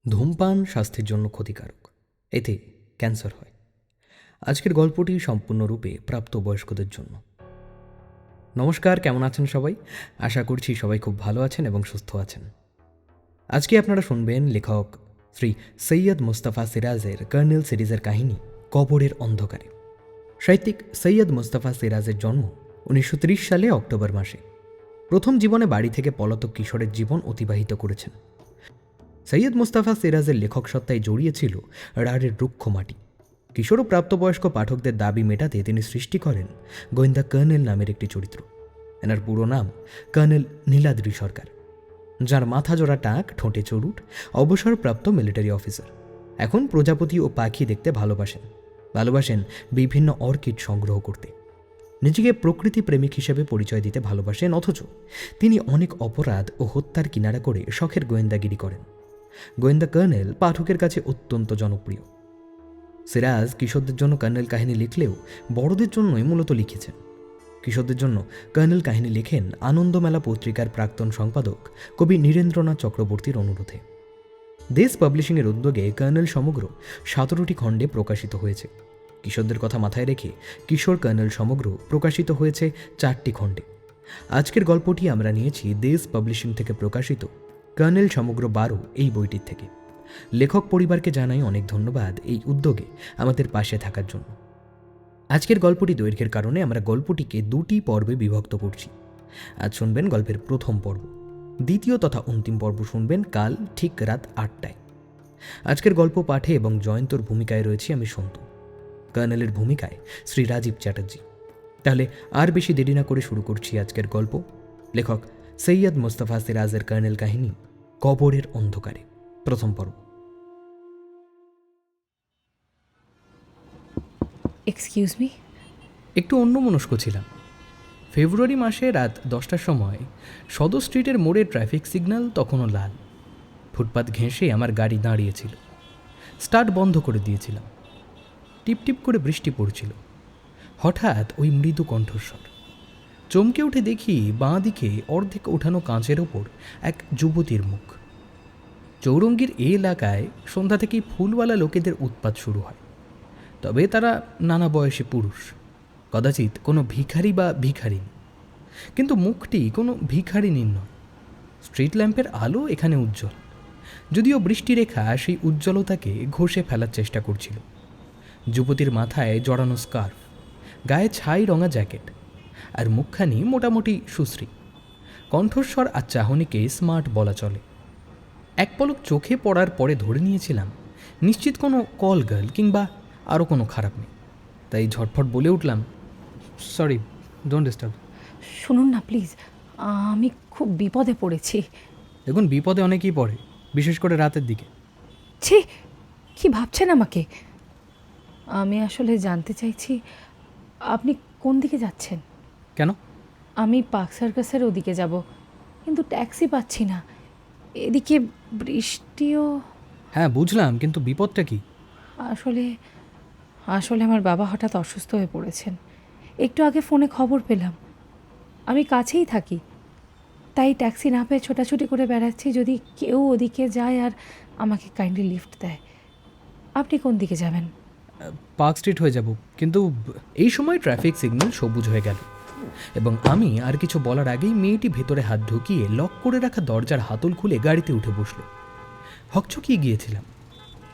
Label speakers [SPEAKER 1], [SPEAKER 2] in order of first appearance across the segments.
[SPEAKER 1] ধূমপান স্বাস্থ্যের জন্য ক্ষতিকারক, এতে ক্যান্সার হয়। আজকের গল্পটি সম্পূর্ণরূপে প্রাপ্তবয়স্কদের জন্য। নমস্কার, কেমন আছেন সবাই? আশা করছি সবাই খুব ভালো আছেন এবং সুস্থ আছেন। আজকে আপনারা শুনবেন লেখক শ্রী সৈয়দ মুস্তাফা সিরাজের কর্নেল সিরিজের কাহিনী কবরের অন্ধকারে। সাহিত্যিক সৈয়দ মুস্তাফা সিরাজের জন্ম 1930 সালে অক্টোবর মাসে। প্রথম জীবনে বাড়ি থেকে পলাতক কিশোরের জীবন অতিবাহিত করেছেন। সৈয়দ মুস্তাফা সিরাজের লেখক সত্তায় জড়িয়েছিল রাঢ়ের রুক্ষ মাটি। কিশোর ও প্রাপ্তবয়স্ক পাঠকদের দাবি মেটাতে তিনি সৃষ্টি করেন গোয়েন্দা কর্নেল নামের একটি চরিত্র। এনার পুরো নাম কর্নেল নীলাদ্রি সরকার, যার মাথা জোড়া টাক, ঠোঁটে চরুট, অবসরপ্রাপ্ত মিলিটারি অফিসার। এখন প্রজাপতি ও পাখি দেখতে ভালোবাসেন বিভিন্ন অর্কিড সংগ্রহ করতে। নিজেকে প্রকৃতি প্রেমিক হিসেবে পরিচয় দিতে ভালোবাসেন, অথচ তিনি অনেক অপরাধ ও হত্যার কিনারা করে শখের গোয়েন্দাগিরি করেন। গোয়েন্দা কর্নেল পাঠকের কাছে অত্যন্ত জনপ্রিয়। সিরাজ কিশোরদের জন্য কর্নেল কাহিনী লিখলেও বড়দের জন্যই মূলত লিখেছেন। কিশোরদের জন্য কর্নেল কাহিনী লেখেন আনন্দমেলা পত্রিকার প্রাক্তন সম্পাদক কবি নীরেন্দ্রনাথ চক্রবর্তীর অনুরোধে। দেশ পাবলিশিংয়ের উদ্যোগে কর্নেল সমগ্র 17টি খণ্ডে প্রকাশিত হয়েছে। কিশোরদের কথা মাথায় রেখে কিশোর কর্নেল সমগ্র প্রকাশিত হয়েছে 4টি খণ্ডে। আজকের গল্পটি আমরা নিয়েছি দেশ পাবলিশিং থেকে প্রকাশিত কর্নেল সমগ্র 12 এই বইটির থেকে। লেখক পরিবারকে জানাই অনেক ধন্যবাদ এই উদ্যোগে আমাদের পাশে থাকার জন্য। আজকের গল্পটি দৈর্ঘ্যের কারণে আমরা গল্পটিকে 2টি পর্বে বিভক্ত করছি। আজ শুনবেন গল্পের প্রথম পর্ব, দ্বিতীয় তথা অন্তিম পর্ব শুনবেন কাল ঠিক রাত 8টায়। আজকের গল্প পাঠে এবং জয়ন্তর ভূমিকায় রয়েছি আমি সন্তু। কর্নেলের ভূমিকায় শ্রী রাজীব চ্যাটার্জি। তাহলে আর বেশি দেরি না করে শুরু করছি আজকের গল্প। লেখক সৈয়দ মুস্তাফা সিরাজের কর্নেল কাহিনী কবরের অন্ধকারে, প্রথম পর্ব।
[SPEAKER 2] Excuse me.
[SPEAKER 1] একটু অন্যমনস্ক ছিলাম। ফেব্রুয়ারি মাসে রাত 10টার সময় সদর স্ট্রিটের মোড়ে ট্রাফিক সিগন্যাল তখনও লাল। ফুটপাত ঘেঁষে আমার গাড়ি দাঁড়িয়েছিল। স্টার্ট বন্ধ করে দিয়েছিলাম। টিপটিপ করে বৃষ্টি পড়ছিল। হঠাৎ ওই মৃদু কণ্ঠস্বর। চমকে উঠে দেখি বাঁ দিকে অর্ধেক ওঠানো কাঁচের ওপর এক যুবতীর মুখ। চৌরঙ্গীর এই এলাকায় সন্ধ্যা থেকেই ফুলওয়ালা লোকেদের উৎপাত শুরু হয়, তবে তারা নানা বয়সী পুরুষ, কদাচিৎ কোনো ভিখারি বা ভিখারিনী। কিন্তু মুখটি কোনো ভিখারিনীর নয়। স্ট্রিট ল্যাম্পের আলো এখানে উজ্জ্বল, যদিও বৃষ্টিরেখা সেই উজ্জ্বলতাকে ঘষে ফেলার চেষ্টা করছিল। যুবতীর মাথায় জড়ানো স্কার্ফ, গায়ে ছাই রঙা জ্যাকেট, আর মুখখানি মোটামুটি সুশ্রী। কণ্ঠস্বর আর চাহনিকে স্মার্ট বলা চলে। এক পলক চোখে পড়ার পরে ধরে নিয়েছিলাম নিশ্চিত কোনো কল গার্ল কিংবা আরও কোনো খারাপ নেই। তাই ঝটফট বলে উঠলাম, সরি, ডোন্ট ডিস্টার্ব।
[SPEAKER 2] শুনুন না প্লিজ, আমি খুব বিপদে পড়েছি।
[SPEAKER 1] দেখুন, বিপদে অনেকেই পড়ে, বিশেষ করে রাতের দিকে।
[SPEAKER 2] ছি, কি ভাবছেন আমাকে? আমি আসলে জানতে চাইছি আপনি কোন দিকে যাচ্ছেন।
[SPEAKER 1] কেন?
[SPEAKER 2] আমি পার্ক সার্কাসের ওদিকে যাব, কিন্তু ট্যাক্সি পাচ্ছি না। এদিকে বৃষ্টিও।
[SPEAKER 1] হ্যাঁ বুঝলাম, কিন্তু বিপদটা কি?
[SPEAKER 2] আসলে আসলে আমার বাবা হঠাৎ অসুস্থ হয়ে পড়েছেন। একটু আগে ফোনে খবর পেলাম। আমি কাছেই থাকি, তাই ট্যাক্সি না পেয়ে ছোটাছুটি করে বেড়াচ্ছি, যদি কেউ ওদিকে যায় আর আমাকে কাইন্ডলি লিফট দেয়। আপনি কোন দিকে যাবেন?
[SPEAKER 1] পার্ক স্ট্রিট হয়ে যাব, কিন্তু এই সময় ট্রাফিক সিগন্যাল সবুজ হয়ে গেল এবং আমি আর কিছু বলার আগেই মেয়েটি ভেতরে হাত ঢুকিয়ে লক করে রাখা দরজার হাতল খুলে গাড়িতে উঠে বসল। হকচকিয়ে গিয়েছিলাম,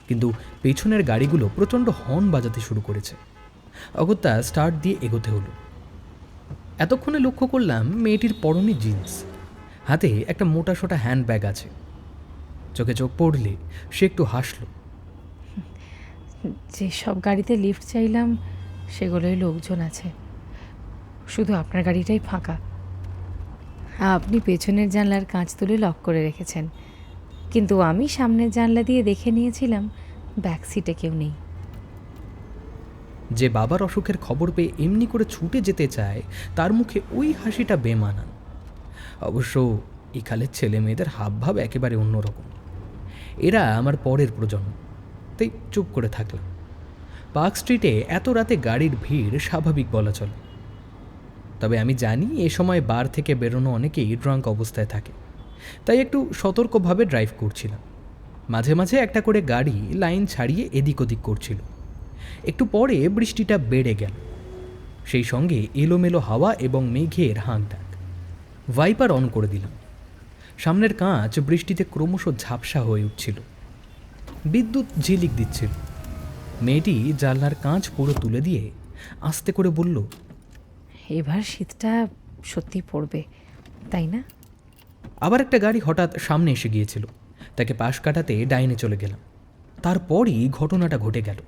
[SPEAKER 1] কিন্তু পেছনের গাড়িগুলো প্রচণ্ড হর্ন বাজাতে শুরু করেছে। অগত্যা স্টার্ট দিয়ে এগোতে হলো। এতক্ষণে লক্ষ্য করলাম মেয়েটির পরনে জিন্স, হাতে একটা মোটাসোটা হ্যান্ডব্যাগ আছে। চোখে চোখ পড়লে সে একটু হাসল।
[SPEAKER 2] যেসব গাড়িতে লিফট চাইলাম সেগুলোই লোকজন আছে, শুধু আপনার গাড়িটাই ফাঁকা। আপনি পেছনের জানলার কাঁচ তুলে লক করে রেখেছেন, কিন্তু আমি সামনের জানলা দিয়ে দেখে নিয়েছিলাম ব্যাক সিটে কেউ নেই।
[SPEAKER 1] যে বাবার অসুখের খবর পেয়ে এমনি করে ছুটে যেতে চায়, তার মুখে ওই হাসিটা বেমানান। অবশ্য এখালের ছেলে মেয়েদের হাবভাব একেবারে অন্যরকম। এরা আমার পরের প্রজন্ম, তাই চুপ করে থাকলাম। পার্ক স্ট্রিটে এত রাতে গাড়ির ভিড় স্বাভাবিক বলা চলে, তবে আমি জানি এ সময় বার থেকে বেরোনো অনেকেই ড্রাঙ্ক অবস্থায় থাকে, তাই একটু সতর্কভাবে ড্রাইভ করছিলাম। মাঝে মাঝে একটা করে গাড়ি লাইন ছাড়িয়ে এদিক ওদিক করছিল। একটু পরে বৃষ্টিটা বেড়ে গেল, সেই সঙ্গে এলোমেলো হাওয়া এবং মেঘের হাঁক ডাক। ভাইপার অন করে দিলাম। সামনের কাঁচ বৃষ্টিতে ক্রমশ ঝাপসা হয়ে উঠছিল। বিদ্যুৎ ঝিলিক দিচ্ছিল। মেয়েটি জানলার কাঁচ পুরো তুলে দিয়ে আস্তে করে বলল,
[SPEAKER 2] এবার শীতটা সত্যি পড়বে, তাই না?
[SPEAKER 1] আবার একটা গাড়ি হঠাৎ সামনে এসে গিয়েছিল। তাকে পাশ কাটাতে ডাইনে চলে গেলাম। তারপরই ঘটনাটা ঘটে গেল।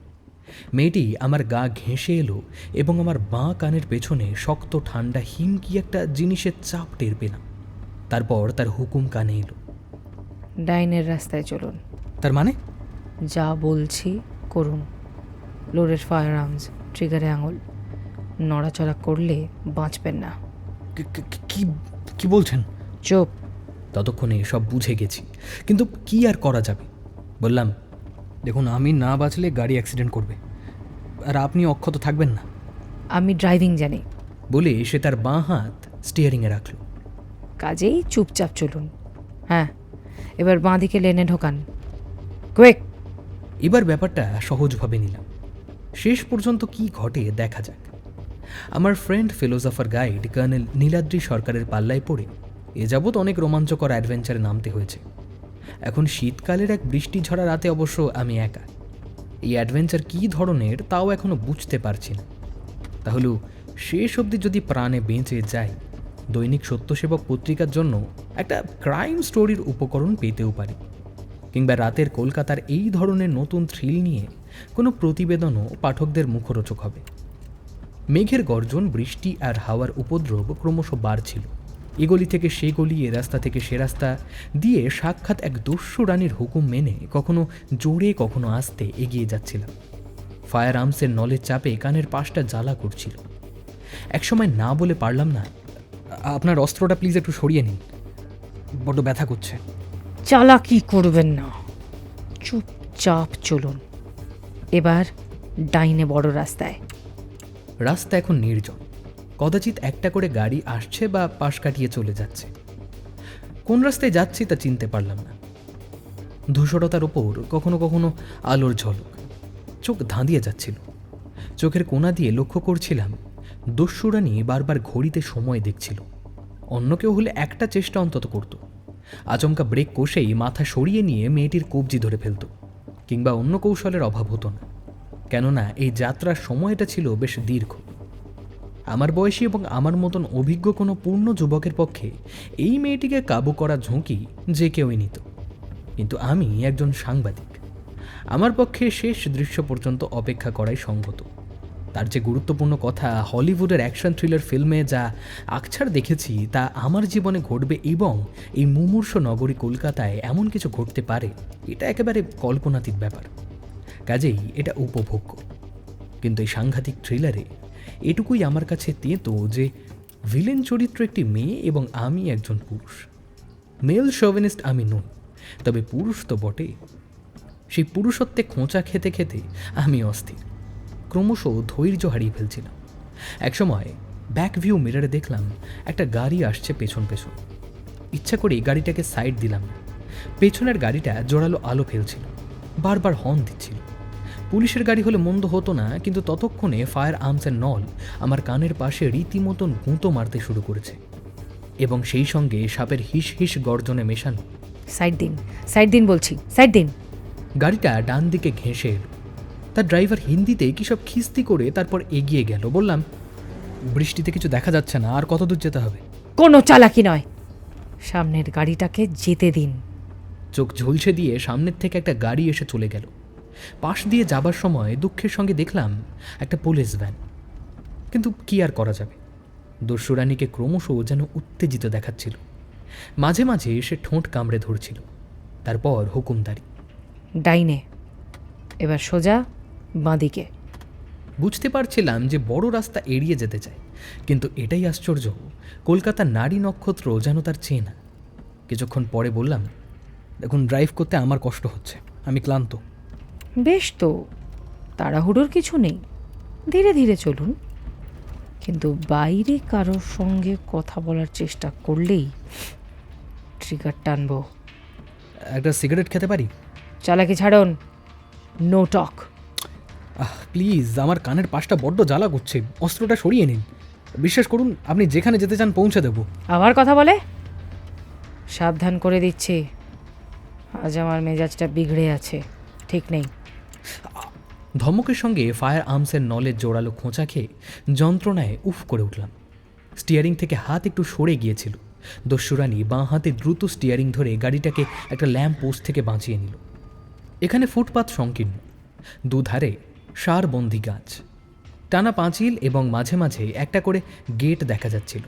[SPEAKER 1] মেয়েটি আমার গা ঘেঁষে এলো এবং আমার বাঁ কানের পেছনে শক্ত ঠান্ডা হিমকি একটা জিনিসের চাপ টের পেলাম। তারপর তার হুকুম কানে এলো,
[SPEAKER 2] ডাইনের রাস্তায় চলুন।
[SPEAKER 1] তার মানে?
[SPEAKER 2] যা বলছি করুন। লোডেড ফায়ার আর্মস, ট্রিগারে আঙুল। নড়াচড়া করলে বাঁচবেন না।
[SPEAKER 1] কি কি বলছেন?
[SPEAKER 2] চুপ।
[SPEAKER 1] ততক্ষণে সব বুঝে গেছি, কিন্তু কি আর করা যাবে। বললাম, দেখুন, আমি না বাঁচলে গাড়ি অ্যাক্সিডেন্ট করবে, আর আপনি অক্ষত থাকবেন না।
[SPEAKER 2] আমি ড্রাইভিং জানি।
[SPEAKER 1] বলে সে তার বাঁ হাত স্টিয়ারিংয়ে রাখল।
[SPEAKER 2] কাজেই চুপচাপ চলুন। হ্যাঁ, এবার বাঁ দিকে লেনে ঢোকান। কুইক।
[SPEAKER 1] এবার ব্যাপারটা সহজভাবে নিলাম। শেষ পর্যন্ত কি ঘটে দেখা যাক। আমার friend philosopher guide colonel Niladri সরকারের পাল্লায় পড়ে এ যাবৎ অনেক রোমাঞ্চকর অ্যাডভেঞ্চারে নামতে হয়েছে। এখন শীতকালের এক বৃষ্টি ঝরা রাতে অবশ্য আমি একা। এই অ্যাডভেঞ্চার কী ধরনের তাও এখনও বুঝতে পারছি না। তাহলেও শেষ অবধি যদি প্রাণে বেঁচে যাই, দৈনিক সত্যসেবক পত্রিকার জন্য একটা ক্রাইম স্টোরির উপকরণ পেতেও পারি, কিংবা রাতের কলকাতার এই ধরনের নতুন থ্রিল নিয়ে কোনো প্রতিবেদনও পাঠকদের মুখরোচক হবে। মেঘের গর্জন, বৃষ্টি আর হাওয়ার উপদ্রব ক্রমশ বাড়ছিল। এ গলি থেকে সে গলি, এ রাস্তা থেকে সে রাস্তা দিয়ে সাক্ষাৎ এক দস্যু রানীর হুকুম মেনে কখনো জোরে কখনো আস্তে এগিয়ে যাচ্ছিলাম। ফায়ার আর্মসের নলের চাপে কানের পাশটা জ্বালা করছিল। একসময় না বলে পারলাম না, আপনার অস্ত্রটা প্লিজ একটু সরিয়ে নিন, বড্ড ব্যথা করছে।
[SPEAKER 2] চালাকি করবেন না, চুপচাপ চলুন। এবার ডাইনে বড় রাস্তায়।
[SPEAKER 1] রাস্তা এখন নির্জন। কদাচিৎ একটা করে গাড়ি আসছে বা পাশ কাটিয়ে চলে যাচ্ছে। কোন রাস্তায় যাচ্ছি তা চিনতে পারলাম না। ধূসরতার ওপর কখনো কখনো আলোর ঝলক। চোখ ধাঁধিয়ে যাচ্ছিল। চোখের কোণা দিয়ে লক্ষ্য করছিলাম দস্যুরানী বারবার ঘড়িতে সময় দেখছিল। অন্য কেউ হলে একটা চেষ্টা অন্তত করত। আচমকা ব্রেক কষেই মাথা সরিয়ে নিয়ে মেয়েটির কবজি ধরে ফেলত, কিংবা অন্য কৌশলের অভাব হতো না। কেননা এই যাত্রার সময়টা ছিল বেশ দীর্ঘ। আমার বয়সী এবং আমার মতন অভিজ্ঞ কোনো পূর্ণ যুবকের পক্ষে এই মেয়েটিকে কাবু করা ঝুঁকি যে কেউই নিত, কিন্তু আমি একজন সাংবাদিক। আমার পক্ষে শেষ দৃশ্য পর্যন্ত অপেক্ষা করাই সঙ্গত। তার যে গুরুত্বপূর্ণ কথা, হলিউডের অ্যাকশন থ্রিলার ফিল্মে যা আকছাড় দেখেছি তা আমার জীবনে ঘটবে এবং এই মুমূর্ষ নগরী কলকাতায় এমন কিছু ঘটতে পারে, এটা একেবারে কল্পনাতীত ব্যাপার। কাজেই এটা উপভোগ্য। কিন্তু এই সাংঘাতিক থ্রিলারে এটুকুই আমার কাছে তেঁতো যে ভিলেন চরিত্র একটি মেয়ে এবং আমি একজন পুরুষ। মেল শোভেনিস্ট আমি নই, তবে পুরুষ তো বটে। সেই পুরুষত্বে খোঁচা খেতে খেতে আমি অস্থির, ক্রমশ ধৈর্য হারিয়ে ফেলছিলাম। একসময় ব্যাক ভিউ মিররে দেখলাম একটা গাড়ি আসছে পেছন পেছন। ইচ্ছা করে গাড়িটাকে সাইড দিলাম না। পেছনের গাড়িটা জোরালো আলো ফেলছিল, বারবার হর্ন দিচ্ছিল। পুলিশের গাড়ি হলে মন্দ হতো না, কিন্তু ততক্ষণে ফায়ার আর্মসের নল আমার কানের পাশে রীতিমতন গুঁতো মারতে শুরু করেছে, এবং সেই সঙ্গে সাপের হিস হিস গর্জনে মেশানো।
[SPEAKER 2] সাইড দিন, সাইড দিন বলছি, সাইড দিন।
[SPEAKER 1] গাড়িটা ডান দিকে ঘেঁষে এলো। তার ড্রাইভার হিন্দিতে কী সব খিস্তি করে তারপর এগিয়ে গেল। বললাম, বৃষ্টিতে কিছু দেখা যাচ্ছে না, আর কত দূর যেতে হবে?
[SPEAKER 2] কোনো চালাকি নয়, সামনের গাড়িটাকে যেতে দিন।
[SPEAKER 1] চোখ ঝলসে দিয়ে সামনের থেকে একটা গাড়ি এসে চলে গেল। পাশ দিয়ে যাবার সময় দুঃখের সঙ্গে দেখলাম একটা পুলিশ ভ্যান। কিন্তু কি আর করা যাবে, দস্যুরানীকে ক্রমশ যেন উত্তেজিত দেখাচ্ছিল। মাঝে মাঝে সে ঠোঁট কামড়ে ধরছিল। তারপর হুকুমদারি,
[SPEAKER 2] ডাইনে, এবার সোজা বাঁদিকে।
[SPEAKER 1] বুঝতে পারছিলাম যে বড় রাস্তা এড়িয়ে যেতে চায়, কিন্তু এটাই আশ্চর্য, কলকাতার নারী নক্ষত্র যেন তার চেনা। কিছুক্ষণ পরে বললাম, দেখুন, ড্রাইভ করতে আমার কষ্ট হচ্ছে, আমি ক্লান্ত।
[SPEAKER 2] বেশ তো, তাড়াহুড়োর কিছু নেই, ধীরে ধীরে চলুন। কিন্তু বাইরে কারোর সঙ্গে কথা বলার চেষ্টা করলেই ট্রিগার টানবো।
[SPEAKER 1] একটা সিগারেট খেতে পারি?
[SPEAKER 2] চালাকি ছাড়ুন, নো টক।
[SPEAKER 1] প্লিজ, আমার কানের পাশটা বড্ড জ্বালা করছে, অস্ত্রটা সরিয়ে নিন। বিশ্বাস করুন, আপনি যেখানে যেতে চান পৌঁছে দেবো।
[SPEAKER 2] আবার কথা বলে? সাবধান করে দিচ্ছি, আজ আমার মেজাজটা বিগড়ে আছে, ঠিক নেই।
[SPEAKER 1] ধমকের সঙ্গে ফায়ার আর্মসের নলের জোরালো খোঁচা খেয়ে যন্ত্রণায় উফ করে উঠলাম। স্টিয়ারিং থেকে হাত একটু সরে গিয়েছিল। দস্যুরানী বাঁ হাতে দ্রুত স্টিয়ারিং ধরে গাড়িটাকে একটা ল্যাম্প পোস্ট থেকে বাঁচিয়ে নিল। এখানে ফুটপাত সংকীর্ণ, দুধারে সারবন্দি গাছ, টানা পাঁচিল এবং মাঝে মাঝে একটা করে গেট দেখা যাচ্ছিল।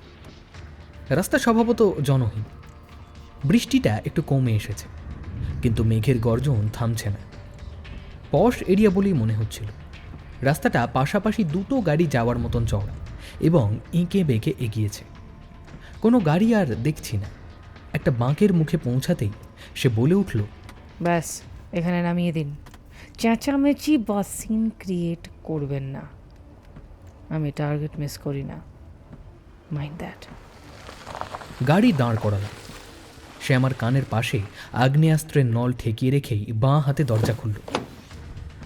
[SPEAKER 1] রাস্তা স্বভাবত জনহীন। বৃষ্টিটা একটু কমে এসেছে, কিন্তু মেঘের গর্জন থামছে না। পশ এরিয়া বলেই মনে হচ্ছিল। রাস্তাটা পাশাপাশি দুটো গাড়ি যাওয়ার মতন চওড়া এবং এঁকে বেঁকে এগিয়েছে। কোনো গাড়ি আর দেখছি না। একটা বাঁকের মুখে পৌঁছাতেই সে বলে উঠল,
[SPEAKER 2] ব্যাস, এখানে নামিয়ে দিন। চেঁচামেচি বা সিন ক্রিয়েট করবেন না, আমি টার্গেট মিস করি না, মাইন্ড দ্যাট।
[SPEAKER 1] গাড়ি দাঁড় করালাম। সে আমার কানের পাশে আগ্নেয়াস্ত্রের নল ঠেকিয়ে রেখেই বাঁ হাতে দরজা খুলল।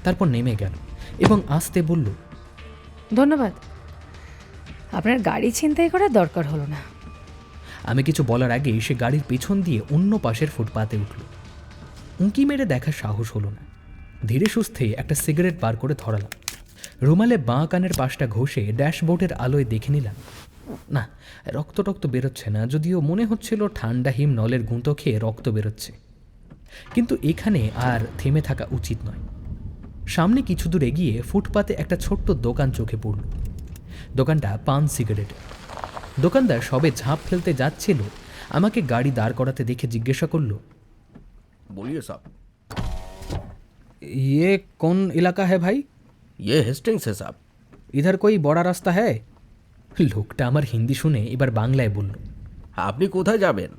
[SPEAKER 1] তারপর নেমে গেল এবং আস্তে বলল,
[SPEAKER 2] ধন্যবাদ, আপনার গাড়ি ছিনতাই করার দরকার হলো না।
[SPEAKER 1] আমি কিছু বলার আগেই সে গাড়ির পেছন দিয়ে অন্য পাশের ফুটপাতে উঠল। উঁকি মেরে দেখার সাহস হলো না। ধীরে সুস্থে একটা সিগারেট বার করে ধরালাম। রুমালে বাঁ কানের পাশটা ঘষে ড্যাশবোর্ডের আলোয় দেখে নিলাম। না, রক্ত টক্ত বেরোচ্ছে না, যদিও মনে হচ্ছিল ঠান্ডা হিম নলের গুঁতো খেয়ে রক্ত বেরোচ্ছে। কিন্তু এখানে আর থেমে থাকা উচিত নয়। সামনে কিছু দূর এগিয়ে ফুটপাতে একটা ছোট্ট দোকান চোখে পড়ল। দোকানটা পান সিগারেট। দোকানদার সবে ঝাঁপ ফেলতে যাচ্ছিল, আমাকে গাড়ি দাঁড় করাতে দেখে জিজ্ঞাসা করল,
[SPEAKER 3] बोलिए साहब।
[SPEAKER 1] ये कौन इलाका है भाई?
[SPEAKER 3] ये हेस्टिंग्स है साहब।
[SPEAKER 1] इधर कोई बड़ा रास्ता है? লোকটা আমার হিন্দি শুনে এবার বাংলায় বলল,
[SPEAKER 3] আপনি কোথায় যাবেন?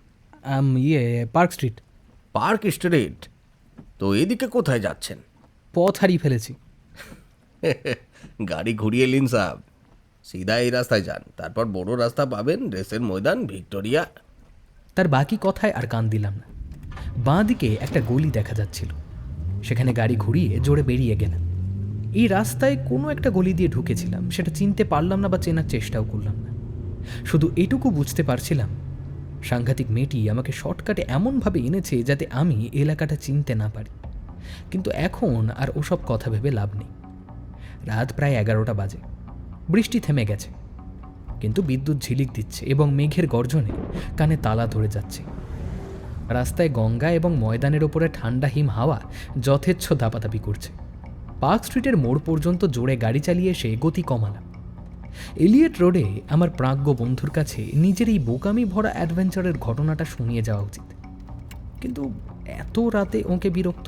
[SPEAKER 1] ইয়ে পার্ক স্ট্রিট।
[SPEAKER 3] Park street? তো এদিকে কোথায় যাচ্ছেন?
[SPEAKER 1] পথ হারিয়ে ফেলেছি।
[SPEAKER 3] গাড়ি ঘুরিয়ে নিন সাহেব, সিধা এই রাস্তায় যান, তারপর বড় রাস্তা পাবেন, রেসের ময়দান, ভিক্টোরিয়া।
[SPEAKER 1] তার বাকি কথায় আর কান দিলাম না। বাঁ দিকে একটা গলি দেখা যাচ্ছিল, সেখানে গাড়ি ঘুরিয়ে জোরে বেরিয়ে গেলাম। এই রাস্তায় কোনো একটা গলি দিয়ে ঢুকেছিলাম, সেটা চিনতে পারলাম না বা চেনার চেষ্টাও করলাম না। শুধু এটুকু বুঝতে পারছিলাম, সাংঘাতিক মেয়েটি আমাকে শর্টকাটে এমনভাবে এনেছে যাতে আমি এলাকাটা চিনতে না পারি। কিন্তু এখন আর ওসব কথা ভেবে লাভ নেই। রাত প্রায় 11টা বাজে। বৃষ্টি থেমে গেছে, কিন্তু বিদ্যুৎ ঝিলিক দিচ্ছে এবং মেঘের গর্জনে কানে তালা ধরে যাচ্ছে। রাস্তায় গঙ্গা এবং ময়দানের ওপরে ঠান্ডা হিম হাওয়া যথেচ্ছ দাপাদাপি করছে। পার্ক স্ট্রিটের মোড় পর্যন্ত জোরে গাড়ি চালিয়ে এসে গতি কমালাম। এলিয়েট রোডে আমার প্রাজ্ঞ বন্ধুর কাছে নিজের এই বোকামি ভরা অ্যাডভেঞ্চারের ঘটনাটা শুনিয়ে যাওয়া উচিত, কিন্তু এত রাতে ওকে বিরক্ত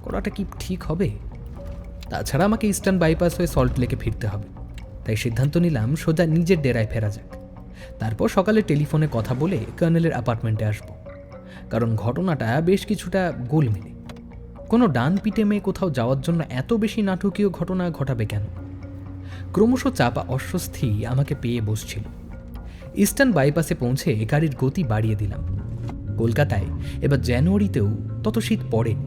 [SPEAKER 1] করাটা কি ঠিক হবে? তাছাড়া আমাকে ইস্টার্ন বাইপাস হয়ে সল্ট লেকে ফিরতে হবে। তাই সিদ্ধান্ত নিলাম সোজা নিজের ডেরায় ফেরা যাক। তারপর সকালে টেলিফোনে কথা বলে কর্নেলের অ্যাপার্টমেন্টে আসব, কারণ ঘটনাটা বেশ কিছুটা গোলমেলে। কোনো ডান পিটে মেয়ে কোথাও যাওয়ার জন্য এত বেশি নাটকীয় ঘটনা ঘটাবে কেন? ক্রমশ চাপা অস্বস্তি আমাকে পেয়ে বসছিল। ইস্টার্ন বাইপাসে পৌঁছে গাড়ির গতি বাড়িয়ে দিলাম। কলকাতায় এবার জানুয়ারিতেও তত শীত পড়েনি।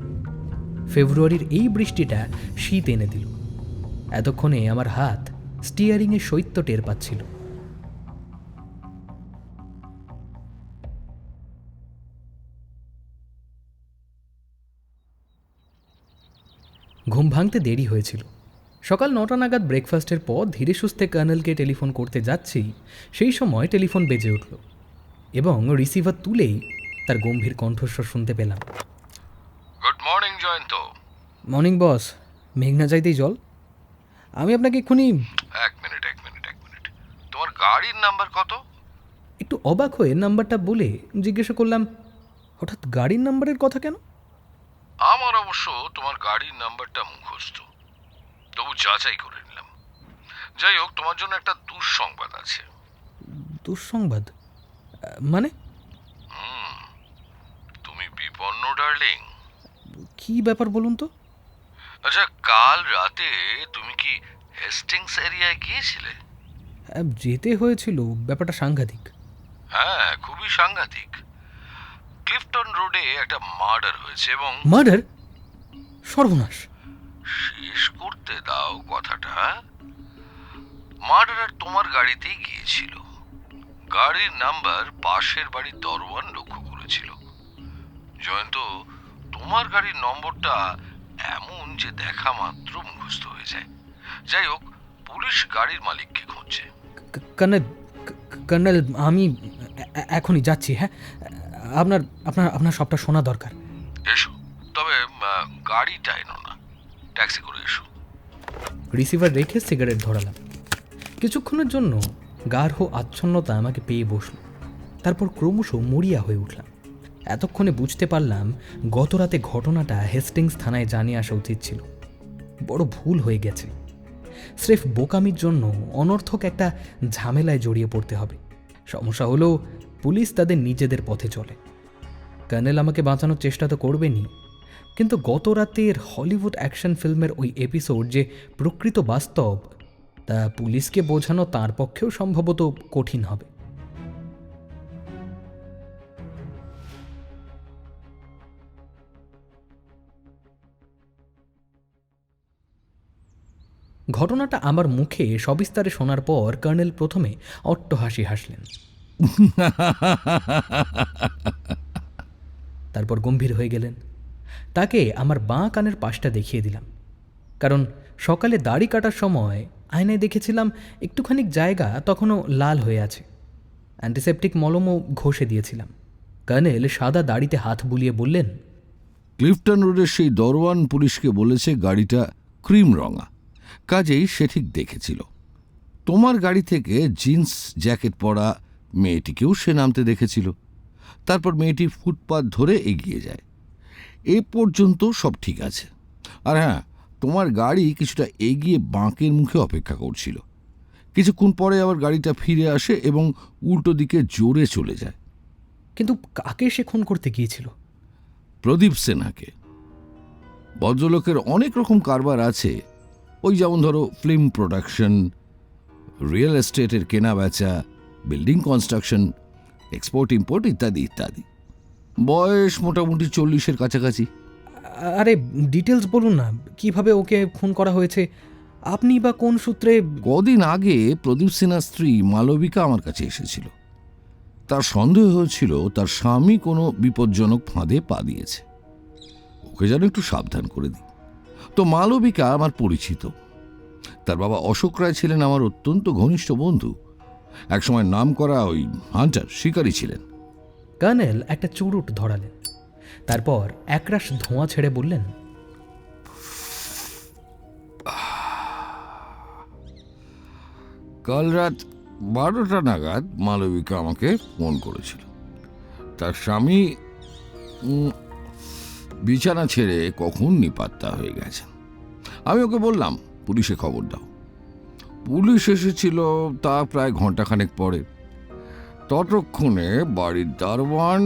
[SPEAKER 1] ফেব্রুয়ারির এই বৃষ্টিটা শীত এনে দিল। এতক্ষণে আমার হাত স্টিয়ারিংয়ে শৈত্য টের পাচ্ছিল। ঘুম ভাঙতে দেরি হয়েছিল। সকাল 9টা নাগাদ ব্রেকফাস্টের পর ধীরে সুস্থে কর্নেলকে টেলিফোন করতে যাচ্ছি, সেই সময় টেলিফোন বেজে উঠল এবং রিসিভার তুলেই তার গম্ভীর কণ্ঠস্বর শুনতে পেলাম।
[SPEAKER 4] Good morning Jayanta.
[SPEAKER 1] Morning boss. মেঘ না যাইতেই জল। আমি আপনাকে এক্ষুনি
[SPEAKER 4] এক মিনিট। তোমার গাড়ির নাম্বার কত?
[SPEAKER 1] একটু অবাক হয়ে নাম্বারটা বলে জিজ্ঞাসা করলাম, হঠাৎ গাড়ির নাম্বারের কথা কেন?
[SPEAKER 4] আমার অবশ্য তোমার গাড়ির নাম্বারটা মুখস্থ, তবু যাচাই করে নিলাম। যাই হোক, তোমার জন্য একটা দুঃসংবাদ আছে।
[SPEAKER 1] দুঃসংবাদ? মানে?
[SPEAKER 4] তুমি বিপন্ন ডার্লিং।
[SPEAKER 1] কি ব্যাপার বলুন তো?
[SPEAKER 4] আচ্ছা, কাল রাতে তুমি কি হেস্টিংস এরিয়ায় গিয়েছিলে?
[SPEAKER 1] যেতে হয়েছিল। ব্যাপারটা সাংঘাতিক।
[SPEAKER 4] হ্যাঁ, খুবই সাংঘাতিক। ক্লিফটন রোডে একটা মার্ডার হয়েছে এবং
[SPEAKER 1] মার্ডার? সর্বনাশ!
[SPEAKER 4] শেষ করতে দাও কথাটা। মার্ডারার তোমার গাড়িতেই গিয়েছিল। গাড়ির নাম্বার পাশের বাড়ির দরওয়ান লক্ষ্য করেছিল। জয়ন্ত, তোমার গাড়ির নম্বরটা এমন যে দেখা মাত্র মুখস্থ হয়ে যায়। যাই হোক, পুলিশ গাড়ির মালিককে খুঁজছে।
[SPEAKER 1] কর্নেল, কর্নেল, আমি এখনই যাচ্ছি। হ্যাঁ, আপনার আপনার আপনার সবটা শোনা দরকার।
[SPEAKER 4] এসো, তবে গাড়িটা এনো না, ট্যাক্সি করে এসো।
[SPEAKER 1] রিসিভার রেখে সিগারেট ধরালাম। কিছুক্ষণের জন্য গাঢ় আচ্ছন্নতা আমাকে পেয়ে বসল। তারপর ক্রমশ মরিয়া হয়ে উঠলাম। এতক্ষণে বুঝতে পারলাম গত রাতে ঘটনাটা হেস্টিংস থানায় জানিয়ে আসা উচিত ছিল। বড় ভুল হয়ে গেছে। স্রেফ বোকামির জন্য অনর্থক একটা ঝামেলায় জড়িয়ে পড়তে হবে। সমস্যা হলো পুলিশ তাদের নিজেদের পথে চলে। কর্নেল আমাকে বাঁচানোর চেষ্টা তো করবেনই, কিন্তু গত রাতের হলিউড অ্যাকশন ফিল্মের ওই এপিসোড যে প্রকৃত বাস্তব, তা পুলিশকে বোঝানো তার পক্ষেও সম্ভবত কঠিন হবে। ঘটনাটা আমার মুখে সবিস্তারে শোনার পর কর্নেল প্রথমে অট্ট হাসি হাসলেন, তারপর গম্ভীর হয়ে গেলেন। তাকে আমার বাঁ কানের পাশটা দেখিয়ে দিলাম, কারণ সকালে দাড়ি কাটার সময় আয়নায় দেখেছিলাম একটুখানি জায়গা তখনও লাল হয়ে আছে। অ্যান্টিসেপটিক মলমও ঘষে দিয়েছিলাম। কর্নেল সাদা দাড়িতে হাত বুলিয়ে বললেন,
[SPEAKER 5] ক্লিফটন রোডের সেই দরওয়ান পুলিশকে বলেছে গাড়িটা ক্রিম রঙা, কাজেই সে ঠিক দেখেছিল। তোমার গাড়ি থেকে জিন্স জ্যাকেট পরা মেয়েটিকেও সে নামতে দেখেছিল। তারপর মেয়েটি ফুটপাত ধরে এগিয়ে যায়। এ পর্যন্ত সব ঠিক আছে। আর হ্যাঁ, তোমার গাড়ি কিছুটা এগিয়ে বাঁকের মুখে অপেক্ষা করছিল। কিছুক্ষণ পরে আবার গাড়িটা ফিরে আসে এবং উল্টো দিকে জোরে চলে যায়।
[SPEAKER 1] কিন্তু কাকে সে খুন করতে গিয়েছিল?
[SPEAKER 5] প্রদীপ সিনহাকে। ভদ্রলোকের অনেক রকম কারবার আছে। ওই যেমন ধরো ফিল্ম প্রোডাকশন, রিয়েল এস্টেটের কেনা বেচা, বিল্ডিং কনস্ট্রাকশন, এক্সপোর্ট ইম্পোর্ট ইত্যাদি ইত্যাদি। বয়স মোটামুটি 40-এর কাছাকাছি।
[SPEAKER 1] আরে ডিটেলস বলুন না, কিভাবে ওকে খুন করা হয়েছে? আপনি বা কোন সূত্রে?
[SPEAKER 5] কদিন আগে প্রদীপ সিনহার স্ত্রী মালবিকা আমার কাছে এসেছিল। তার সন্দেহ হয়েছিল তার স্বামী কোনো বিপজ্জনক ফাঁদে পা দিয়েছে। ওকে যেন একটু সাবধান করে দিই। তো মালবিকা আমার পরিচিত। তার বাবা অশোক রায় ছিলেন আমার অত্যন্ত ঘনিষ্ঠ বন্ধু। একসময় নাম করা ওই হান্টার শিকারী ছিলেন।
[SPEAKER 1] কর্নেল একটা চুরুট ধরালেন, তারপর একরাশ ধোঁয়া ছেড়ে বললেন,
[SPEAKER 5] কাল রাত 12টা নাগাদ মালবিকা আমাকে ফোন করেছিল। তার স্বামী বিছানা ছেড়ে কখন নিপাত্তা হয়ে গেছেন। আমি ওকে বললাম পুলিশে খবর দাও। পুলিশ এসেছিল তা প্রায় ঘন্টাখানেক পরে। ততক্ষণে বাড়ির দারোয়ান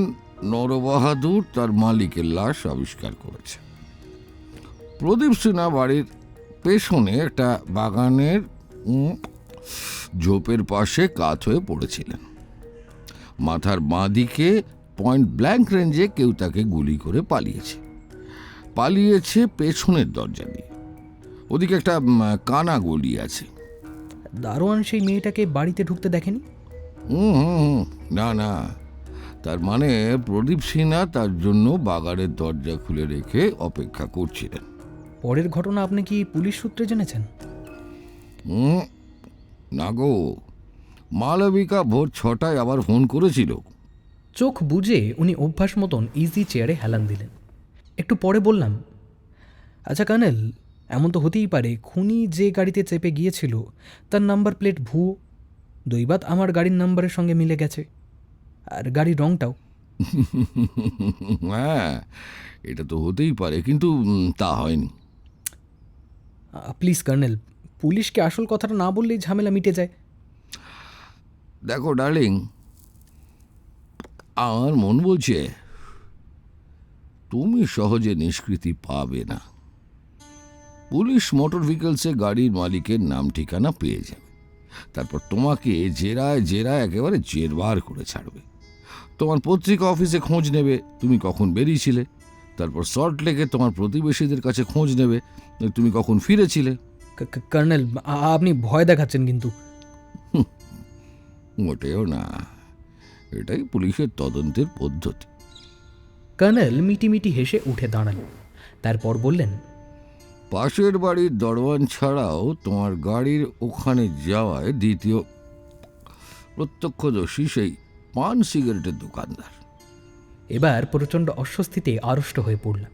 [SPEAKER 5] নরবাহাদুর তার মালিকের লাশ আবিষ্কার করেছে। প্রদীপ সিনহা বাড়ির পেছনে একটা বাগানের ঝোপের পাশে কাত হয়ে পড়েছিলেন। মাথার বাঁ দিকে পয়েন্ট ব্ল্যাঙ্ক রেঞ্জে কেউ তাকে গুলি করে পালিয়েছে পেছনের দরজা দিয়ে। ওদিকে একটা কানা গলি আছে।
[SPEAKER 1] দারোয়ান সেই মেয়েটাকে বাড়িতে ঢুকতে দেখেনি?
[SPEAKER 5] না না, তার মানে প্রদীপ সিনহা তার জন্য বাগানের দরজা খুলে রেখে অপেক্ষা করছিলেন।
[SPEAKER 1] পরের ঘটনা আপনি কি পুলিশ সূত্রে জেনেছেন?
[SPEAKER 5] না গো, মালবিকা ভোর 6টায় আবার ফোন করেছিল।
[SPEAKER 1] চোখ বুজে উনি অভ্যাস মতন ইজি চেয়ারে হেলান দিলেন। একটু পরে বললাম, আচ্ছা কর্নেল, এমন তো হতেই পারে খুনি যে গাড়িতে চেপে গিয়েছিল তার নাম্বার প্লেট ভুয়ো। দৈবাত আমার গাড়ির নাম্বারের সঙ্গে মিলে গেছে, আর গাড়ির রঙটাও।
[SPEAKER 5] হ্যাঁ, এটা তো হতেই পারে, কিন্তু তা হয়নি।
[SPEAKER 1] প্লিজ কর্নেল, পুলিশকে আসল কথাটা না বললেই ঝামেলা মিটে যায়।
[SPEAKER 5] দেখো ডার্লিং, আমার মন বলছে তুমি সহজে নিষ্কৃতি পাবে না। পুলিশ মোটর ভেহিকলসে গাড়ির মালিকের নাম ঠিকানা পেয়ে যাবে। তারপর তোমাকে জেরায় একেবারে জেরবার করে ছাড়বে। তোমার পত্রিকা অফিসে খোঁজ নেবে তুমি কখন বেরিয়েছিলে, তারপর সল্ট লেকে তোমার প্রতিবেশীদের কাছে খোঁজ নেবে তুমি কখন ফিরেছিলে।
[SPEAKER 1] কর্নেল, আপনি ভয় দেখাচ্ছেন কিন্তু।
[SPEAKER 5] মোটেও না, এটাই পুলিশের তদন্তের পদ্ধতি।
[SPEAKER 1] কর্নেল মিটিমিটি হেসে উঠে দাঁড়ালেন, তারপর বললেন,
[SPEAKER 5] পাশের বাড়ির দরওয়ান ছাড়াও তোমার গাড়ির ওখানে যাওয়ায় দ্বিতীয় প্রত্যক্ষদর্শী সেই পান সিগারেটের দোকানদার।
[SPEAKER 1] এবার প্রচণ্ড অস্বস্তিতে আড়ষ্ট হয়ে পড়লাম।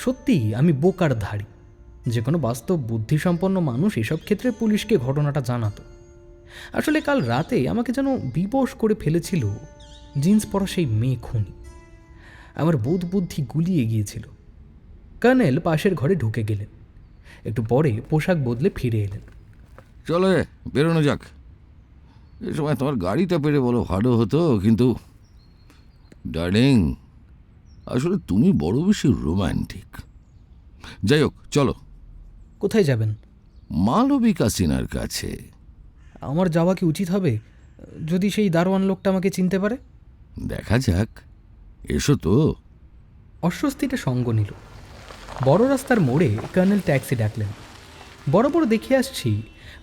[SPEAKER 1] সত্যি আমি বোকার ধাড়ি। যে কোনো বাস্তব বুদ্ধিসম্পন্ন মানুষ এসব ক্ষেত্রে পুলিশকে ঘটনাটা জানাতো। আসলে কাল রাতে আমাকে যেন বিবশ করে ফেলেছিল জিন্স পরা সেই মেয়ে খুনি। আমার বোধ বুদ্ধি গুলিয়ে গিয়েছিল। কর্নেল পাশের ঘরে ঢুকে গেলেন, একটু পরে পোশাক বদলে ফিরে এলেন।
[SPEAKER 5] চলে বেরোনো যাক। এ সময় তোমার গাড়িটা পেরে বলো ভালো হতো, কিন্তু ডার্লিং, আসলে তুমি বড় বেশি রোম্যান্টিক। যাই হোক, চলো।
[SPEAKER 1] কোথায় যাবেন?
[SPEAKER 5] মালবিকা সিনার কাছে।
[SPEAKER 1] আমার যাওয়া কি উচিত হবে? যদি সেই দারোয়ান লোকটা আমাকে চিনতে পারে?
[SPEAKER 5] দেখা যাক, এসো তো।
[SPEAKER 1] অস্বস্তিটা সঙ্গ নিল। বড় রাস্তার মোড়ে কর্নেল ট্যাক্সি ডাকলেন। বড় বড় দেখে আসছি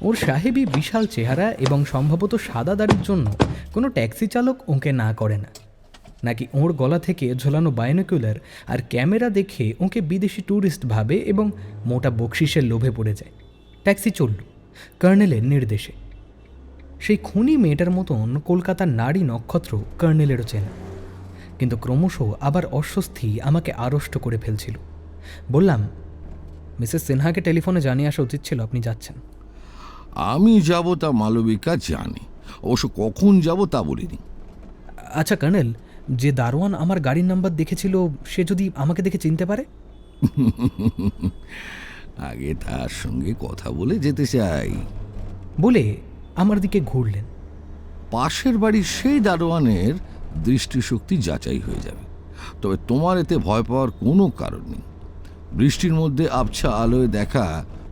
[SPEAKER 1] ওর সাহেবী বিশাল চেহারা এবং সম্ভবত সাদা দাড়ির জন্য কোনো ট্যাক্সি চালক ওকে না করে না, নাকি ওর গলা থেকে ঝোলানো বায়োনোকুলার আর ক্যামেরা দেখে ওকে বিদেশি ট্যুরিস্ট ভাবে এবং মোটা বকশিসের লোভে পড়ে যায়। ট্যাক্সি চলল কর্নেলের নির্দেশে। সেই খুনি মেয়েটার মতন কলকাতার নারী নক্ষত্র কর্নেলেরও চেনা, কিন্তু ক্রমশ আবার অস্বস্তি আমাকে আড়ষ্ট করে ফেলছিল। বললাম, মিসেস সিনহাকে টেলিফোনে জানিয়ে আসা উচিত ছিল আপনি যাচ্ছেন।
[SPEAKER 5] আমি যাব তা মালবিকা জানে, অবশ্য কখন যাব তা বলিনি।
[SPEAKER 1] আচ্ছা কর্নেল, যে দারোয়ান আমার গাড়ির নাম্বার দেখেছিল সে যদি আমাকে দেখে চিনতে পারে?
[SPEAKER 5] আগে তার সঙ্গে কথা বলে যেতে চাই।
[SPEAKER 1] বলে আমার দিকে ঘুরলেন।
[SPEAKER 5] পাশের বাড়ির সেই দারোয়ানের দৃষ্টিশক্তি যাচাই হয়ে যাবে, তবে তোমার এতে ভয় পাওয়ার কোনো কারণ নেই। বৃষ্টির মধ্যে আবছা আলোয় দেখা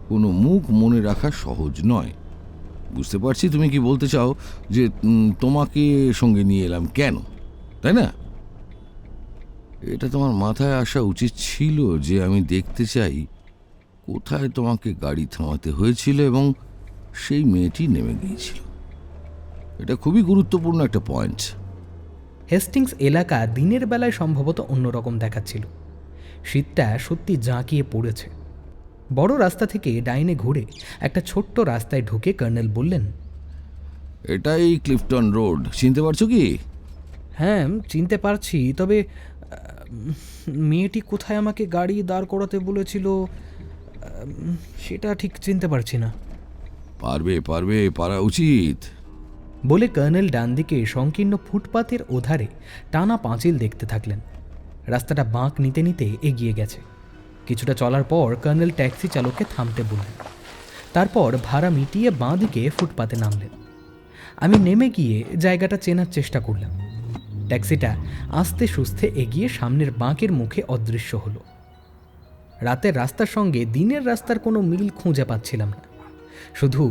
[SPEAKER 5] কোনো মুখ মনে রাখা সহজ নয়। বুঝতে পারছি তুমি কি বলতে চাও, যে তোমাকে সঙ্গে নিয়ে এলাম কেন, তাই না? এটা তোমার মাথায় আসা উচিত ছিল যে আমি দেখতে চাই কোথায় তোমাকে গাড়ি থামাতে হয়েছিল এবং সেই মেয়েটি নেমে গিয়েছিল। এটা খুবই গুরুত্বপূর্ণ একটা পয়েন্ট।
[SPEAKER 1] হেস্টিংস এলাকা দিনের বেলায় সম্ভবত অন্যরকম দেখাচ্ছিল। শীতটা সত্যি জাঁকিয়ে পড়েছে। বড় রাস্তা থেকে ডাইনে ঘুরে একটা ছোট্ট রাস্তায় ঢুকে কর্নেল বললেন,
[SPEAKER 5] এটাই ক্লিফটন রোড, চিনতে পারছো কি?
[SPEAKER 1] হ্যাঁ চিনতে পারছি, তবে মেয়েটি কোথায় আমাকে গাড়ি দাঁড় করাতে বলেছিল সেটা ঠিক চিনতে পারছি না।
[SPEAKER 5] পারবে পারবে, পারা উচিত।
[SPEAKER 1] বলে কর্নেল ডান দিকে সংকীর্ণ ফুটপাতের ওধারে টানা পাঁচিল দেখতে থাকলেন। রাস্তাটা বাঁক নিতে নিতে এগিয়ে গেছে। কিছুটা চলার পর কর্নেল ট্যাক্সি চালককে থামতে বললেন। তারপর ভাড়া মিটিয়ে বাঁ দিকে ফুটপাতে নামলেন। আমি নেমে গিয়ে জায়গাটা চেনার চেষ্টা করলাম। ট্যাক্সিটা আস্তে সুস্থে এগিয়ে সামনের বাঁকের মুখে অদৃশ্য হলো। রাতের রাস্তার সঙ্গে দিনের রাস্তার কোনো মিল খুঁজে পাচ্ছিলাম না, শুধু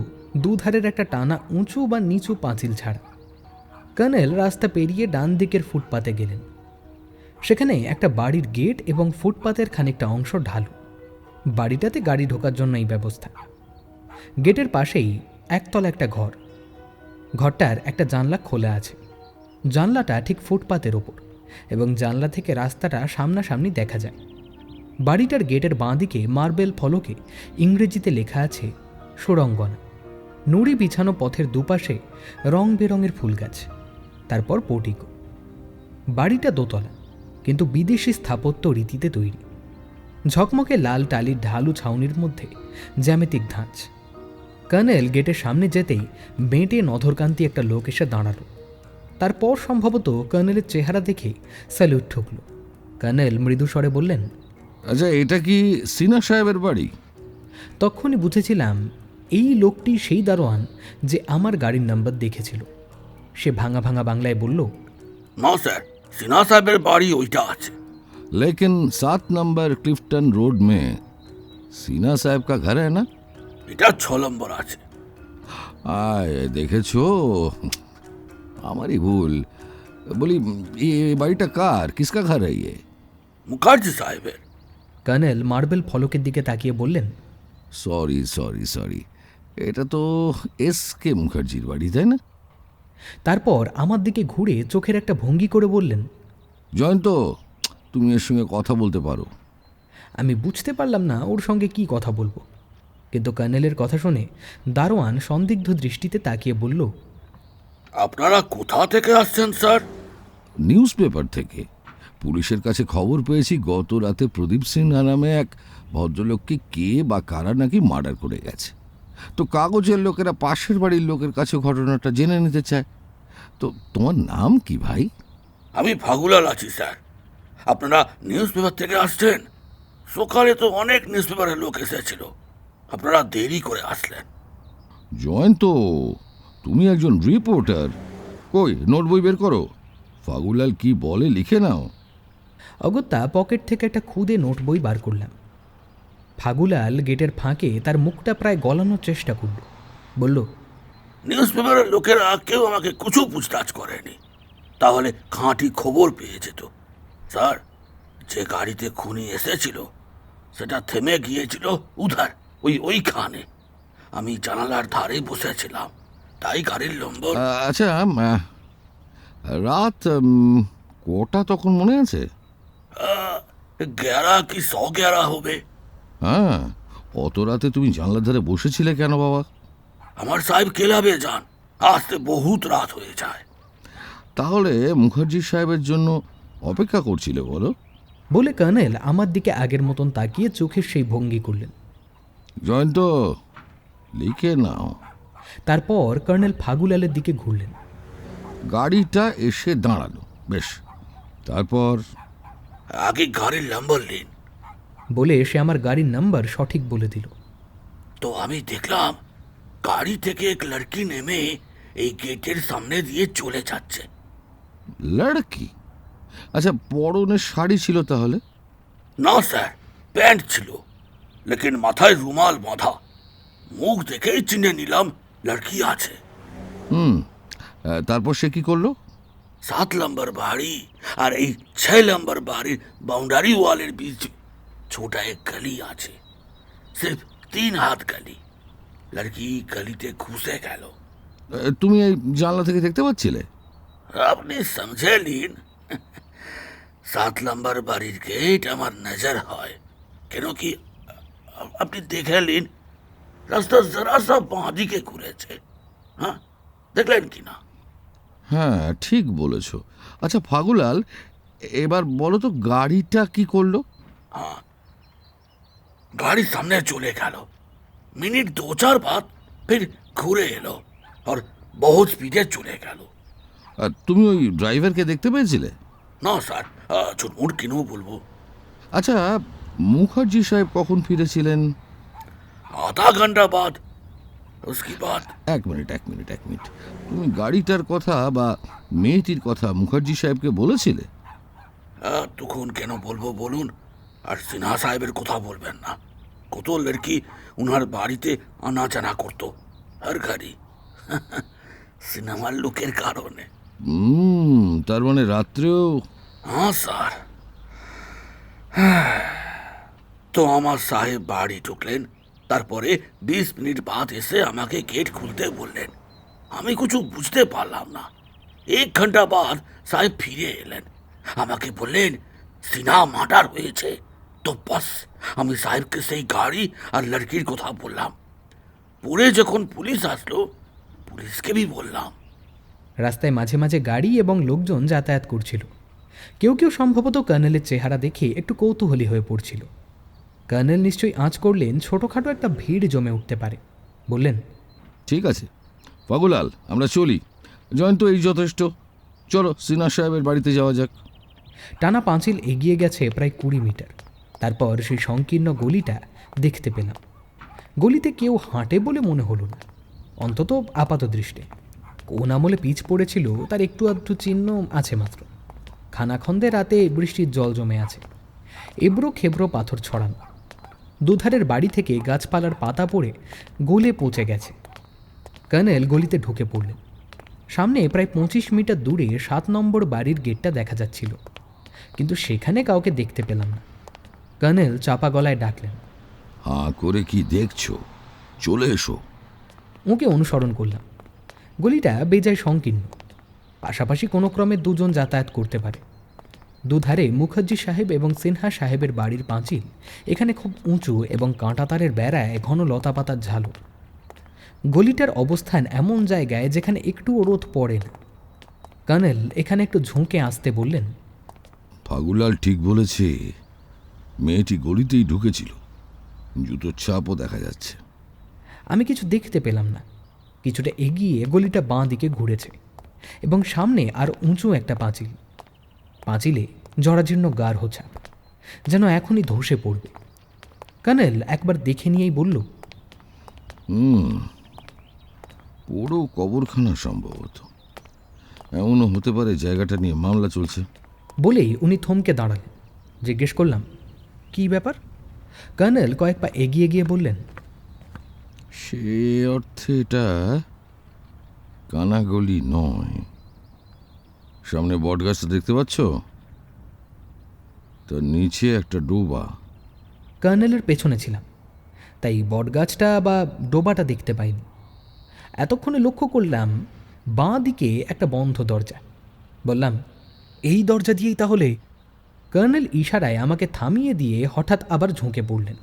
[SPEAKER 1] দুধারের একটা টানা উঁচু বা নিচু পাঁচিল ছাড়া। কর্নেল রাস্তা পেরিয়ে ডান দিকের ফুটপাতে গেলেন। সেখানে একটা বাড়ির গেট এবং ফুটপাতের খানিকটা অংশ ঢালু। বাড়িটাতে গাড়ি ঢোকার জন্য এই ব্যবস্থা। গেটের পাশেই একতলা একটা ঘর। ঘরটার একটা জানলা খোলা আছে। জানলাটা ঠিক ফুটপাতের ওপর এবং জানলা থেকে রাস্তাটা সামনাসামনি দেখা যায়। বাড়িটার গেটের বাঁ দিকে মার্বেল ফলকে ইংরেজিতে লেখা আছে সুরঙ্গনা। নুড়ি বিছানো পথের দুপাশে রং বেরঙের ফুল গাছ, তারপর পোর্টিকো। বাড়িটা দোতলা, কিন্তু বিদেশি স্থাপত্য রীতিতে তৈরি। ঝকমকে লাল টালির ঢালু ছাউনির মধ্যে জ্যামিতিক ধাঁচ। কর্নেল গেটের সামনে যেতেই বেঁটে নধরকান্তি একটা লোক এসে দাঁড়ালো। তারপর সম্ভবত কর্নেলের চেহারা দেখে স্যালুট ঠুকল। কর্নেল মৃদু স্বরে বললেন,
[SPEAKER 5] আচ্ছা, এটা কি সিনহা সাহেবের বাড়ি?
[SPEAKER 1] তখনই বুঝেছিলাম এই লোকটি সেই দারোয়ান যে আমার গাড়ির নাম্বার দেখেছিল। সে ভাঙা ভাঙা বাংলায় বলল,
[SPEAKER 6] না স্যার, সিনহা সাহেবের বাড়ি ওইটা আছে।
[SPEAKER 5] लेकिन 7 नंबर क्लिफ्टन रोड में सिन्हा साहब का घर है ना?
[SPEAKER 6] এটা 6 নম্বর আছে।
[SPEAKER 5] আয় দেখেছো, আমারই ভুল। বলি ये বাড়িটা কার, কিসকা ঘর है ये?
[SPEAKER 6] মুখার্জি সাহেবের।
[SPEAKER 1] কর্নেল মার্বেল ফলকের দিকে তাকিয়ে বললেন,
[SPEAKER 5] সরি সরি সরি, এটা তো এস কে মুখার্জির বাড়ি, তাই না?
[SPEAKER 1] তারপর আমার দিকে ঘুরে চোখের একটা ভঙ্গি করে বললেন,
[SPEAKER 5] জয়ন্ত, তুমি এর সঙ্গে কথা বলতে পারো।
[SPEAKER 1] আমি বুঝতে পারলাম না ওর সঙ্গে কি কথা বলবো, কিন্তু কর্নেলের কথা শুনে দারোয়ান সন্দিগ্ধ দৃষ্টিতে তাকিয়ে বলল,
[SPEAKER 6] আপনারা কোথা থেকে আসছেন স্যার?
[SPEAKER 5] নিউজ পেপার থেকে। পুলিশের কাছে খবর পেয়েছি গত রাতে প্রদীপ সিনহা নামে এক ভদ্রলোককে কে বা কারা নাকি মার্ডার করে গেছে। তো কাগজের লোকেরা পাশের বাড়ির লোকের কাছে ঘটনাটা জেনে নিতে চায়। তো তোমার নাম কি ভাই?
[SPEAKER 6] আমি ফাগুলাল আছি স্যার। আপনারা নিউজ পেপার থেকে আসছেন? সকালে তো অনেক নিউজ পেপারের লোক এসেছিল, আপনারা দেরি করে আসলেন।
[SPEAKER 5] জয়ন্ত, তুমি একজন রিপোর্টার, কই নোট বই বের করো, ফাগুলাল কি বলে লিখে নাও।
[SPEAKER 1] অগত্যা পকেট থেকে একটা খুদে নোট বই বার করলাম। ফাগুলাল গেটের ফাঁকে তার মুখটা প্রায় গলানোর চেষ্টা করল, বলল,
[SPEAKER 6] নিউজ পেপারের লোকেরা কেউ আমাকে কিছু পুছতাছ করেনি, তাহলে খাঁটি খবর পেয়ে যেত। স্যার, যে গাড়িতে খুনি এসেছিল সেটা থেমে গিয়েছিল উধার, ওইখানে। আমি জানালার ধারে বসেছিলাম, তাই গাড়ির নম্বর।
[SPEAKER 5] আচ্ছা, রাত কটা তখন মনে আছে?
[SPEAKER 6] 11 কি 111 হবে।
[SPEAKER 5] হ্যাঁ, অত রাতে তুমি জানলার ধারে বসেছিলে কেন বাবা?
[SPEAKER 6] আমার সাহেব ক্লাবে যান, আসতে বহুত রাত হয়ে যায়।
[SPEAKER 5] তাহলে মুখার্জি সাহেবের জন্য অপেক্ষা করছিলে বলো?
[SPEAKER 1] বলে কর্নেল আমার দিকে আগের মতন তাকিয়ে চোখের সেই ভঙ্গি করলেন।
[SPEAKER 5] জয়ন্ত, লিখে নাও।
[SPEAKER 1] তারপর কর্নেল ফাগুলালের দিকে ঘুরলেন।
[SPEAKER 5] গাড়িটা এসে দাঁড়ালো, বেশ, তারপর?
[SPEAKER 6] আগে গাড়ির নম্বর নিন।
[SPEAKER 1] বলে সে আমার গাড়ির নাম্বার সঠিক বলে দিল।
[SPEAKER 6] তো আমি দেখলাম গাড়ি থেকে এক লড়কি নেমে এই গেটের সামনে দিয়ে চলে যাচ্ছে।
[SPEAKER 5] লড়কি? আচ্ছা, পরনে শাড়ি ছিল তাহলে?
[SPEAKER 6] না স্যার, প্যান্ট ছিল, লেকিন মাথায় রুমাল বাঁধা। মুখ দেখেই চিনে নিলাম লড়কি আছে।
[SPEAKER 5] তারপর সে কি করলো?
[SPEAKER 6] 7 নম্বর বাড়ি আর এই 6 নম্বর বাড়ির বাউন্ডারি ওয়ালের बीच छोटा एक गली আছে, सिर्फ 3 हाथ गली। लड़की गलीতে ঘুষে গেল।
[SPEAKER 5] তুমি এই জানলা থেকে দেখতে পাচ্ছিলে?
[SPEAKER 6] আপনি সমঝে নিন। 7 নম্বর বাড়ির গেট আমার নজর হয়, কেন কি আপনি দেখে নিন, রাস্তা জরা সা বাঁ দিকে ঘুরেছে। হ্যাঁ, দেখলেন কি না?
[SPEAKER 5] হ্যাঁ, ঠিক বলেছ। আচ্ছা ফাগুলাল, এবার বলো তো গাড়িটা কি করলো?
[SPEAKER 6] गाड़ी सामने चले गल, मिनट 2-4 बाद फिर घुरे एलो और बहुत स्पीडे चले गल।
[SPEAKER 5] আর তুমি ওই ড্রাইভারকে দেখতে পেয়েছিলে?
[SPEAKER 6] ना सर, झूठ क्यों बोलबो।
[SPEAKER 5] আচ্ছা, মুখার্জি সাহেব কখন ফিরেছিলেন?
[SPEAKER 6] आधा घंटा बाद। उसके बाद
[SPEAKER 5] এক মিনিট। তুমি গাড়িটার কথা বা মেয়েটির কথা মুখার্জি সাহেবকে বলেছিলে?
[SPEAKER 6] তখন কেন বলবো বলুন, আর সিনহা সাহেবের কথা বলবেন না। কত লড়কি উনার বাড়িতে আনা জানা করতো, আর গাড়ি সিনেমার লোকের কারণে।
[SPEAKER 5] তার মানে রাত্রেও?
[SPEAKER 6] हाँ सर। তো আমার সাহেব বাড়ি ঢুকলেন, তারপরে 20 মিনিট বাদ এসে আমাকে গেট খুলতে বললেন। আমি কিছু বুঝতে পারলাম না। 1 ঘন্টা বাদ সাহেব ফিরে এলেন, আমাকে বললেন সিনহা মার্ডার হয়েছে। তো বাস আমি সাহেবকে সেই গাড়ি আর লড়কির কথা বললাম। পরে যখন পুলিশ আসলো, পুলিশকে भी বললাম।
[SPEAKER 1] রাস্তায় মাঝে মাঝে গাড়ি এবং লোকজন যাতায়াত করছিল। কেউ কেউ সম্ভবত কর্নেলের চেহারা দেখে একটু কৌতূহলী হয়ে পড়ছিল। কর্নেল নিশ্চয়ই আঁচ করলেন ছোটোখাটো একটা ভিড় জমে উঠতে পারে। বললেন,
[SPEAKER 5] ঠিক আছে ফাগুলাল, আমরা চলি। জয়ন্ত, এই যথেষ্ট, চলো সিনহা সাহেবের বাড়িতে যাওয়া যাক।
[SPEAKER 1] টানা পাঁচিল এগিয়ে গেছে প্রায় 20 মিটার। তারপর সেই সংকীর্ণ গলিটা দেখতে পেলাম। গলিতে কেউ হাঁটে বলে মনে হলো না, অন্তত আপাত দৃষ্টে। কোন আমলে পিচ পড়েছিল তার একটু আধটু চিহ্ন আছে মাত্র। খানাখন্দে রাতে বৃষ্টির জল জমে আছে, এবড়ো খেবড়ো পাথর ছড়ানো। দুধারের বাড়ি থেকে গাছপালার পাতা পড়ে গলে পচে গেছে। কর্নেল গলিতে ঢুকে পড়লেন। সামনে প্রায় 25 মিটার দূরে 7 নম্বর বাড়ির গেটটা দেখা যাচ্ছিল, কিন্তু সেখানে কাউকে দেখতে পেলাম না। কর্নেল চাপা গলায় ডাকলেন।
[SPEAKER 5] হাঁ করে কি দেখছো? চলে এসো।
[SPEAKER 1] ওকে অনুসরণ করলাম। গলিটা বেজায় সংকীর্ণ, পাশাপাশি কোনো ক্রমে দুজন যাতায়াত করতে পারে। দুধারে মুখার্জি সাহেব এবং সিনহা সাহেবের বাড়ির পাঁচিল এখানে খুব উঁচু এবং কাঁটাতারের বেড়ায় ঘন লতাপাতার ঝালর। গলিটার অবস্থান এমন জায়গায় যেখানে একটুও রোদ পড়ে না। কর্নেল এখানে একটু ঝুঁকে আসতে বললেন।
[SPEAKER 5] ফাগুলাল ঠিক বলেছে, মেয়েটি গলিতেই ঢুকেছিল, জুতোর ছাপও দেখা যাচ্ছে।
[SPEAKER 1] আমি কিছু দেখতে পেলাম না। কিছুটা এগিয়ে গলিটা বাঁ দিকে ঘুরেছে এবং সামনে আর উঁচু একটা পাঁচিল। পাঁচিলে জরাজীর্ণ গাঢ় ছাপ, যেন এখনই ধসে পড়বে। কর্নেল একবার দেখে নিয়েই বলল,
[SPEAKER 5] পুরো কবরখানা সম্ভবত। এমনও হতে পারে জায়গাটা নিয়ে মামলা চলছে।
[SPEAKER 1] বলেই উনি থমকে দাঁড়ালেন। জিজ্ঞেস করলাম, কী ব্যাপার? কর্নেল কয়েক পা এগিয়ে গিয়ে বললেন,
[SPEAKER 5] সে অর্থে এটা কানাগলি নয়। সামনে বটগাছটা দেখতে পাচ্ছ? তার নিচে একটা ডোবা।
[SPEAKER 1] কর্নেলের পেছনে ছিলাম, তাই বটগাছটা বা ডোবাটা দেখতে পাইনি। এতক্ষণে লক্ষ্য করলাম বাঁ দিকে একটা বন্ধ দরজা। বললাম, এই দরজা দিয়েই তাহলে? কর্নেল ইশারায় আমাকে থামিয়ে দিয়ে হঠাৎ আবার ঝুঁকে পড়লেন।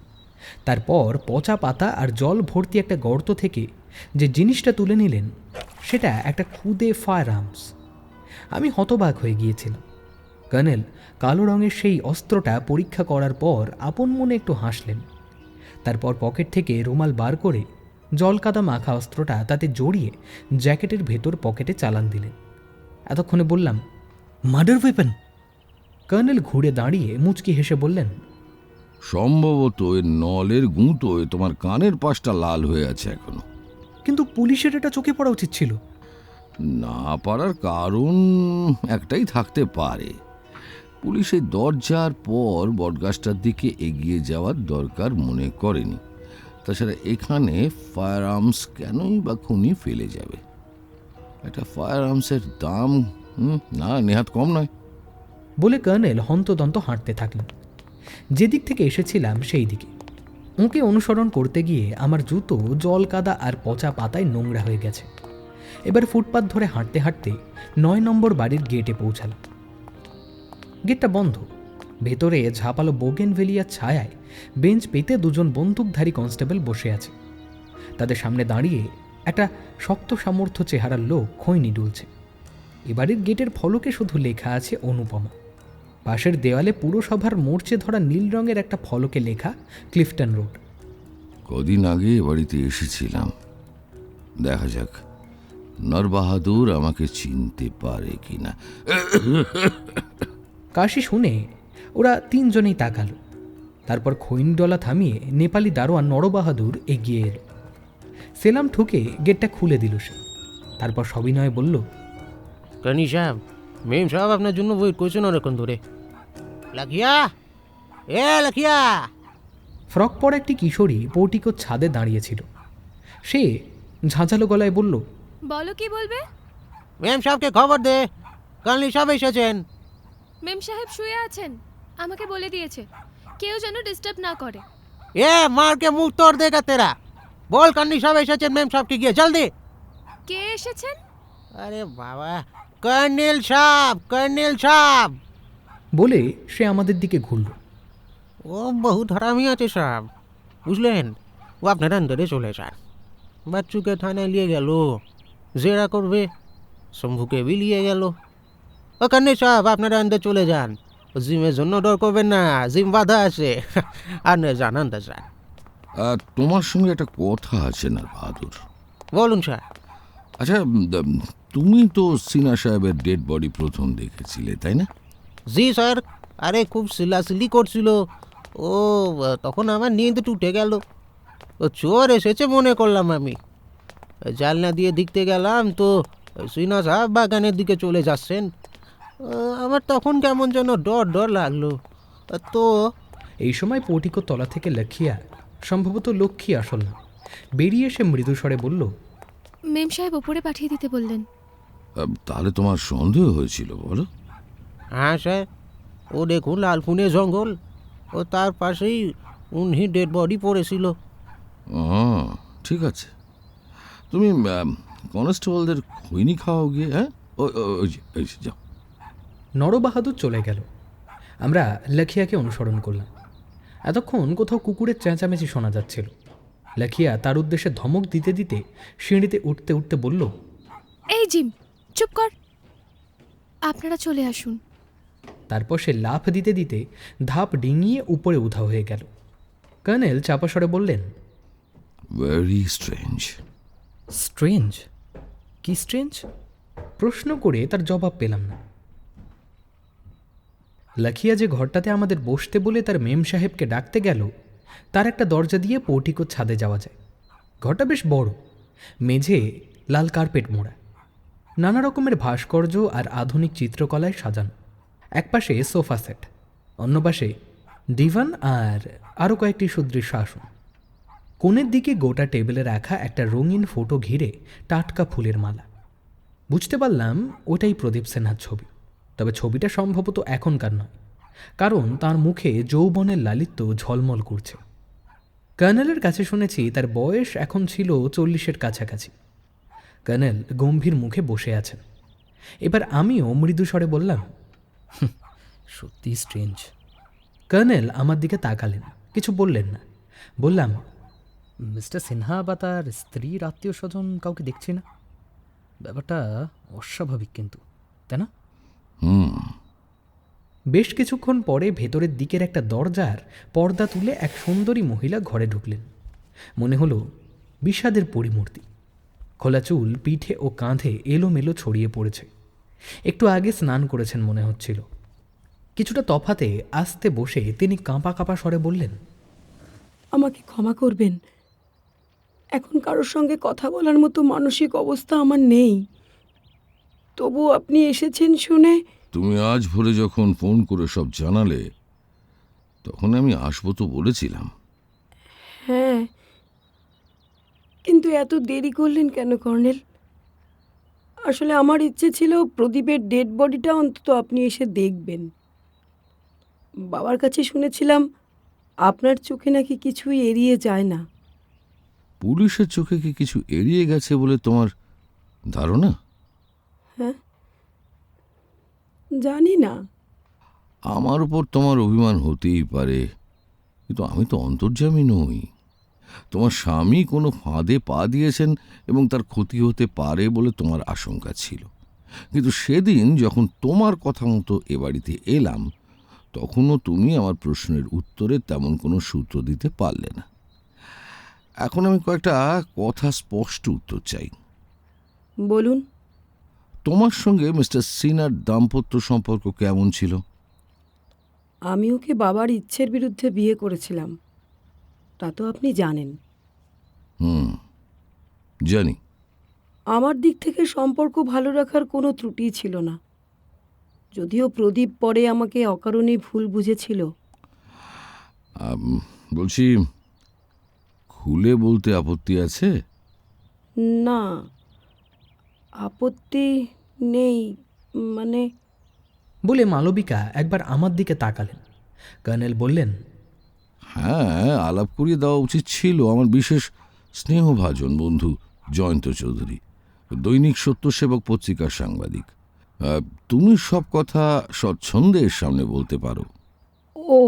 [SPEAKER 1] তারপর পচা পাতা আর জল ভর্তি একটা গর্ত থেকে যে জিনিসটা তুলে নিলেন সেটা একটা খুদে ফায়ার আর্মস। আমি হতবাক হয়ে গিয়েছিলাম। কর্নেল কালো রঙের সেই অস্ত্রটা পরীক্ষা করার পর আপন মনে একটু হাসলেন। তারপর পকেট থেকে রুমাল বার করে জলকাদা মাখা অস্ত্রটা তাতে জড়িয়ে জ্যাকেটের ভেতর পকেটে চালান দিলেন। এতক্ষণে বললাম, মার্ডার ওয়েপন? কর্নেল ঘুরে দাঁড়িয়ে মুচকি হেসে বললেন,
[SPEAKER 5] সম্ভবত এর নলের গুঁতোয় তোমার কানের পাশটা লাল হয়ে আছে এখনো।
[SPEAKER 1] কিন্তু পুলিশের এটা চোখে পড়া উচিত ছিল।
[SPEAKER 5] না পারার কারণ একটাই থাকতে পারে। পুলিশের দরজার পর বটগাছটার দিকে এগিয়ে যাওয়ার দরকার মনে করেনি। তাছাড়া এখানে ফায়ার আর্মস কেনই বা খুনি ফেলে যাবে? একটা ফায়ার আর্মসের দাম না নেহাত কম নয়।
[SPEAKER 1] বলে কর্নেল হন্তদন্ত হাঁটতে থাকলেন। যেদিক থেকে এসেছিলাম সেই দিকে। ওকে অনুসরণ করতে গিয়ে আমার জুতো জল কাদা আর পচা পাতায় নোংরা হয়ে গেছে। এবার ফুটপাত ধরে হাঁটতে হাঁটতে 9 নম্বর বাড়ির গেটে পৌঁছালাম। গেটটা বন্ধ। ভেতরে ঝাঁপালো বোগেনভেলিয়ার ছায়ায় বেঞ্চ পেতে দুজন বন্দুকধারী কনস্টেবল বসে আছে। তাদের সামনে দাঁড়িয়ে একটা শক্ত সামর্থ্য চেহারার লোক খৈনি ডুলছে। এবারের গেটের ফলকে শুধু লেখা আছে অনুপমা। পাশের দেওয়ালে পুরসভার মোর্চে ধরা নীল রঙের একটা ফলকে লেখা ক্লিফটন রোড।
[SPEAKER 5] কদিন আগে এ বাড়িতে এসেছিলাম। দেখা যাক নরবাহাদুর আমাকে চিনতে পারে কিনা।
[SPEAKER 1] কাশি শুনে ওরা তিনজনেই তাকালো। তারপর খৈনডলা থামিয়ে নেপালি দারোয়ান নরবাহাদুর এগিয়ে এলো। সেলাম ঠুকে গেটটা খুলে দিল সে। তারপর সবিনয়ে বলল,
[SPEAKER 7] কানি সাহেব, মেম সাহেব আপনার জন্য ওয়েট করছেন অনেকক্ষণ ধরে। লাখিয়া, এ লাখিয়া।
[SPEAKER 1] ফ্রক পরা একটি কিশোরী পোর্টিকোর ছাদে দাঁড়িয়েছিল। সে ঝাঁঝালো গলায় বলল,
[SPEAKER 8] বলো কি বলবে?
[SPEAKER 7] মেম সাহেবকে খবর দে, কানলি সাহেব এসেছেন।
[SPEAKER 8] মেম সাহেব শুয়ে আছেন, আমাকে বলে দিয়েছে কেউ যেন ডিস্টার্ব না করে।
[SPEAKER 7] এ মারকে মুখ তোড় দেগা তেরা। বল কানলি সাহেব এসেছেন মেম সাহেবকে গিয়ে জলদি।
[SPEAKER 8] কে এসেছেন?
[SPEAKER 7] আরে বাবা, কর্নেল সাহেব, কর্নেল সাহেব।
[SPEAKER 1] বলে সে আমাদের দিকে ঘুরল।
[SPEAKER 7] ও বহুত হারামি আছে সাহেব, বুঝলেন? ও আপনার আন্দারে চলে যান। বাচ্চুকে থানায় নিয়ে গেল, জেরা করবে। শম্ভুকে भी নিয়ে গেল। ও কর্নেল সাহেব, আপনারা আন্দার চলে যান। জিমের জন্য ডর করবেন না, জিম বাধা আছে। আর যান আন্দার যান।
[SPEAKER 5] তোমার সঙ্গে একটা কথা আছে না বাহাদুর।
[SPEAKER 7] বলুন স্যার।
[SPEAKER 5] আচ্ছা, তুমি তো সিনা সাহেবের ডেড বডি প্রথম দেখেছিলে, তাই না?
[SPEAKER 7] জি স্যার। আরে খুব সিলাসিলি করছিল। ও তখন আমার নিন্দ টুটে গেল। ও চোর এসেছে মনে করলাম আমি। জানলা দিয়ে দেখতে গেলাম তো সিনা সাহেব বাগানের দিকে চলে যাচ্ছেন। আমার তখন কেমন যেন ডর ডর লাগলো। তো
[SPEAKER 1] এই সময় পোর্টিকোর তলা থেকে লক্ষ্মীয়া, সম্ভবত লক্ষ্মী আসল না, বেরিয়ে এসে মৃদুস্বরে বলল,
[SPEAKER 8] মেম সাহেব ওপরে পাঠিয়ে দিতে বললেন।
[SPEAKER 5] তাহলে তোমার সন্দেহ হয়েছিল বলো?
[SPEAKER 7] হ্যাঁ স্যার, ও দেখুন লালপুনে জঙ্গল, ও তার পাশেই উনি ডেড বডি পড়েছিল।
[SPEAKER 5] ঠিক আছে, তুমি কনস্টেবলদের খৈনি খাওয়াও গিয়ে, হ্যাঁ? ওই যে, যাও।
[SPEAKER 1] নরবাহাদুর চলে গেল। আমরা লাখিয়াকে অনুসরণ করলাম। এতক্ষণ কোথাও কুকুরের চেঁচামেচি শোনা যাচ্ছিল। লাখিয়া তার উদ্দেশ্যে ধমক দিতে দিতে সিঁড়িতে উঠতে উঠতে বলল,
[SPEAKER 8] এই জিম, চুপ কর, আপনারা চলে আসুন।
[SPEAKER 1] তারপর সে লাফ দিতে দিতে ধাপ ডিঙিয়ে উপরে উধাও হয়ে গেল। কর্নেল চাপা স্বরে বললেন,
[SPEAKER 5] ভেরি স্ট্রেঞ্জ।
[SPEAKER 1] স্ট্রেঞ্জ? কি স্ট্রেঞ্জ? প্রশ্ন করে তার জবাব পেলাম না। লাখিয়া যে ঘরটাতে আমাদের বসতে বলে তার মেম সাহেবকে ডাকতে গেল, তার একটা দরজা দিয়ে পোর্টিকোর ছাদে যাওয়া যায়। ঘরটা বেশ বড়, মেঝে লাল কার্পেট মোড়া, নানা রকমের ভাস্কর্য আর আধুনিক চিত্রকলায় সাজানো। একপাশে সোফা সেট, অন্য পাশে ডিভান আর আরও কয়েকটি সুদৃশ্য আসন। কোণের দিকে গোটা টেবিলে রাখা একটা রঙিন ফটো ঘিরে টাটকা ফুলের মালা। বুঝতে পারলাম ওটাই প্রদীপ সিনহার ছবি, তবে ছবিটা সম্ভবত এখনকার নয়, কারণ তার মুখে যৌবনের লালিত্য ঝলমল করছে। কর্নেলের কাছে শুনেছি তার বয়স এখন ছিল 40-এর কাছাকাছি। কর্নেল গম্ভীর মুখে বসে আছেন। এবার আমিও মৃদু স্বরে বললাম, সত্যি স্ট্রেঞ্জ। কর্নেল আমার দিকে তাকালেন, কিছু বললেন না। বললাম, মিস্টার সিনহা বা তার স্ত্রীর আত্মীয় স্বজন কাউকে দেখছি না। ব্যাপারটা অস্বাভাবিক কিন্তু, তাই না? বেশ কিছুক্ষণ পরে ভেতরের দিকের একটা দরজার পর্দা তুলে এক সুন্দরী মহিলা ঘরে ঢুকলেন। মনে হলো বিষাদের পরিমূর্তি। খোলা চুল পিঠে ও কাঁধে এলোমেলো ছড়িয়ে পড়েছে। একটু আগে স্নান করেছেন মনে হচ্ছিল। কিছুটা তফাতে আস্তে বসে তিনি কাঁপা কাঁপা স্বরে বললেন,
[SPEAKER 9] আমাকে ক্ষমা করবেন, এখন কারোর সঙ্গে কথা বলার মতো মানসিক অবস্থা আমার নেই। তবু আপনি এসেছেন শুনে।
[SPEAKER 5] তুমি আজ ভোরে যখন ফোন করে সব জানালে, তখন আমি আসবো তো বলেছিলাম।
[SPEAKER 9] হ্যাঁ, কিন্তু এত দেরি করলেন কেন কর্নেল? আসলে আমার ইচ্ছে ছিল প্রদীপের ডেড বডিটা অন্তত আপনি এসে দেখবেন। বাবার কাছে শুনেছিলাম আপনার চোখে নাকি কিছুই এড়িয়ে যায় না।
[SPEAKER 5] পুলিশের চোখে কি কিছু এড়িয়ে গেছে বলে তোমার ধারণা?
[SPEAKER 9] হ্যাঁ, জানি না।
[SPEAKER 5] আমার উপর তোমার অভিমান হতেই পারে, কিন্তু আমি তো অন্তর্যামী নই। তোমার স্বামী কোনো ফাঁদে পা দিয়েছেন এবং তার ক্ষতি হতে পারে বলে তোমার আশঙ্কা ছিল। কিন্তু সেদিন যখন তোমার কথা মতো এ বাড়িতে এলাম, তখনও তুমি আমার প্রশ্নের উত্তরে তেমন কোনো সূত্র দিতে পারলে না। এখন আমি কয়েকটা কথা স্পষ্ট উত্তর চাই।
[SPEAKER 9] বলুন।
[SPEAKER 5] তোমার সঙ্গে মিস্টার সিনহার দাম্পত্য সম্পর্ক কেমন ছিল?
[SPEAKER 9] আমি ওকে বাবার ইচ্ছের বিরুদ্ধে বিয়ে করেছিলাম, তা তো আপনি জানেন।
[SPEAKER 5] জানি।
[SPEAKER 9] আমার দিক থেকে সম্পর্ক ভালো রাখার কোনো ত্রুটি ছিল না, যদিও প্রদীপ পরে আমাকে অকারণেই ভুল বুঝেছিল।
[SPEAKER 5] বলছি, খুলে বলতে আপত্তি আছে?
[SPEAKER 9] না, আপত্তি নেই, মানে।
[SPEAKER 1] বলে মালবিকা একবার আমার দিকে তাকালেন। কর্নেল বললেন,
[SPEAKER 5] হ্যাঁ, আলাপ করিয়ে দেওয়া উচিত ছিল আমার বিশেষ স্নেহভাজন বন্ধু জয়ন্ত চৌধুরী, দৈনিক সত্যসেবক পত্রিকার সাংবাদিক। তুমি সব কথা স্বচ্ছন্দের সামনে বলতে পারো।
[SPEAKER 9] ও,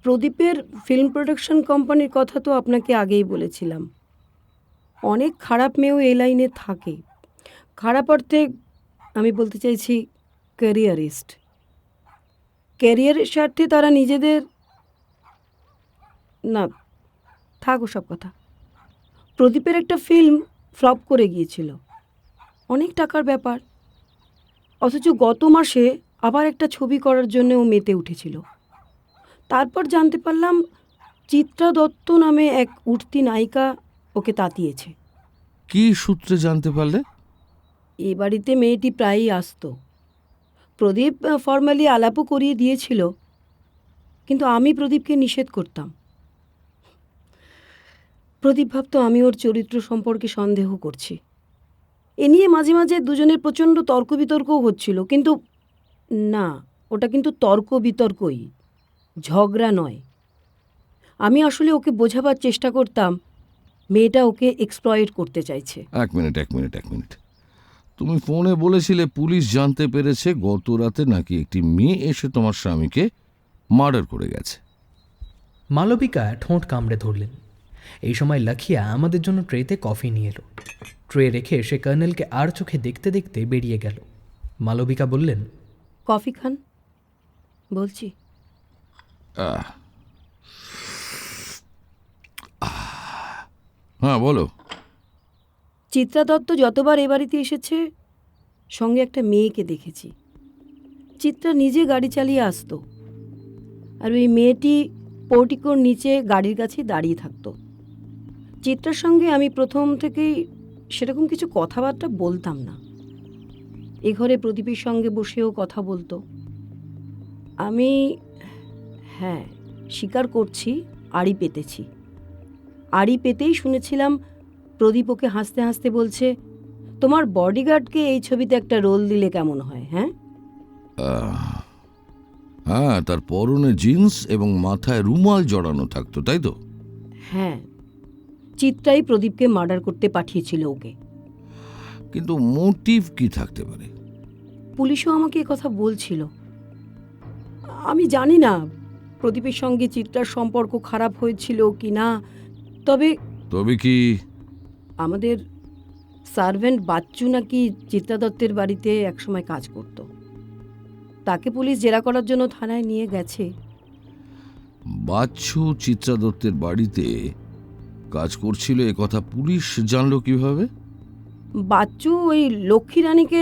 [SPEAKER 9] প্রদীপের ফিল্ম প্রোডাকশন কোম্পানির কথা তো আপনাকে আগেই বলেছিলাম। অনেক খারাপ মেয়েও এই লাইনে থাকে। খারাপ অর্থে আমি বলতে চাইছি ক্যারিয়ারিস্ট। ক্যারিয়ারের স্বার্থে তারা নিজেদের, না থাক ওসব কথা। প্রদীপের একটা ফিল্ম ফ্লপ করে গিয়েছিল, অনেক টাকার ব্যাপার, অথচ গত মাসে আবার একটা ছবি করার জন্য ও মেতে উঠেছিল। তারপর জানতে পারলাম চিত্রা দত্ত নামে এক উঠতি নায়িকা ওকে তাতিয়েছে।
[SPEAKER 5] কি সূত্রে জানতে পারলে?
[SPEAKER 9] এ বাড়িতে মেয়েটি প্রায়ই আসতো। প্রদীপ ফর্মালি আলাপও করিয়ে দিয়েছিল, কিন্তু আমি প্রদীপকে নিষেধ করতাম। প্রদীপ ভাবতো আমি ওর চরিত্র সম্পর্কে সন্দেহ করছি। এ নিয়ে মাঝে মাঝে দুজনের প্রচণ্ড তর্ক বিতর্কও হচ্ছিল, কিন্তু না, ওটা কিন্তু তর্ক বিতর্কই, ঝগড়া নয়। আমি আসলে ওকে বোঝাবার চেষ্টা করতাম মেয়েটা ওকে এক্সপ্লয়েট করতে চাইছে।
[SPEAKER 5] এক মিনিট। তুমি ফোনে বলেছিলে পুলিশ জানতে পেরেছে গত রাতে নাকি একটি মেয়ে এসে তোমার স্বামীকে মার্ডার করে গেছে।
[SPEAKER 1] মালবিকা ঠোঁট কামড়ে ধরলেন। এই সময় লাখিয়া আমাদের জন্য ট্রেতে কফি নিয়ে এলো। ট্রে রেখে সে কর্নেলকে আর চোখে দেখতে দেখতে বেরিয়ে গেল। মালবিকা বললেন,
[SPEAKER 9] কফি খান বলছি।
[SPEAKER 5] হ্যাঁ বলো।
[SPEAKER 9] চিত্রা দত্ত যতবার এ বাড়িতে এসেছে সঙ্গে একটা মেয়েকে দেখেছি। চিত্রা নিজে গাড়ি চালিয়ে আসতো, আর ওই মেয়েটি পোর্টিকোর নিচে গাড়ির কাছে দাঁড়িয়ে থাকতো। চিত্রার সঙ্গে আমি প্রথম থেকেই সেরকম কিছু কথাবার্তা বলতাম না। এ ঘরে প্রদীপের সঙ্গে বসেও কথা বলতো। আমি হ্যাঁ স্বীকার করছি, আড়ি পেতেছি। আড়ি পেতেই শুনেছিলাম প্রদীপ ওকে হাসতে হাসতে বলছে, তোমার বডিগার্ডকে এই ছবিতে একটা রোল দিলে কেমন হয়? হ্যাঁ,
[SPEAKER 5] হ্যাঁ, তার পরনে জিন্স এবং মাথায় রুমাল জড়ানো থাকতো, তাই তো?
[SPEAKER 9] হ্যাঁ, চিত্রাই প্রদীপকে মার্ডার করতে পাঠিয়েছিল ওকে।
[SPEAKER 5] কিন্তু মোটিভ কি থাকতে পারে?
[SPEAKER 9] পুলিশও আমাকে কথা বলছিল। আমি জানি না প্রদীপের সঙ্গে চিত্রার সম্পর্ক খারাপ হয়েছিল কি না, তবে
[SPEAKER 5] কি
[SPEAKER 9] আমাদের সার্ভেন্ট বাচ্চু নাকি চিত্রা দত্তের বাড়িতে একসময় কাজ করত। তাকে পুলিশ জেরা করার জন্য থানায় নিয়ে গেছে।
[SPEAKER 5] বাচ্চু চিত্রা দত্তের বাড়িতে কাজ করছিল এ কথা পুলিশ জানলো কিভাবে?
[SPEAKER 9] বাচ্চু ওই লক্ষ্মী রানীকে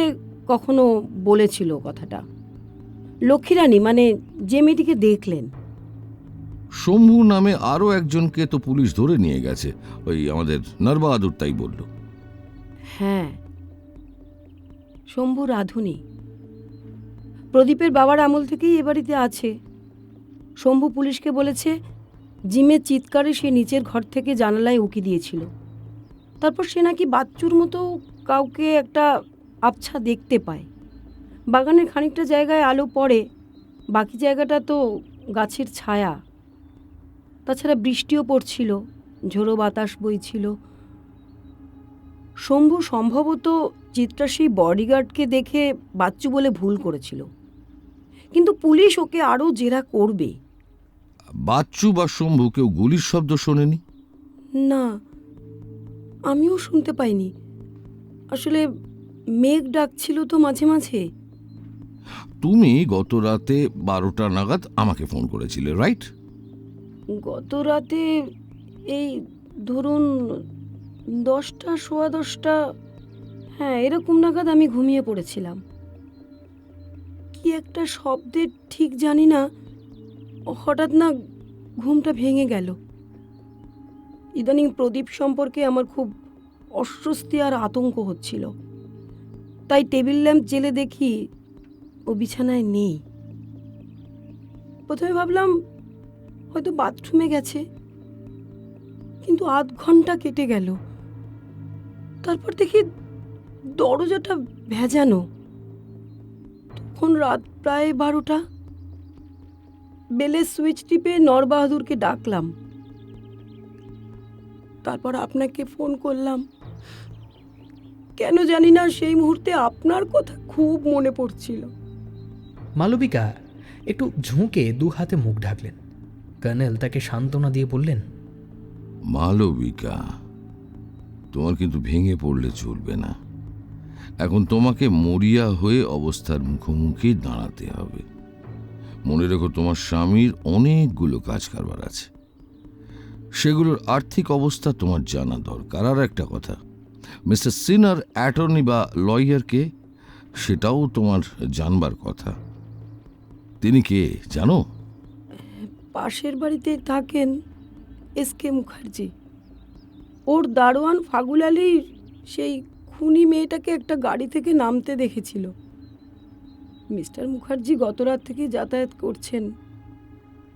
[SPEAKER 9] কখনো বলেছিল কথাটা। লক্ষ্মী রানী মানে যে মেয়েটিকে দেখলেন।
[SPEAKER 5] শম্ভু নামে আরো একজনকে তো পুলিশ ধরে নিয়ে গেছে, ওই আমাদের নরবাহাদুর তাই বলল।
[SPEAKER 9] হ্যাঁ, শম্ভু রাধুনী প্রদীপের বাবার আমল থেকেই এ বাড়িতে আছে। শম্ভু পুলিশকে বলেছে জিমের চিৎকারে সে নিচের ঘর থেকে জানালায় উকি দিয়েছিল। তারপর সে নাকি বাচ্চুর মতো কাউকে একটা আবছা দেখতে পায়। বাগানের খানিকটা জায়গায় আলো পড়ে, বাকি জায়গাটা তো গাছের ছায়া। তাছাড়া বৃষ্টিও পড়ছিল, ঝোড়ো বাতাস বইছিল। শম্ভু সম্ভবত চিত্রা সেই বডিগার্ডকে দেখে বাচ্চু বলে ভুল করেছিল, কিন্তু পুলিশ ওকে আরও জেরা করবে।
[SPEAKER 5] বাচ্চু বা শম্ভু কেউ গুলির শব্দ শোনেনি?
[SPEAKER 9] না, আমিও শুনতে পাইনি। আসলে মেঘ ডাকছিল তো মাঝে মাঝে।
[SPEAKER 5] তুমি গত রাতে 12টা নাগাদ আমাকে ফোন করেছিলে, রাইট?
[SPEAKER 9] গত রাতে এই ধরুন 10টা, সোয়া 10টা, হ্যাঁ এরকম নাগাদ আমি ঘুমিয়ে পড়েছিলাম। কি একটা শব্দের ঠিক জানি না, হঠাৎ না ঘুমটা ভেঙে গেল। ইদানিং প্রদীপ সম্পর্কে আমার খুব অস্বস্তি আর আতঙ্ক হচ্ছিল, তাই টেবিল ল্যাম্প জেলে দেখি ও বিছানায় নেই। প্রথমে ভাবলাম হয়তো বাথরুমে গেছে, কিন্তু আধ ঘন্টা কেটে গেল। তারপর দেখি দরজাটা ভেজানো। তখন রাত প্রায় 12টা। বেলের সুইচ টিপে নরবাহাদুরকে ডাকলাম, তারপর আপনাকে ফোন করলাম। কেন জানি না সেই মুহূর্তে আপনার কথা খুব মনে পড়ছিল।
[SPEAKER 1] মালবিকা একটু ঝুঁকে 2 হাতে মুখ ঢাকলেন। কর্নেল তাকে সান্ত্বনা দিয়ে বললেন,
[SPEAKER 5] মালবিকা, তোমার কিন্তু ভেঙে পড়লে চলবে না। এখন তোমাকে মরিয়া হয়ে অবস্থার মুখোমুখি দাঁড়াতে হবে। মনে রেখো, তোমার স্বামীর অনেকগুলো কাজ কারবার আছে, সেগুলোর আর্থিক অবস্থা তোমার জানা দরকার। আর একটা কথা, মিস্টার সিনার অ্যাটর্নি বা লয়ারকে, সেটাও তোমার জানবার কথা। তিনি কে জানো?
[SPEAKER 9] পাশের বাড়িতে থাকেন এসকে মুখার্জি। ওর দারোয়ান ফাগুল আলী সেই খুনি মেয়েটাকে একটা গাড়ি থেকে নামতে দেখেছিল। মিস্টার মুখার্জি গত রাত থেকে যাতায়াত করছেন।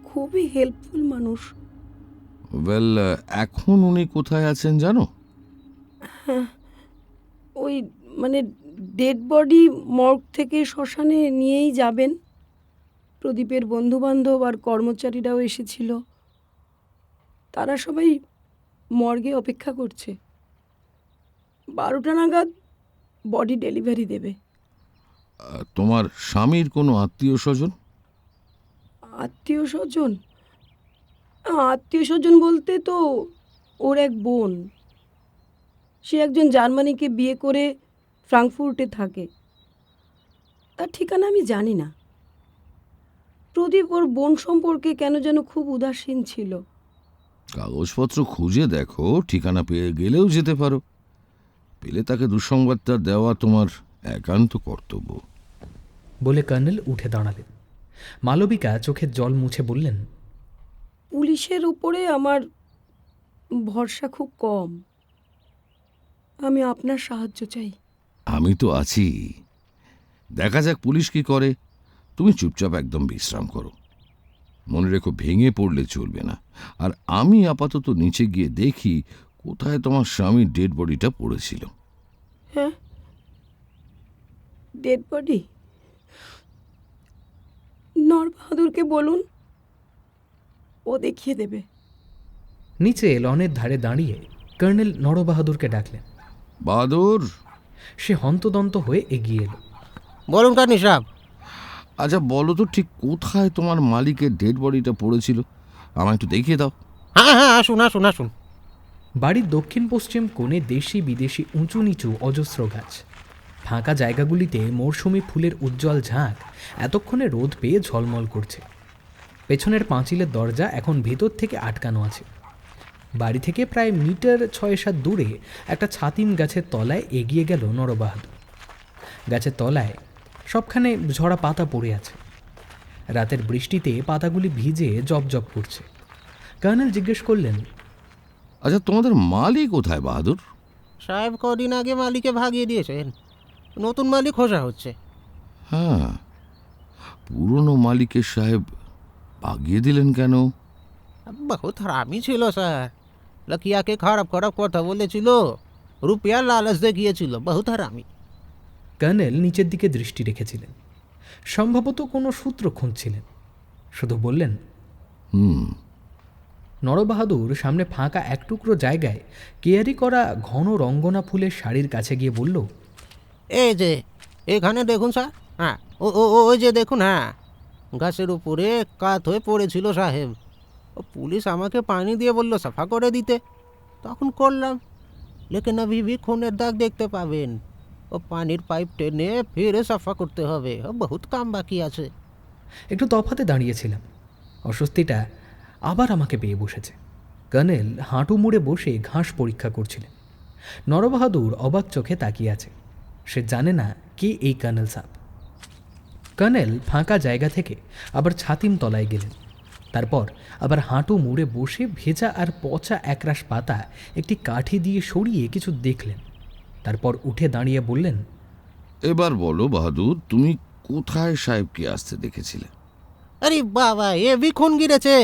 [SPEAKER 9] খুবই হেল্পফুল মানুষ।
[SPEAKER 5] ওয়েল, এখন উনি কোথায় আছেন জানো?
[SPEAKER 9] ওই মানে ডেড বডি মর্গ থেকে শ্মশানে নিয়েই যাবেন। প্রদীপের বন্ধুবান্ধব আর কর্মচারীরাও এসেছিল, তারা সবাই মর্গে অপেক্ষা করছে। 12টা নাগাদ বডি ডেলিভারি দেবে।
[SPEAKER 5] তোমার স্বামীর কোনো আত্মীয় স্বজন?
[SPEAKER 9] আত্মীয় স্বজন? আত্মীয় স্বজন বলতে তো ওর এক বোন, সে একজন জার্মানিকে বিয়ে করে ফ্রাঙ্কফুর্টে থাকে। তার ঠিকানা আমি জানি না। প্রদীপ ওর বোন সম্পর্কে কেন যেন খুব উদাসীন ছিল।
[SPEAKER 5] কাগজপত্র খুঁজে দেখো, ঠিকানা পেয়ে গেলেও যেতে পারো। পেলে তাকে দুঃসংবাদটা দেওয়া তোমার একান্ত কর্তব্য।
[SPEAKER 1] বলে কর্নেল উঠে দাঁড়ালেন। মালবিকা চোখের জল মুছে বললেন,
[SPEAKER 9] পুলিশের উপরে আমার ভরসা খুব কম। আমি আপনার সাহায্য চাই।
[SPEAKER 5] আমি তো আছি, দেখা যাক পুলিশ কি করে। তুমি চুপচাপ একদম বিশ্রাম করো। মনে রেখো, ভেঙে পড়লে চলবে না। আর আমি আপাতত নিচে গিয়ে দেখি কোথায় তোমার স্বামীর ডেড বডিটা পড়েছিল।
[SPEAKER 9] হ্যাঁ, ডেড বডি? নরবাহাদুরকে বলুন, ও দেখিয়ে দেবে।
[SPEAKER 1] নিচে লনের ধারে দাঁড়িয়ে কর্নেল নরবাহাদুরকে ডাকলেন।
[SPEAKER 5] বাহাদুর!
[SPEAKER 1] সে হন্তদন্ত হয়ে এগিয়ে এলো।
[SPEAKER 7] বলুন কার্নি সাহেব।
[SPEAKER 5] আচ্ছা বলো তো, ঠিক কোথায় তোমার মালিকের ডেড বডিটা পড়েছিল? আমায় একটু দেখিয়ে দাও।
[SPEAKER 7] হ্যাঁ হ্যাঁ, আসুন আসুন আসুন।
[SPEAKER 1] বাড়ির দক্ষিণ পশ্চিম কোণে দেশি বিদেশি উঁচু নিচু অজস্র গাছ। ফাঁকা জায়গাগুলিতে মৌসুমি ফুলের উজ্জ্বল ঝাঁক এতক্ষণে রোদ পেয়ে ঝলমল করছে। পেছনের পাঁচিলের দরজা এখন ভেতর থেকে আটকানো আছে। বাড়ি থেকে প্রায় মিটার 6-7 দূরে একটা ছাতিম গাছের তলায় এগিয়ে গেল নরবাহাদুর। গাছের তলায় সবখানে ঝরা পাতা পড়ে আছে। রাতের বৃষ্টিতে পাতাগুলি ভিজে জবজব করছে। কর্নেল জিজ্ঞেস করলেন,
[SPEAKER 5] আচ্ছা, তোমাদের মালিক কোথায় বাহাদুর?
[SPEAKER 7] সাহেব কদিন আগে মালিকে ভাগিয়ে দিয়েছেন, নতুন মালিক খোঁজা হচ্ছে।
[SPEAKER 5] হ্যাঁ, পুরনো মালিকের সাহেব ভাগিয়ে দিলেন কেন?
[SPEAKER 7] বহুত হারামি ছিল স্যার। লকিয়াকে খারাপ খারাপ কথা বলেছিল, রুপিয়ার লালচ দেখিয়েছিল। বহুত হারামি।
[SPEAKER 1] কর্নেল নিচের দিকে দৃষ্টি রেখেছিলেন। সম্ভবত কোনো সূত্র খুঁজছিলেন। শুধু বললেন, নরবাহাদুর সামনে ফাঁকা এক টুকরো জায়গায় কেয়ারি করা ঘন রঙ্গনা ফুলের শাড়ির কাছে গিয়ে বলল,
[SPEAKER 7] এই যে এখানে দেখুন স্যার। হ্যাঁ, ওই যে দেখুন। হ্যাঁ, গাছের উপরে কাত হয়ে পড়েছিল সাহেব। ও পুলিশ আমাকে পানি দিয়ে বললো সাফা করে দিতে, তখন করলাম। লেকিন अभी भी খুনের দাগ দেখতে পাবেন। ও পানির পাইপ টেনে ফিরে সাফা করতে হবে। ও বহুত কাম বাকি আছে।
[SPEAKER 1] একটু তফাতে দাঁড়িয়েছিলাম। অস্বস্তিটা আবার আমাকে পেয়ে বসেছে। কর্নেল হাঁটু মুড়ে বসে ঘাস পরীক্ষা করছিলেন। নরবাহাদুর অবাক চোখে তাকিয়ে আছে। সে জানে না কে এই কর্নেল সাহেব। কর্নেল ফাঁকা জায়গা থেকে আবার ছাতিম তলায় গেলেন। তারপর আবার হাঁটু মুড়ে বসে ভেজা আর পচা একরাশ পাতা একটি কাঠি দিয়ে সরিয়ে কিছু দেখলেন। তারপর উঠে দাঁড়িয়ে বললেন,
[SPEAKER 5] এবার বলো বাহাদুর, তুমি কোথায় সাহেবকে আসতে দেখেছিলে?
[SPEAKER 7] আরে বাবা, এ ভি খুন গিরেছে।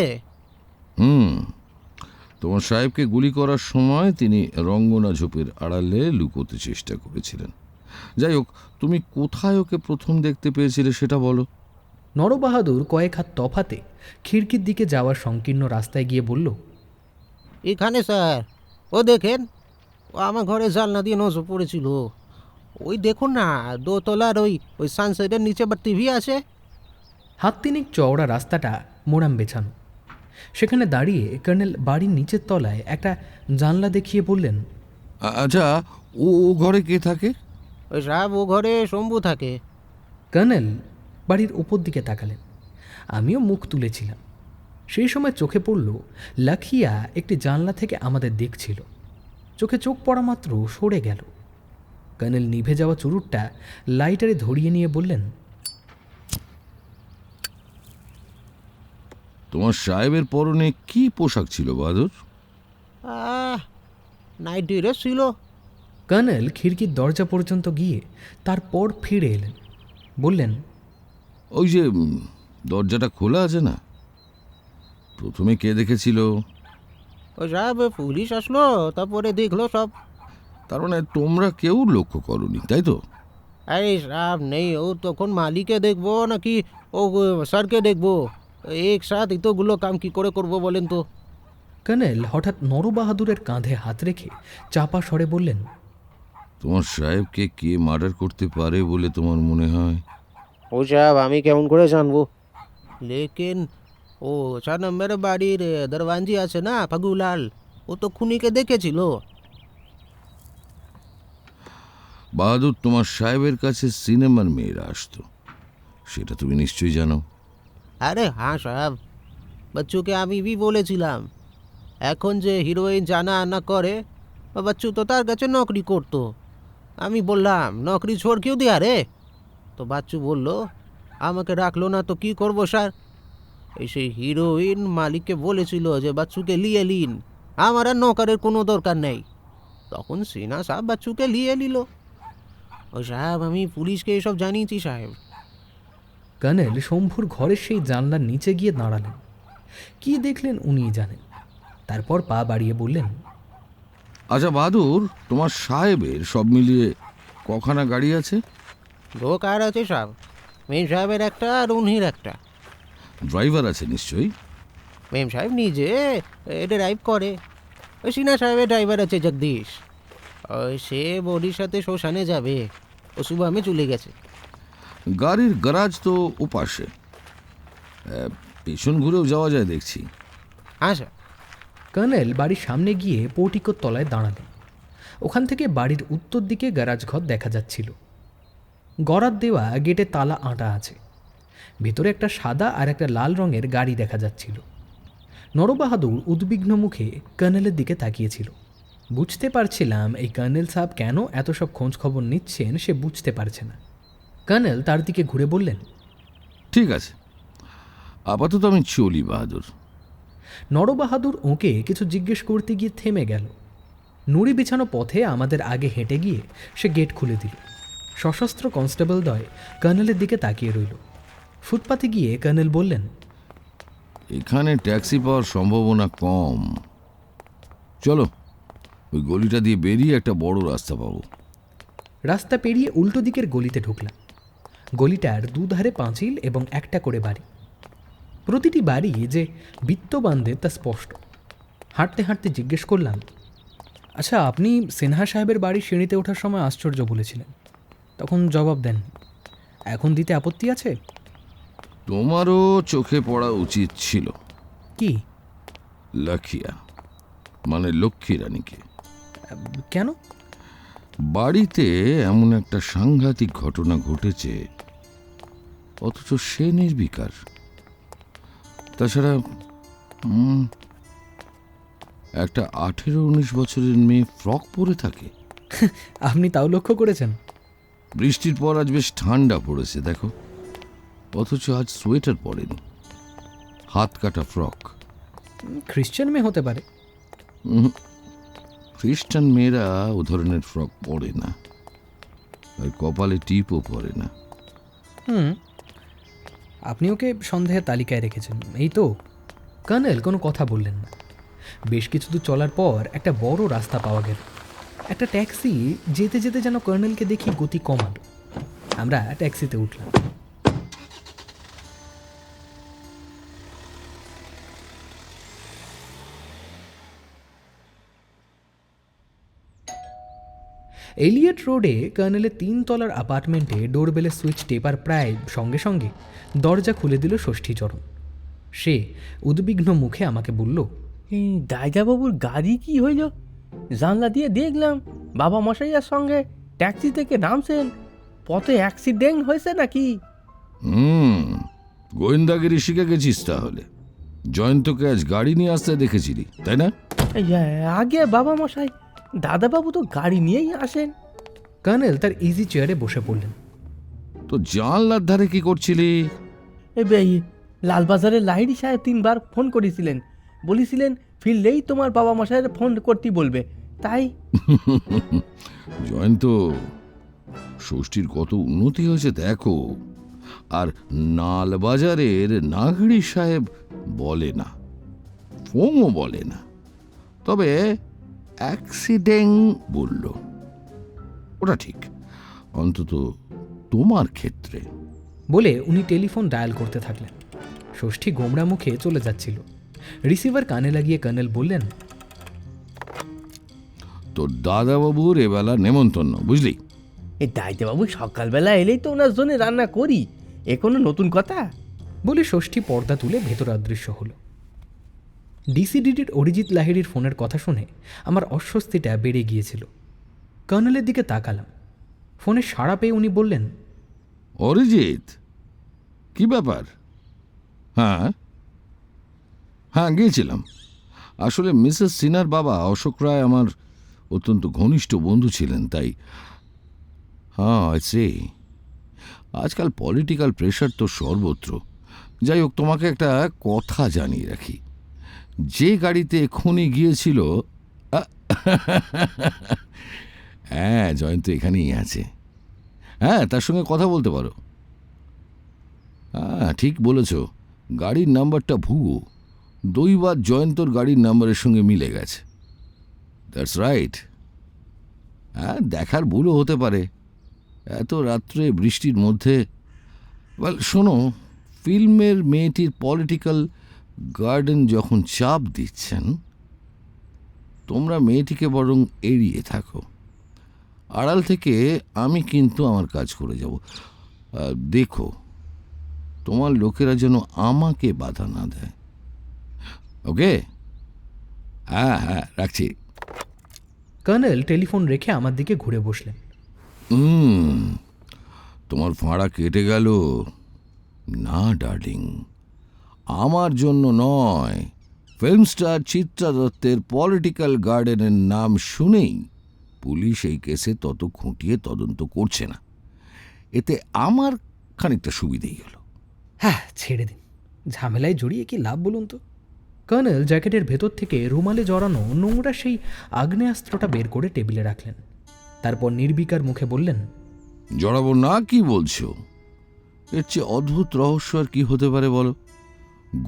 [SPEAKER 5] তোমার সাহেবকে গুলি করার সময় তিনি রঙ্গনা ঝোপের আড়ালে লুকোতে চেষ্টা করেছিলেন। যাই হোক, তুমি কোথায় ওকে প্রথম দেখতে পেয়েছিলে সেটা বলো।
[SPEAKER 1] নরবাহাদুর কয়েক হাত তফাতে খিড়কির দিকে যাওয়ার সংকীর্ণ রাস্তায় গিয়ে বলল,
[SPEAKER 7] এখানে স্যার। ও দেখেন, ও আমার ঘরে জানলা দিয়ে নজর পড়েছিল। ওই দেখুন না, দোতলার ওই সানসেটের নিচে আবার টিভি আছে।
[SPEAKER 1] হাত তিনেক চওড়া রাস্তাটা মোড়াম বেছানো। সেখানে দাঁড়িয়ে কর্নেল বাড়ির নিচের তলায় একটা জানলা দেখিয়ে বললেন,
[SPEAKER 5] আচ্ছা, ও ঘরে কে থাকে?
[SPEAKER 7] ওই সাহেব, ও ঘরে শম্ভু থাকে।
[SPEAKER 1] কর্নেল বাড়ির উপর দিকে তাকালেন। আমিও মুখ তুলেছিলাম। সেই সময় চোখে পড়ল লাখিয়া একটি জানলা থেকে আমাদের দেখছিল। চোখে চোখ পড়া মাত্র সরে গেল। কর্নেল নিভে যাওয়া চুরুটটা লাইটারে ধরিয়ে নিয়ে বললেন,
[SPEAKER 5] তোমার সাহেবের পরনে কি পোশাক ছিল বাহাদুর?
[SPEAKER 7] নাইট ড্রেস ছিল।
[SPEAKER 1] কর্নেল খিড়কির দরজা পর্যন্ত গিয়ে তারপর ফিরে এলেন। বললেন,
[SPEAKER 5] ওই যে দরজাটা খোলা আছে না, প্রথমে কে দেখেছিল?
[SPEAKER 7] ওই সাহেব পুলিশ আসলো, তারপরে দেখলো সব।
[SPEAKER 5] তার মানে তোমরা কেউ লক্ষ্য করনি, তাই তো?
[SPEAKER 7] আরে সাহেব নেই, ও তখন মালিককে দেখবো নাকি ও স্যারকে দেখবো? একসাথ এতগুলো কাম কি করে করবো বলেন তো?
[SPEAKER 1] কর্নেল হঠাৎ নরবাহাদুরের কাঁধে হাত রেখে চাপা স্বরে বললেন,
[SPEAKER 5] তোমার সাহেবকে কে মার্ডার করতে পারে বলে তোমার মনে হয়?
[SPEAKER 7] ও সাহেব আমি কেমন করে জানবো? লেকিন ও 4 নম্বরের বাড়ির দরওয়ানজি আছে না, ফাগুলাল, ও তো খুনিকে দেখেছিল।
[SPEAKER 5] বাহাদুর, তোমার সাহেবের কাছে সিনেমার মেয়েরা আসতো, সেটা তুমি নিশ্চয়ই জানো।
[SPEAKER 7] আরে হ্যাঁ সাহেব, বাচ্চুকে আমি भी বলেছিলাম। এখন যে হিরোইন জানা আনা করে, বাচ্চু তো তার কাছে নকরি করতো। আমি বললাম নকরি ছোড় क्यों दिया রে? তো বাচ্চু বলল আমাকে রাখলো না তো কি করব স্যার। এই সেই হিরোইন মালিককে বলেছিল যে বাচ্চুকে নিয়ে নিন, আমার আর নৌকারের কোনো দরকার নেই। তখন সিনা সাহেব বাচ্চুকে নিয়ে নিল। ও সাহেব আমি পুলিশকে এসব জানিয়েছি সাহেব।
[SPEAKER 1] কর্নেল শম্ভুর ঘরের সেই জানলার নিচে গিয়ে দাঁড়ালেন। কি দেখলেন উনিই জানেন। তারপর পা বাড়িয়ে বললেন,
[SPEAKER 5] আচ্ছা বাহাদুর, তোমার সাহেবের সব মিলিয়ে কখানা গাড়ি আছে?
[SPEAKER 7] 2 কার আছে সাহেব, মেম সাহেবের একটা আর উনির একটা।
[SPEAKER 5] ড্রাইভার আছে নিশ্চয়ই?
[SPEAKER 7] মেম সাহেব নিজে ড্রাইভ করে। ওই সিনা সাহেবের ড্রাইভার আছে জগদীশ, ওই সে বডির সাথে শ্মশানে যাবে, ও সুবামে চলে গেছে।
[SPEAKER 5] গাড়ির গ্যারাজ তো ওপাশে, পেছন ঘুরেও যাওয়া যায় দেখছি।
[SPEAKER 7] হ্যাঁ স্যার।
[SPEAKER 1] কর্নেল বাড়ির সামনে গিয়ে পোর্টিকোর তলায় দাঁড়ালেন। ওখান থেকে বাড়ির উত্তর দিকে গ্যারাজ ঘর দেখা যাচ্ছিল। গড়ার দেওয়া গেটে তালা আঁটা আছে। ভেতরে একটা সাদা আর একটা লাল রঙের গাড়ি দেখা যাচ্ছিল। নরবাহাদুর উদ্বিগ্ন মুখে কর্নেলের দিকে তাকিয়েছিল। বুঝতে পারছিলাম এই কর্নেল সাহেব কেন এত সব খোঁজ খবর নিচ্ছেন সে বুঝতে পারছে না। কর্নেল তার দিকে ঘুরে বললেন,
[SPEAKER 5] ঠিক আছে, আপাতত আমি চলি বাহাদুর।
[SPEAKER 1] নরবাহাদুর ওকে কিছু জিজ্ঞেস করতে গিয়ে থেমে গেল। নুড়ি বিছানো পথে আমাদের আগে হেঁটে গিয়ে সে গেট খুলে দিল। সশস্ত্র কনস্টেবল দ্বয় কর্নেলের দিকে তাকিয়ে রইল। ফুটপাতে গিয়ে কর্নেল বললেন,
[SPEAKER 5] এখানে ট্যাক্সি পাওয়ার সম্ভাবনা কম। চলো, ওই গলিটা দিয়ে বেরিয়ে একটা বড় রাস্তা পাবো।
[SPEAKER 1] রাস্তা পেরিয়ে উল্টো দিকের গলিতে ঢুকলাম। গলিটার দুধারে পাঁচিল এবং একটা করে বাড়ি। প্রতিটি বাড়ি যে বিত্তবানদের তা স্পষ্ট। হাঁটতে হাঁটতে জিজ্ঞেস করলাম, আচ্ছা আপনি সিনহা সাহেবের বাড়ির সিঁড়িতে ওঠার সময় আশ্চর্য বলেছিলেন, তখন জবাব দেন, এখন দিতে আপত্তি আছে?
[SPEAKER 5] তোমারও চোখে পড়া উচিত ছিল।
[SPEAKER 1] কি?
[SPEAKER 5] লাখিয়া মানে লক্ষ্মী রানীকে।
[SPEAKER 1] কেন?
[SPEAKER 5] বাড়িতে এমন একটা সাংঘাতিক ঘটনা ঘটেছে, অথচ সে নির্বিকার। তাছাড়া একটা 18-19 বছরের মেয়ে ফ্রক পরে থাকে।
[SPEAKER 1] আপনি তাও লক্ষ্য করেছেন?
[SPEAKER 5] বৃষ্টির পর আজ বেশ ঠান্ডা পড়েছে দেখো, অথচ আজ সোয়েটার পরেনি, হাত কাটা ফ্রক।
[SPEAKER 1] খ্রিশ্চান মেয়ে হতে পারে।
[SPEAKER 5] খ্রিস্টান মেয়েরা ও ধরনের ফ্রক পরে না, আর কপালে টিপও পরে না।
[SPEAKER 1] আপনি ওকে সন্দেহের তালিকায় রেখেছেন, এই তো। কর্নেল কোনো কথা বললেন না। বেশ কিছু দূর চলার পর একটা বড় রাস্তা পাওয়া গেল। একটা ট্যাক্সি যেতে যেতে যেন কর্নেলকে দেখি গতি কমালো। আমরা ট্যাক্সিতে উঠলাম। এলিয়ট রোডে কর্নেলের 3 তলার অ্যাপার্টমেন্টে ডোরবেলের সুইচ টেপার প্রায় সঙ্গে সঙ্গে দরজা খুলে দিল ষষ্ঠীচরণ। সে উদ্বিগ্ন মুখে আমাকে বলল,
[SPEAKER 10] এই দায়জাবাবুর গাড়ি কি হইল? জানলা দিয়ে দেখলাম বাবা মশাইয়ের সঙ্গে ট্যাক্সি থেকে নামছেন, পথে অ্যাক্সিডেন্ট হয়েছে নাকি?
[SPEAKER 5] গোয়েন্দাগিরি শিখে গেছিস তাহলে। জয়ন্তকে আজ গাড়ি নিয়ে আসতে দেখেছিলি, তাই না?
[SPEAKER 10] আগে বাবা মশাই, দাদাবাবু তো গাড়ি নিয়েই আসেন।
[SPEAKER 1] কর্নেল তার ইজি চেয়ারে বসে পড়লেন।
[SPEAKER 5] তো জানলার ধারে কি করছিলি?
[SPEAKER 10] লালবাজারের লাহিড়ি সাহেব 3 বার ফোন করেছিলেন, বলেছিলেন ফিরলেই তোমার বাবা মশাইয়ের ফোন করতে বলবে, তাই।
[SPEAKER 5] জয়ন্ত, ষষ্ঠীর কত উন্নতি হয়েছে দেখো। আর নালবাজারের নাগড়ি সাহেব বলে না, ফোনও বলে না, তবে অ্যাক্সিডেন্ট বলল, ওটা ঠিক, অন্তত তোমার ক্ষেত্রে।
[SPEAKER 1] বলে উনি টেলিফোন ডায়াল করতে থাকলেন। ষষ্ঠী গোমড়া মুখে চলে যাচ্ছিল। রিসিভার কানে লাগিয়ে কর্নেল বললেন,
[SPEAKER 5] তোর দাদাবাবুর এবেলা নেমন্তন্ন, বুঝলি?
[SPEAKER 10] এই দায়িত্ববাবু সকালবেলা এলেই তো ওনার জন্য রান্না করি, এ কোনো নতুন কথা?
[SPEAKER 1] বলে ষষ্ঠী পর্দা তুলে ভেতরে অদৃশ্য হলো। ডিসিডিডির অরিজিৎ লাহিড়ির ফোনের কথা শুনে আমার অস্বস্তিটা বেড়ে গিয়েছিল। কর্নেলের দিকে তাকালাম। ফোনে সাড়া পেয়ে উনি বললেন,
[SPEAKER 5] অরিজিৎ, কি ব্যাপার? হ্যাঁ হ্যাঁ, গিয়েছিলাম। আসলে মিসেস সিনহার বাবা অশোক রায় আমার অত্যন্ত ঘনিষ্ঠ বন্ধু ছিলেন, তাই। হ্যাঁ, সে আজকাল পলিটিক্যাল প্রেশার তো সর্বত্র। যাই হোক, তোমাকে একটা কথা জানিয়ে রাখি, যে গাড়িতে এক্ষুনি গিয়েছিল, হ্যাঁ, জয়ন্ত এখানেই আছে। হ্যাঁ, তার সঙ্গে কথা বলতে পারো। হ্যাঁ, ঠিক বলেছ, গাড়ির নাম্বারটা ভুয়ো, দৈবাত জয়ন্তর গাড়ির নাম্বারের সঙ্গে মিলে গেছে। That's right. হ্যাঁ, দেখার ভুলও হতে পারে এত রাত্রে বৃষ্টির মধ্যে। শোনো, ফিল্মের মেয়েটির পলিটিক্যাল গার্ডেন যখন চাপ দিচ্ছেন, তোমরা মেয়েটিকে বরং এড়িয়ে থাকো। আড়াল থেকে আমি কিন্তু আমার কাজ করে যাব। দেখো, তোমার লোকেরা যেন আমাকে বাধা না দেয়। ওকে? হ্যাঁ হ্যাঁ, রাখছি।
[SPEAKER 1] কর্নেল টেলিফোন রেখে আমার দিকে ঘুরে বসলেন।
[SPEAKER 5] তোমার ফাঁড়া কেটে গেল না ডার্লিং, আমার জন্য নয়। ফিল্ম স্টার চিত্রা দত্তের পলিটিক্যাল গার্ডেনের নাম শুনেই পুলিশ এই কেসে তত খুঁটিয়ে তদন্ত করছে না। এতে আমার খানিকটা সুবিধেই হলো।
[SPEAKER 1] হ্যাঁ, ছেড়ে দিন, ঝামেলায় জড়িয়ে কি লাভ বলুন তো। কর্নেল জ্যাকেটের ভেতর থেকে রুমালে জড়ানো নোংরা সেই আগ্নেয়াস্ত্রটা বের করে টেবিলে রাখলেন। তারপর নির্বিকার মুখে বললেন,
[SPEAKER 5] জড়াবো না, কি বলছো? এর চেয়ে অদ্ভুত রহস্য আর কি হতে পারে বলো?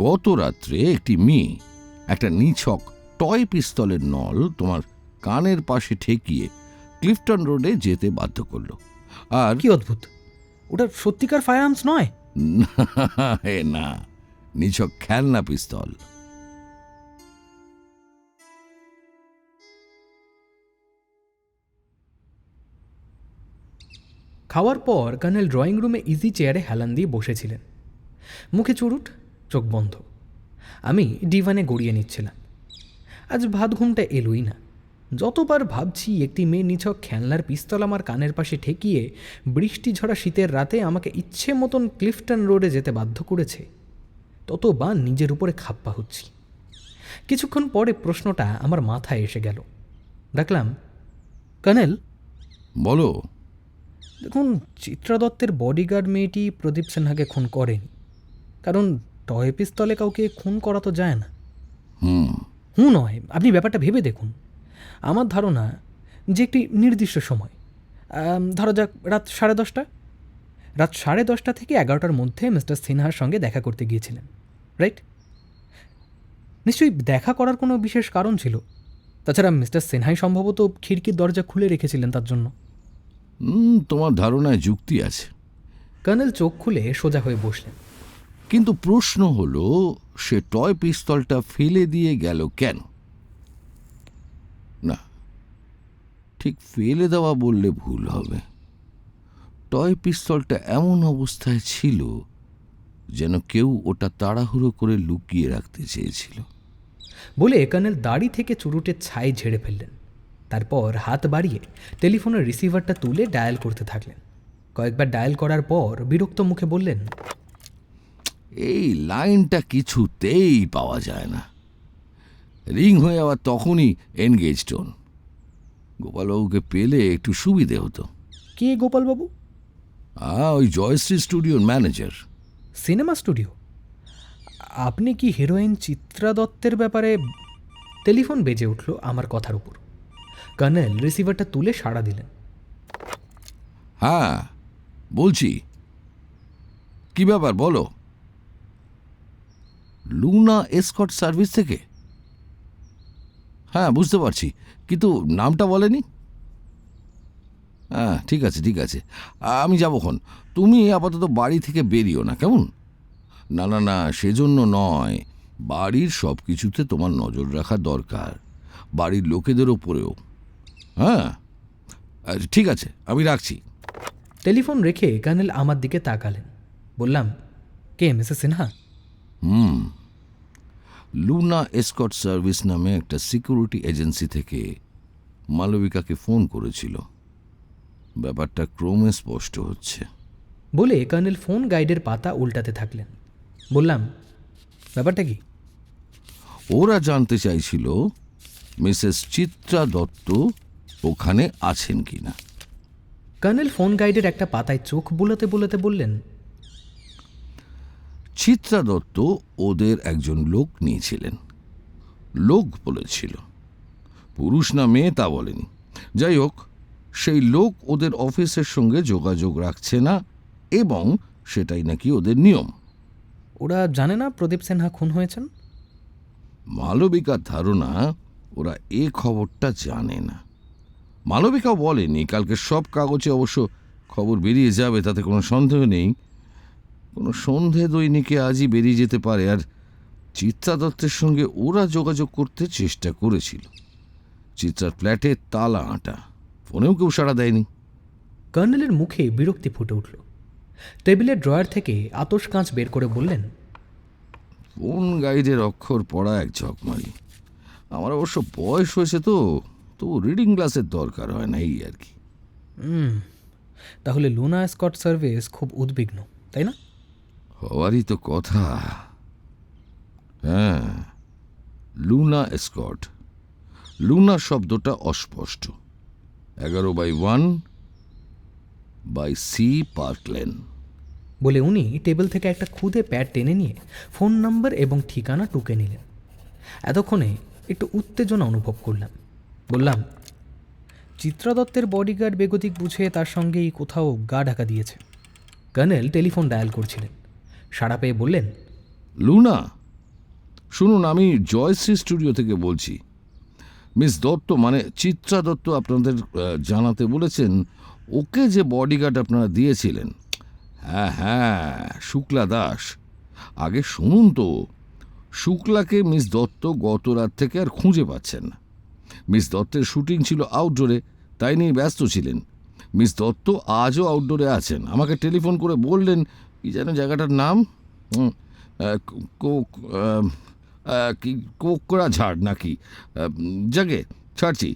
[SPEAKER 5] গত রাত্রে একটি মেয়ে একটা নিছক টয় পিস্তলের নল তোমার কানের পাশে ঠেকিয়ে ক্লিফটন রোডে যেতে বাধ্য করলো। আর
[SPEAKER 1] কি অদ্ভুত, ওটা সত্যিকার ফায়ার আর্মস নয়?
[SPEAKER 5] না, নিছক খেলনা পিস্তল।
[SPEAKER 1] খাওয়ার পর কর্নেল ড্রয়িং রুমে ইজি চেয়ারে হেলান দিয়ে বসেছিলেন, মুখে চুরুট, চোখ বন্ধ। আমি ডিভানে গড়িয়ে নিচ্ছিলাম। আজ ভাত ঘুমটা এলোই না। যতবার ভাবছি একটি মেয়ে নিছক খেলনার পিস্তল আমার কানের পাশে ঠেকিয়ে বৃষ্টি ঝরা শীতের রাতে আমাকে ইচ্ছে মতন ক্লিফটন রোডে যেতে বাধ্য করেছে, ততবার নিজের উপরে খাপ্পা হচ্ছি। কিছুক্ষণ পরে প্রশ্নটা আমার মাথায় এসে গেল। ডাকলাম, কর্নেল।
[SPEAKER 5] বলো।
[SPEAKER 1] দেখুন, চিত্রা দত্তের বডিগার্ড মেয়েটি প্রদীপ সিনহাকে খুন করেনি, কারণ টয় পিস্তলে কাউকে খুন করা তো যায় না। নয়, আপনি ব্যাপারটা ভেবে দেখুন। আমার ধারণা যে একটি নির্দিষ্ট সময়, ধরা যাক রাত 10:30, রাত 10:30 থেকে 11টার মধ্যে মিস্টার সিনহার সঙ্গে দেখা করতে গিয়েছিলেন, রাইট? নিশ্চয়ই দেখা করার কোনো বিশেষ কারণ ছিল। তাছাড়া মিস্টার সিনহাই সম্ভবত খিড়কির দরজা খুলে রেখেছিলেন তার জন্য।
[SPEAKER 5] তোমার ধারণায় যুক্তি আছে।
[SPEAKER 1] কর্নেল চোখ খুলে সোজা হয়ে বসলেন।
[SPEAKER 5] কিন্তু প্রশ্ন হলো, সে টয় পিস্তলটা ফেলে দিয়ে গেল কেন? না, ঠিক ফেলে দেওয়া বললে ভুল হবে। টয় পিস্তলটা এমন অবস্থায় ছিল যেন কেউ ওটা তাড়াহুড়ো করে লুকিয়ে রাখতে চেয়েছিল।
[SPEAKER 1] বলে কর্নেল দাড়ি থেকে চুরুটের ছাই ঝেড়ে ফেললেন। তারপর হাত বাড়িয়ে টেলিফোনের রিসিভারটা তুলে ডায়াল করতে থাকলেন। কয়েকবার ডায়াল করার পর বিরক্ত মুখে বললেন,
[SPEAKER 5] এই লাইনটা কিছুতেই পাওয়া যায় না। রিং হয়ে আবার তখনই এনগেজ টোন। গোপালবাবুকে পেলে একটু সুবিধে হতো।
[SPEAKER 1] কে গোপালবাবু?
[SPEAKER 5] ওই জয়শ্রী স্টুডিওর ম্যানেজার।
[SPEAKER 1] Cinema studio? আপনি কি হিরোইন চিত্রা দত্তের ব্যাপারে? টেলিফোন বেজে উঠল আমার কথার উপর। কর্নেল রিসিভারটা তুলে সাড়া দিলেন।
[SPEAKER 5] হ্যাঁ, বলছি। কি ব্যাপার বলো। লুনা এসকর্ট সার্ভিস থেকে? হ্যাঁ, বুঝতে পারছি, কিন্তু নামটা বলেনি। হ্যাঁ, ঠিক আছে ঠিক আছে, আমি যাবক্ষণ। তুমি আপাতত বাড়ি থেকে বেরিও না, কেমন? না না না, সেজন্য নয়, বাড়ির সব কিছুতে তোমার নজর রাখা দরকার, বাড়ির লোকেদের ওপরেও। হ্যাঁ, ঠিক আছে, আমি রাখছি।
[SPEAKER 1] টেলিফোন রেখে কর্নেল আমার দিকে তাকালেন। বললাম, কে Mrs Sinha?
[SPEAKER 5] Luna escort service নামে একটা সিকিউরিটি এজেন্সি থেকে মালবিকাকে ফোন করেছিল। ব্যাপারটা ক্রমে স্পষ্ট হচ্ছে।
[SPEAKER 1] বলে কর্নেল ফোন গাইডের পাতা উল্টাতে থাকলেন। বললাম, ব্যাপারটা কি?
[SPEAKER 5] ওরা জানতে চাইছিল মিসেস চিত্রা দত্ত ওখানে আছেন কিনা।
[SPEAKER 1] কর্নেল ফোন গাইডের একটা পাতায় চোখ বুলাতে বুলাতে বললেন,
[SPEAKER 5] চিত্রা দত্ত ওদের একজন লোক নিয়েছিলেন। লোক বলেছিল, পুরুষ না মেয়ে তা বলেনি। যাই হোক, সেই লোক ওদের অফিসের সঙ্গে যোগাযোগ রাখছে না এবং সেটাই নাকি ওদের নিয়ম।
[SPEAKER 1] ওরা জানে না প্রদীপ সিনহা খুন হয়েছেন?
[SPEAKER 5] মালবিকার ধারণা ওরা এ খবরটা জানে না। মালবিকাও বলেনি। কালকে সব কাগজে অবশ্য খবর বেরিয়ে যাবে, তাতে কোনো সন্দেহ নেই। কোনো সন্ধে দৈনিকে আজই বেরিয়ে যেতে পারে। আর চিত্রা দত্তের সঙ্গে ওরা যোগাযোগ করতে চেষ্টা করেছিল। চিত্রার ফ্ল্যাটে তালা আঁটা, ফোনেও কেউ সাড়া দেয়নি।
[SPEAKER 1] কর্নেলের মুখে বিরক্তি ফুটে উঠল। টেবিলের ড্রয়ার থেকে আতস কাঁচ বের করে বললেন,
[SPEAKER 5] ফোন গাইডের অক্ষর পড়া এক ঝকমারি। আমার অবশ্য বয়স হয়েছে, তো রিডিং গ্লাসের দরকার হয় না, এই আর কি।
[SPEAKER 1] তাহলে লুনা এসকর্ট সার্ভিস খুব উদ্বিগ্ন, তাই না?
[SPEAKER 5] হওয়ারই তো কথা। হ্যাঁ, লুনা এসকর্ট। লুনা শব্দটা অস্পষ্ট। 11/1/C park lane.
[SPEAKER 1] বলে উনি টেবিল থেকে একটা খুদে প্যাড টেনে নিয়ে ফোন নাম্বার এবং ঠিকানা টুকে নিলেন। এতক্ষণে একটু উত্তেজনা অনুভব করলাম। বললাম, চিত্রা দত্তের বডিগার্ড বেগতিক বুঝে তার সঙ্গেই কোথাও গা ঢাকা দিয়েছে। কর্নেল টেলিফোন ডায়াল করছিলেন। সাড়া পেয়ে বললেন,
[SPEAKER 5] লুনা, শুনুন, আমি জয়শ্রী স্টুডিও থেকে বলছি। মিস দত্ত মানে চিত্রা দত্ত আপনাদের জানাতে বলেছেন ওকে যে বডিগার্ড আপনারা দিয়েছিলেন। হ্যাঁ হ্যাঁ, শুক্লা দাস। আগে শুনুন তো, শুক্লাকে মিস দত্ত গত রাত থেকে আর খুঁজে পাচ্ছেন না। মিস দত্তের শুটিং ছিল আউটডোরে, তাই নিয়ে ব্যস্ত ছিলেন। মিস দত্ত আজও আউটডোরে আছেন। আমাকে টেলিফোন করে বললেন, কি যেন জায়গাটার নাম, কোকড়াঝাড় নাকি, জাগে ছাড়ছি,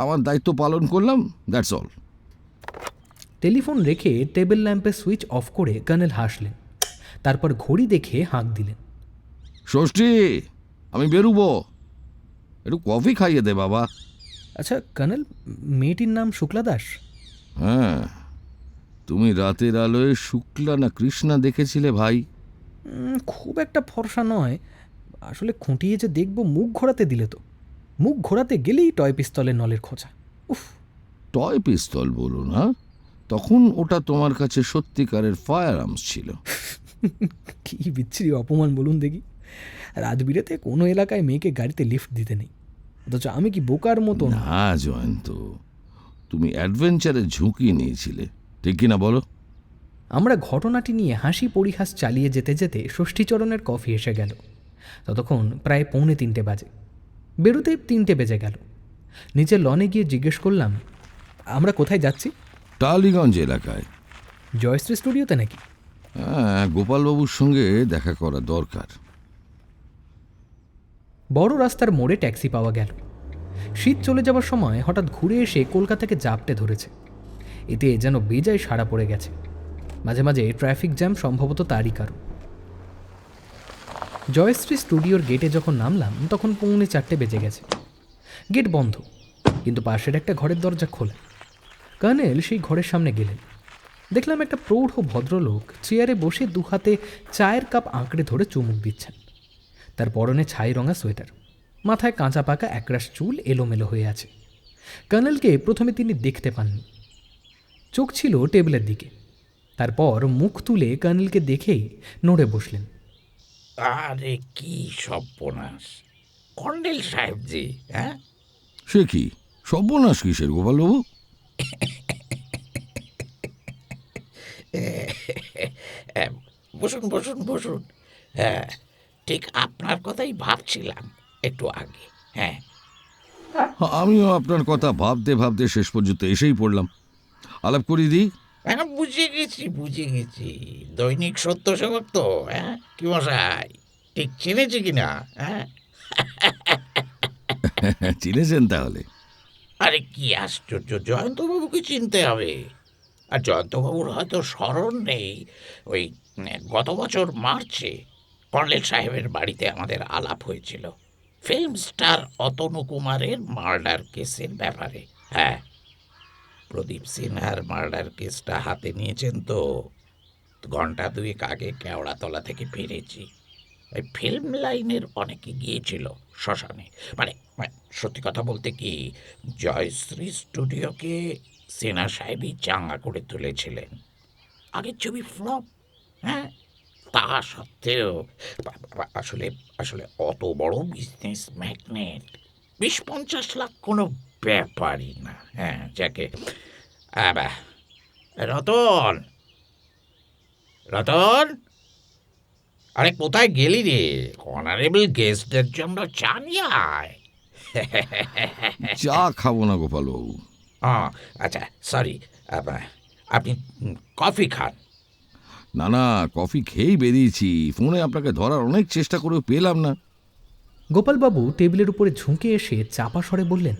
[SPEAKER 5] আমার দায়িত্ব পালন করলাম, দ্যাটস অল।
[SPEAKER 1] টেলিফোন রেখে টেবিল ল্যাম্পের সুইচ অফ করে কর্নেল হাসলেন। তারপর ঘড়ি দেখে হাঁক দিলেন,
[SPEAKER 5] ষষ্ঠী, আমি বেরুবো, একটু কফি খাইয়ে দে বাবা।
[SPEAKER 1] আচ্ছা কর্নেল, মেয়েটির নাম শুক্লা দাস?
[SPEAKER 5] হ্যাঁ, তুমি রাতের আলোয় শুক্লা না কৃষ্ণা দেখেছিলে ভাই?
[SPEAKER 1] খুব একটা ফর্সা নয়। আসলে খুঁটিয়ে যে দেখব, মুখ ঘোরাতে দিলে তো। মুখ ঘোরাতে গেলেই টয় পিস্তলের নলের খোঁচা। উফ!
[SPEAKER 5] টয় পিস্তল বলো না, তখন ওটা তোমার কাছে সত্যিকারের ফায়ার আর্মস ছিল।
[SPEAKER 1] কি বিচ্ছিরি অপমান বলুন দেখি। রাত বিরেতে কোনো এলাকায় মেয়েকে গাড়িতে লিফট দিতে নেই, অথচ আমি কি বোকার মতো?
[SPEAKER 5] না জয়ন্ত, তুমি অ্যাডভেঞ্চারের ঝুঁকি নিয়েছিলে, ঠিক কিনা বলো?
[SPEAKER 1] আমরা ঘটনাটি নিয়ে হাসি পরিহাস চালিয়ে যেতে যেতে ষষ্ঠীচরণের কফি এসে গেল। ততক্ষণ প্রায় 2:45 বাজে। বেরোতে 3টে বেজে গেল। নিচে লনে গিয়ে জিজ্ঞেস করলাম, আমরা কোথায় যাচ্ছি?
[SPEAKER 5] টালিগঞ্জ এলাকায়।
[SPEAKER 1] জয়শ্রী স্টুডিওতে নাকি?
[SPEAKER 5] হ্যাঁ, গোপালবাবুর সঙ্গে দেখা করা দরকার।
[SPEAKER 1] বড় রাস্তার মোড়ে ট্যাক্সি পাওয়া গেল। শীত চলে যাবার সময় হঠাৎ ঘুরে এসে কলকাতাকে জাপটে ধরেছে। এতে যেন বেজায় সাড়া পড়ে গেছে। মাঝে মাঝে ট্রাফিক জ্যাম সম্ভবত তারই কারণ। জয়শ্রী স্টুডিওর গেটে যখন নামলাম তখন 3:45 বেজে গেছে। গেট বন্ধ, কিন্তু পাশের একটা ঘরের দরজা খোলা। কর্নেল সেই ঘরের সামনে গেলেন। দেখলাম একটা প্রৌঢ় ভদ্রলোক চেয়ারে বসে 2 হাতে চায়ের কাপ আঁকড়ে ধরে চুমুক দিচ্ছেন। তার পরনে ছাই রঙা সোয়েটার, মাথায় কাঁচা পাকা একরাশ চুল এলোমেলো হয়ে আছে। কর্নেলকে প্রথমে তিনি দেখতে পাননি, চোখ ছিল টেবিলের দিকে। তারপর মুখ তুলে কর্নেলকে দেখেই নড়ে বসলেন।
[SPEAKER 11] আরে কি সর্বনাশ, কর্নেল সাহেব জি! হ্যাঁ,
[SPEAKER 5] সে কি সর্বনাশ কিসের গোপালবাবু?
[SPEAKER 6] বসুন বসুন বসুন। হ্যাঁ, ঠিক আপনার কথাই ভাবছিলাম একটু আগে। হ্যাঁ,
[SPEAKER 5] আমিও আপনার কথা ভাবতে ভাবতে শেষ পর্যন্ত এসেই পড়লাম। আলাপ করিয়ে দিই।
[SPEAKER 6] হ্যাঁ, বুঝে গেছি। দৈনিক সত্য সেবক তো, হ্যাঁ কি মশাই, ঠিক চিনেছি কিনা? হ্যাঁ,
[SPEAKER 5] চিনেছেন তাহলে?
[SPEAKER 6] আরে কি আশ্চর্য, জয়ন্তবাবুকে চিনতে হবে। আর জয়ন্তবাবুর হয়তো স্মরণ নেই, ওই গত বছর মার্চে কর্নেল সাহেবের বাড়িতে আমাদের আলাপ হয়েছিল ফিল্ম স্টার অতনু কুমারের মার্ডার কেসের ব্যাপারে। হ্যাঁ, প্রদীপ সিনহার মার্ডার কেসটা হাতে নিয়েছেন তো? ঘন্টা দুয়েক আগে কেওড়াতলা থেকে ফিরেছি। এই ফিল্ম লাইনের অনেকে গিয়েছিল শ্মশানে। মানে মানে সত্যি কথা বলতে কি, জয়শ্রী স্টুডিওকে সিনহা সাহেবই চাঙ্গা করে তুলেছিলেন। আগের ছবি ফ্লপ, হ্যাঁ, তা সত্ত্বেও আসলে আসলে অত বড় বিজনেস ম্যাগনেট 20-50 লাখ কোনো ব্যাপারই না। হ্যাঁ, যাকে রতন, রতন, আরে কোথায় গেলি রে? অনারেবল গেস্টদের জন্য চা নিয়ে আয়।
[SPEAKER 5] চা খাবো না গোপালবাবু।
[SPEAKER 6] আচ্ছা সরি, আপনি কফি খান।
[SPEAKER 5] না না, কফি খেয়েই বেরিয়েছি। ফোনে আপনাকে ধরার অনেক চেষ্টা করেও পেলাম না।
[SPEAKER 1] গোপালবাবু টেবিলের উপরে ঝুঁকে এসে চাপা স্বরে বললেন,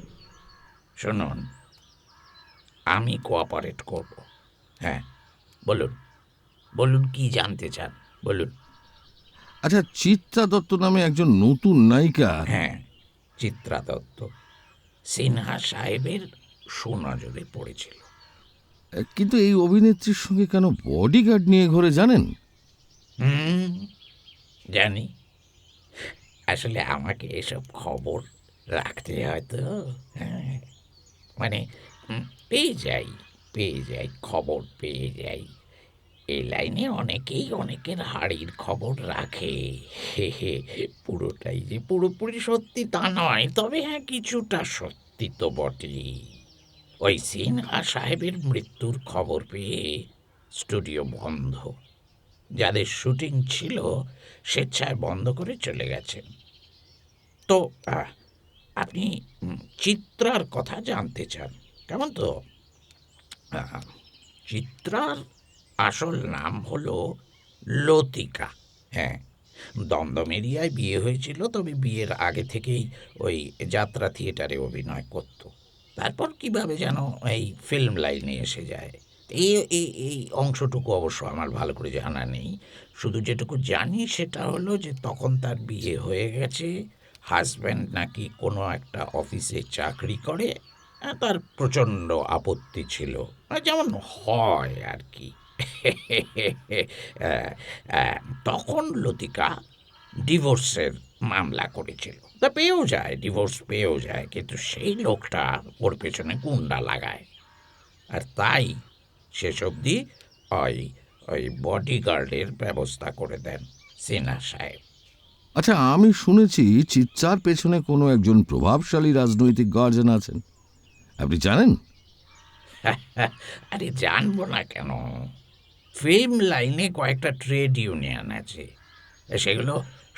[SPEAKER 6] শুনুন, আমি কোঅপারেট করব। হ্যাঁ, বলুন বলুন, কি জানতে চান বলুন।
[SPEAKER 5] আচ্ছা, চিত্রা দত্ত নামে একজন নতুন নায়িকা।
[SPEAKER 6] হ্যাঁ, চিত্রা দত্ত সিনহা সাহেবের সুনজরে পড়েছিল।
[SPEAKER 5] কিন্তু এই অভিনেত্রীর সঙ্গে কেন বডিগার্ড নিয়ে ঘোরে জানেন?
[SPEAKER 6] জানি। আসলে আমাকে এসব খবর রাখতে হয় তো। হ্যাঁ, মানে পেয়ে যাই খবর পেয়ে যাই। এই লাইনে অনেকেই অনেকের হাড়ির খবর রাখে। পুরোটাই যে পুরোপুরি সত্যি তা নয়, তবে হ্যাঁ কিছুটা সত্যি তো বটেই। ওই সিনহা সাহেবের মৃত্যুর খবর পেয়ে স্টুডিও বন্ধ। যাদের শুটিং ছিল স্বেচ্ছায় বন্ধ করে চলে গেছেন। তো আপনি চিত্রার কথা জানতে চান, কেমন তো? চিত্রার আসল নাম হলো লতিকা। হ্যাঁ, দমদম এরিয়ায় বিয়ে হয়েছিল, তবে বিয়ের আগে থেকেই ওই যাত্রা থিয়েটারে অভিনয় করত। তারপর কিভাবে যেন এই ফিল্ম লাইনে এসে যায়, এই এই এই অংশটুকু অবশ্য আমার ভালো করে জানা নেই। শুধু যেটুকু জানি সেটা হলো যে তখন তার বিয়ে হয়ে গেছে। হাজব্যান্ড নাকি কোনো একটা অফিসে চাকরি করে। তার প্রচণ্ড আপত্তি ছিল, যেমন হয় আর কি। তখন লতিকা ডিভোর্সের মামলা করেছিল। তা পেয়েও যায়, ডিভোর্স পেয়েও যায়, কিন্তু সেই লোকটা ওর পেছনে গুন্ডা লাগায়। আর তাই শেষ অবধি ওই ওই বডিগার্ডের ব্যবস্থা করে দেন সিনহা সাহেব।
[SPEAKER 5] আচ্ছা, আমি শুনেছি চিত্রার পেছনে কোনো একজন প্রভাবশালী রাজনৈতিক গার্জেন আছেন। আপনি জানেন?
[SPEAKER 6] আরে জানবো না কেন? ফিল্ম লাইনে কয়েকটা ট্রেড ইউনিয়ন আছে, সেগুলো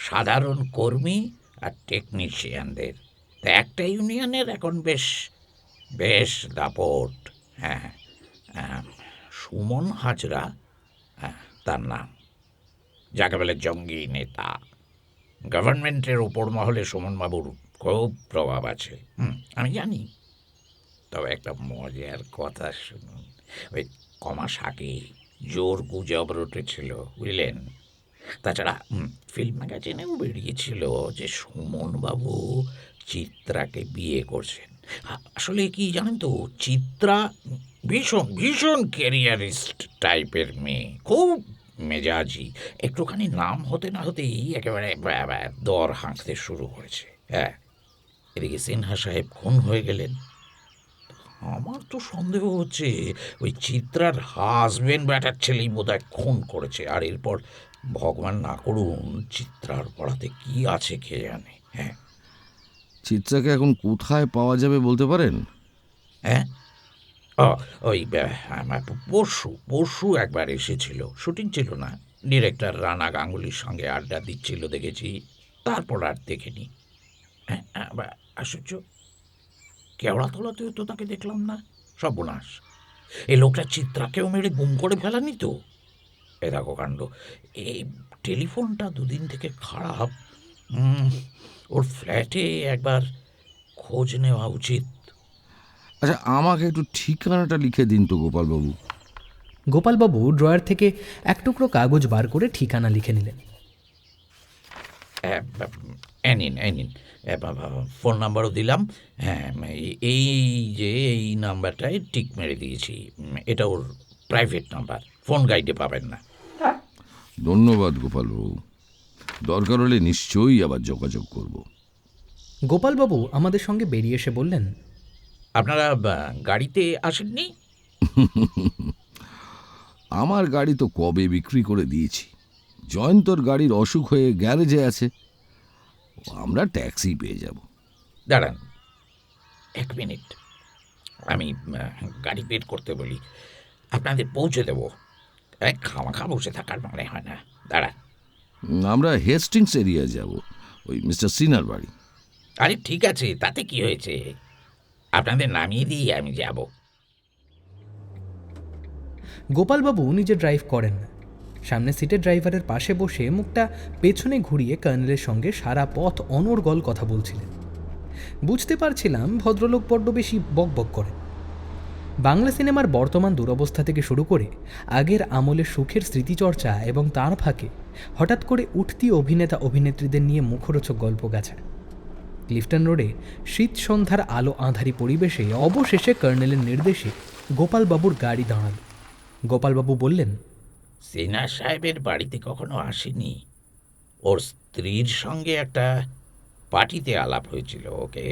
[SPEAKER 6] সাধারণ কর্মী আর টেকনিশিয়ানদের। তা একটা ইউনিয়নের এখন বেশ বেশ দাপট। হ্যাঁ, সুমন হাজরা, তার নাম, যাকে বলে জঙ্গি নেতা। গভর্নমেন্টের ওপর মহলে সুমনবাবুর খুব প্রভাব আছে, আমি জানি। তবে একটা মজার কথা শুনুন। ওই কমাস আগে জোর গুজব রটেছিল, বুঝলেন? তাছাড়া ফিল্ম ম্যাগাজিনেও বেরিয়েছিল যে সুমনবাবু চিত্রাকে বিয়ে করছেন। আসলে কি জানেন তো, চিত্রা ভীষণ ভীষণ ক্যারিয়ারিস্ট টাইপের মেয়ে, খুব মেজাজি। একটুখানি নাম হতে না হতেই একেবারে দর হাঁকতে শুরু করেছে। হ্যাঁ, এদিকে সিনহা সাহেব খুন হয়ে গেলেন। আমার তো সন্দেহ হচ্ছে ওই চিত্রার হাজবেন্ড ব্যাটার ছেলেই বোধহয় খুন করেছে। আর এরপর ভগবান না করুন চিত্রার পড়াতে কি আছে কে জানে। হ্যাঁ,
[SPEAKER 5] চিত্রাকে এখন কোথায় পাওয়া যাবে বলতে পারেন?
[SPEAKER 11] হ্যাঁ, ও ওই আমার পরশু একবার এসেছিল, শুটিং ছিল না, ডিরেক্টর রানা গাঙ্গুলির সঙ্গে আড্ডা দিচ্ছিল দেখেছি, তারপর আর দেখিনি। হ্যাঁ, আশ্চর্য, কেওড়াতলাতেও তো তাকে দেখলাম না। সর্বনাশ, এই লোকটা চিত্রাকেও মেরে গুম করে ফেলানি তো? এ দেখো কাণ্ড, এই টেলিফোনটা দুদিন থেকে খারাপ। ওর ফ্ল্যাটে একবার খোঁজ নেওয়া উচিত।
[SPEAKER 5] আচ্ছা, আমাকে একটু ঠিকানাটা লিখে দিন তো গোপালবাবু।
[SPEAKER 1] গোপালবাবু ড্রয়ার থেকে এক টুকরো কাগজ বার করে ঠিকানা লিখে নিলেন।
[SPEAKER 11] নিন, ফোন নাম্বারও দিলাম। হ্যাঁ, এই যে এই নাম্বারটায় টিক মেরে দিয়েছি, এটা ওর প্রাইভেট নাম্বার, ফোন গাইডে পাবেন না।
[SPEAKER 5] ধন্যবাদ গোপালবাবু, দরকার হলে নিশ্চয়ই আবার যোগাযোগ করব।
[SPEAKER 1] গোপালবাবু আমাদের সঙ্গে বেরিয়ে এসে বললেন,
[SPEAKER 11] আপনারা গাড়িতে আসেননি?
[SPEAKER 5] আমার গাড়ি তো কবে বিক্রি করে দিয়েছি। জয়ন্তর গাড়ির অসুখ হয়ে গ্যারেজে আছে, আমরা ট্যাক্সি পেয়ে যাব।
[SPEAKER 11] দাঁড়ান 1 মিনিট, আমি গাড়ি বের করতে বলি, আপনাদের পৌঁছে দেবো। খামাখা বসে থাকার মানে হয় না, দাঁড়ান।
[SPEAKER 5] আমরা হেস্টিংস এরিয়া যাব, ওই মিস্টার সিনার বাড়ি।
[SPEAKER 11] আরে ঠিক আছে, তাতে কি হয়েছে, আপনাদের নামিয়ে দিয়ে আমি যাব।
[SPEAKER 1] গোপালবাবু নিজে ড্রাইভ করেন না, সামনে সিটে ড্রাইভারের পাশে বসে মুখটা পেছনে ঘুরিয়ে কর্নেলের সঙ্গে সারা পথ অনর্গল কথা বলছিলেন। বুঝতে পারছিলাম ভদ্রলোক বড্ড বেশি বকবক করেন। বাংলা সিনেমার বর্তমান দুরবস্থা থেকে শুরু করে আগের আমলের সুখের স্মৃতিচর্চা এবং তার ফাঁকে হঠাৎ করে উঠতি অভিনেতা অভিনেত্রীদের নিয়ে মুখরোচক গল্প গাছা। ক্লিফটন রোডে শীত সন্ধ্যার আলো আঁধারি পরিবেশে অবশেষে কর্নেলের নির্দেশে গোপালবাবুর গাড়ি দাঁড়াল। গোপালবাবু বললেন,
[SPEAKER 11] সিনহা সাহেবের বাড়িতে কখনো আসেনি। ওর স্ত্রীর সঙ্গে একটা পার্টিতে আলাপ হয়েছিল, ওকে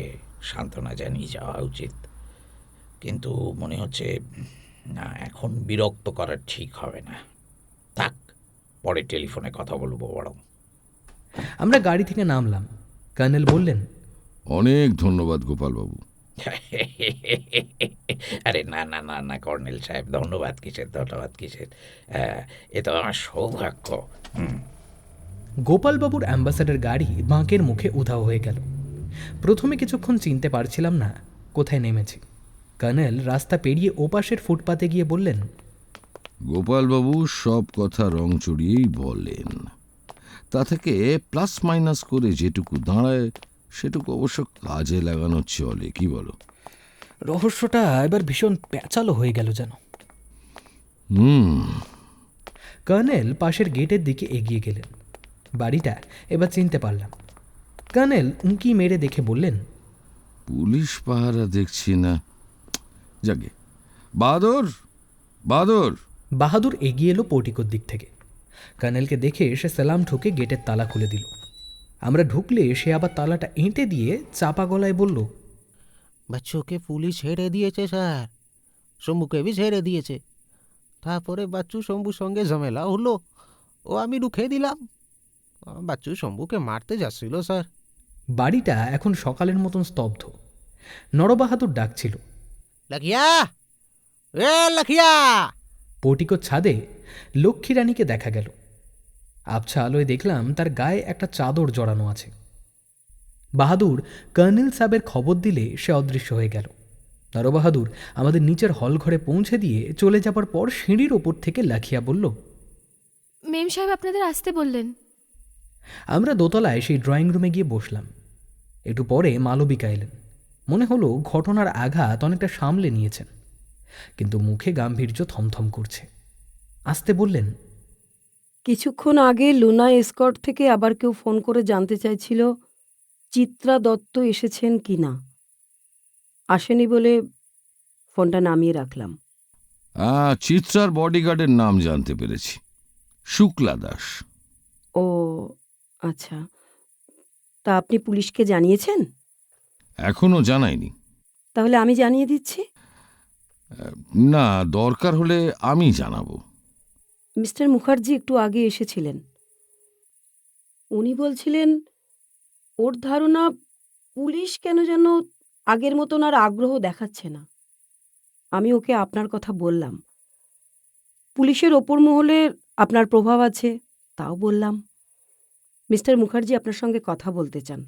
[SPEAKER 11] সান্ত্বনা জানিয়ে যাওয়া উচিত, কিন্তু মনে হচ্ছে না, এখন বিরক্ত করা ঠিক হবে না। থাক, পরে টেলিফোনে কথা বলবো বরং।
[SPEAKER 1] আমরা গাড়ি থেকে নামলাম। কর্নেল বললেন,
[SPEAKER 5] অনেক ধন্যবাদ গোপালবাবু।
[SPEAKER 11] আরে না না না না কর্নেল সাহেব, ধন্যবাদ কিসের। এ তো আমার সৌভাগ্য।
[SPEAKER 1] গোপালবাবুর অ্যাম্বাসাডার গাড়ি বাঁকের মুখে উধাও হয়ে গেল। প্রথমে কিছুক্ষণ চিনতে পারছিলাম না কোথায় নেমেছি। কর্নেল রাস্তা পেরিয়ে ওপাশের ফুটপাতে গিয়ে বললেন,
[SPEAKER 5] গোপালবাবু সব কথা রং চড়িয়েই বলেন, তা থেকে প্লাস মাইনাস করে যেটুকু দাঁড়ায় সেটুকু অবশ্য কাজে লাগানো চলে, কি বলো?
[SPEAKER 1] রহস্যটা এবার ভীষণ প্যাঁচালো হয়ে গেল যেন। কর্নেল পাশের গেটের দিকে এগিয়ে গেলেন। বাড়িটা এবার চিনতে পারলাম। কর্নেল উঁকি মেরে দেখে বললেন,
[SPEAKER 5] পুলিশ পাহারা দেখছি না, যাকে বাদর।
[SPEAKER 1] বাহাদুর এগিয়ে এলো পোর্টিকোর দিক থেকে। কর্নেলকে দেখে সে সালাম ঠুকে গেটের তালা খুলে দিল। আমরা ঢুকলে সে আবার তালাটা এঁটে দিয়ে চাপা গলায় বলল,
[SPEAKER 7] বাচ্চুকে পুলিশ ছেড়ে দিয়েছে স্যার, শম্ভুকে भी ছেড়ে দিয়েছে। তারপরে বাচ্চু শম্ভুর সঙ্গে ঝামেলা হলো, ও আমি রুখে দিলাম। বাচ্চু শম্ভুকে মারতে যাচ্ছিল স্যার।
[SPEAKER 1] বাড়িটা এখন সকালের মতন স্তব্ধ। নরবাহাদুর ডাকছিল,
[SPEAKER 7] লাখিয়া, এ লাখিয়া।
[SPEAKER 1] পোর্টিকোর ছাদে লক্ষ্মী রানীকে দেখা গেল। আবছা আলোয় দেখলাম তার গায়ে একটা চাদর জড়ানো আছে। বাহাদুর কর্নেল সাহেবের খবর দিলে সে অদৃশ্য হয়ে গেল। নরবাহাদুর আমাদের নিচের হল ঘরে পৌঁছে দিয়ে চলে যাবার পর সিঁড়ির ওপর থেকে লাখিয়া বলল,
[SPEAKER 8] মেম সাহেব আপনাদের আসতে বললেন।
[SPEAKER 1] আমরা দোতলায় সেই ড্রয়িং রুমে গিয়ে বসলাম। একটু পরে মালবিকা এলেন। মনে হলো ঘটনার আঘাত অনেকটা সামলে নিয়েছেন, কিন্তু মুখে গাম্ভীর্য থমথম করছে। আসতে বললেন,
[SPEAKER 9] কিছুক্ষণ আগে লুনা এসকর্ট থেকে আবার কেউ ফোন করে জানতে চাইছিল চিত্রা দত্ত এসেছেন কি না। আসেনি বলে ফোনটা নামিয়ে রাখলাম।
[SPEAKER 5] চিত্রার বডিগার্ডের নাম জানতে পেরেছি, শুক্লা দাস।
[SPEAKER 9] ও আচ্ছা, তা আপনি পুলিশকে জানিয়েছেন?
[SPEAKER 5] এখনো জানাইনি।
[SPEAKER 9] তাহলে আমি জানিয়ে দিচ্ছি।
[SPEAKER 5] না, দরকার হলে আমি জানাবো।
[SPEAKER 9] মিস্টার মুখার্জি একটু আগে এসেছিলেন। উনি বলছিলেন ওর ধারণা পুলিশ কেন যেন আগের মতন আর আগ্রহ দেখাচ্ছে না। আমি ওকে আপনার কথা বললাম। পুলিশের ওপর মহলে আপনার প্রভাব আছে, তাও বললাম। মিস্টার মুখার্জি আপনার সঙ্গে কথা বলতে চান।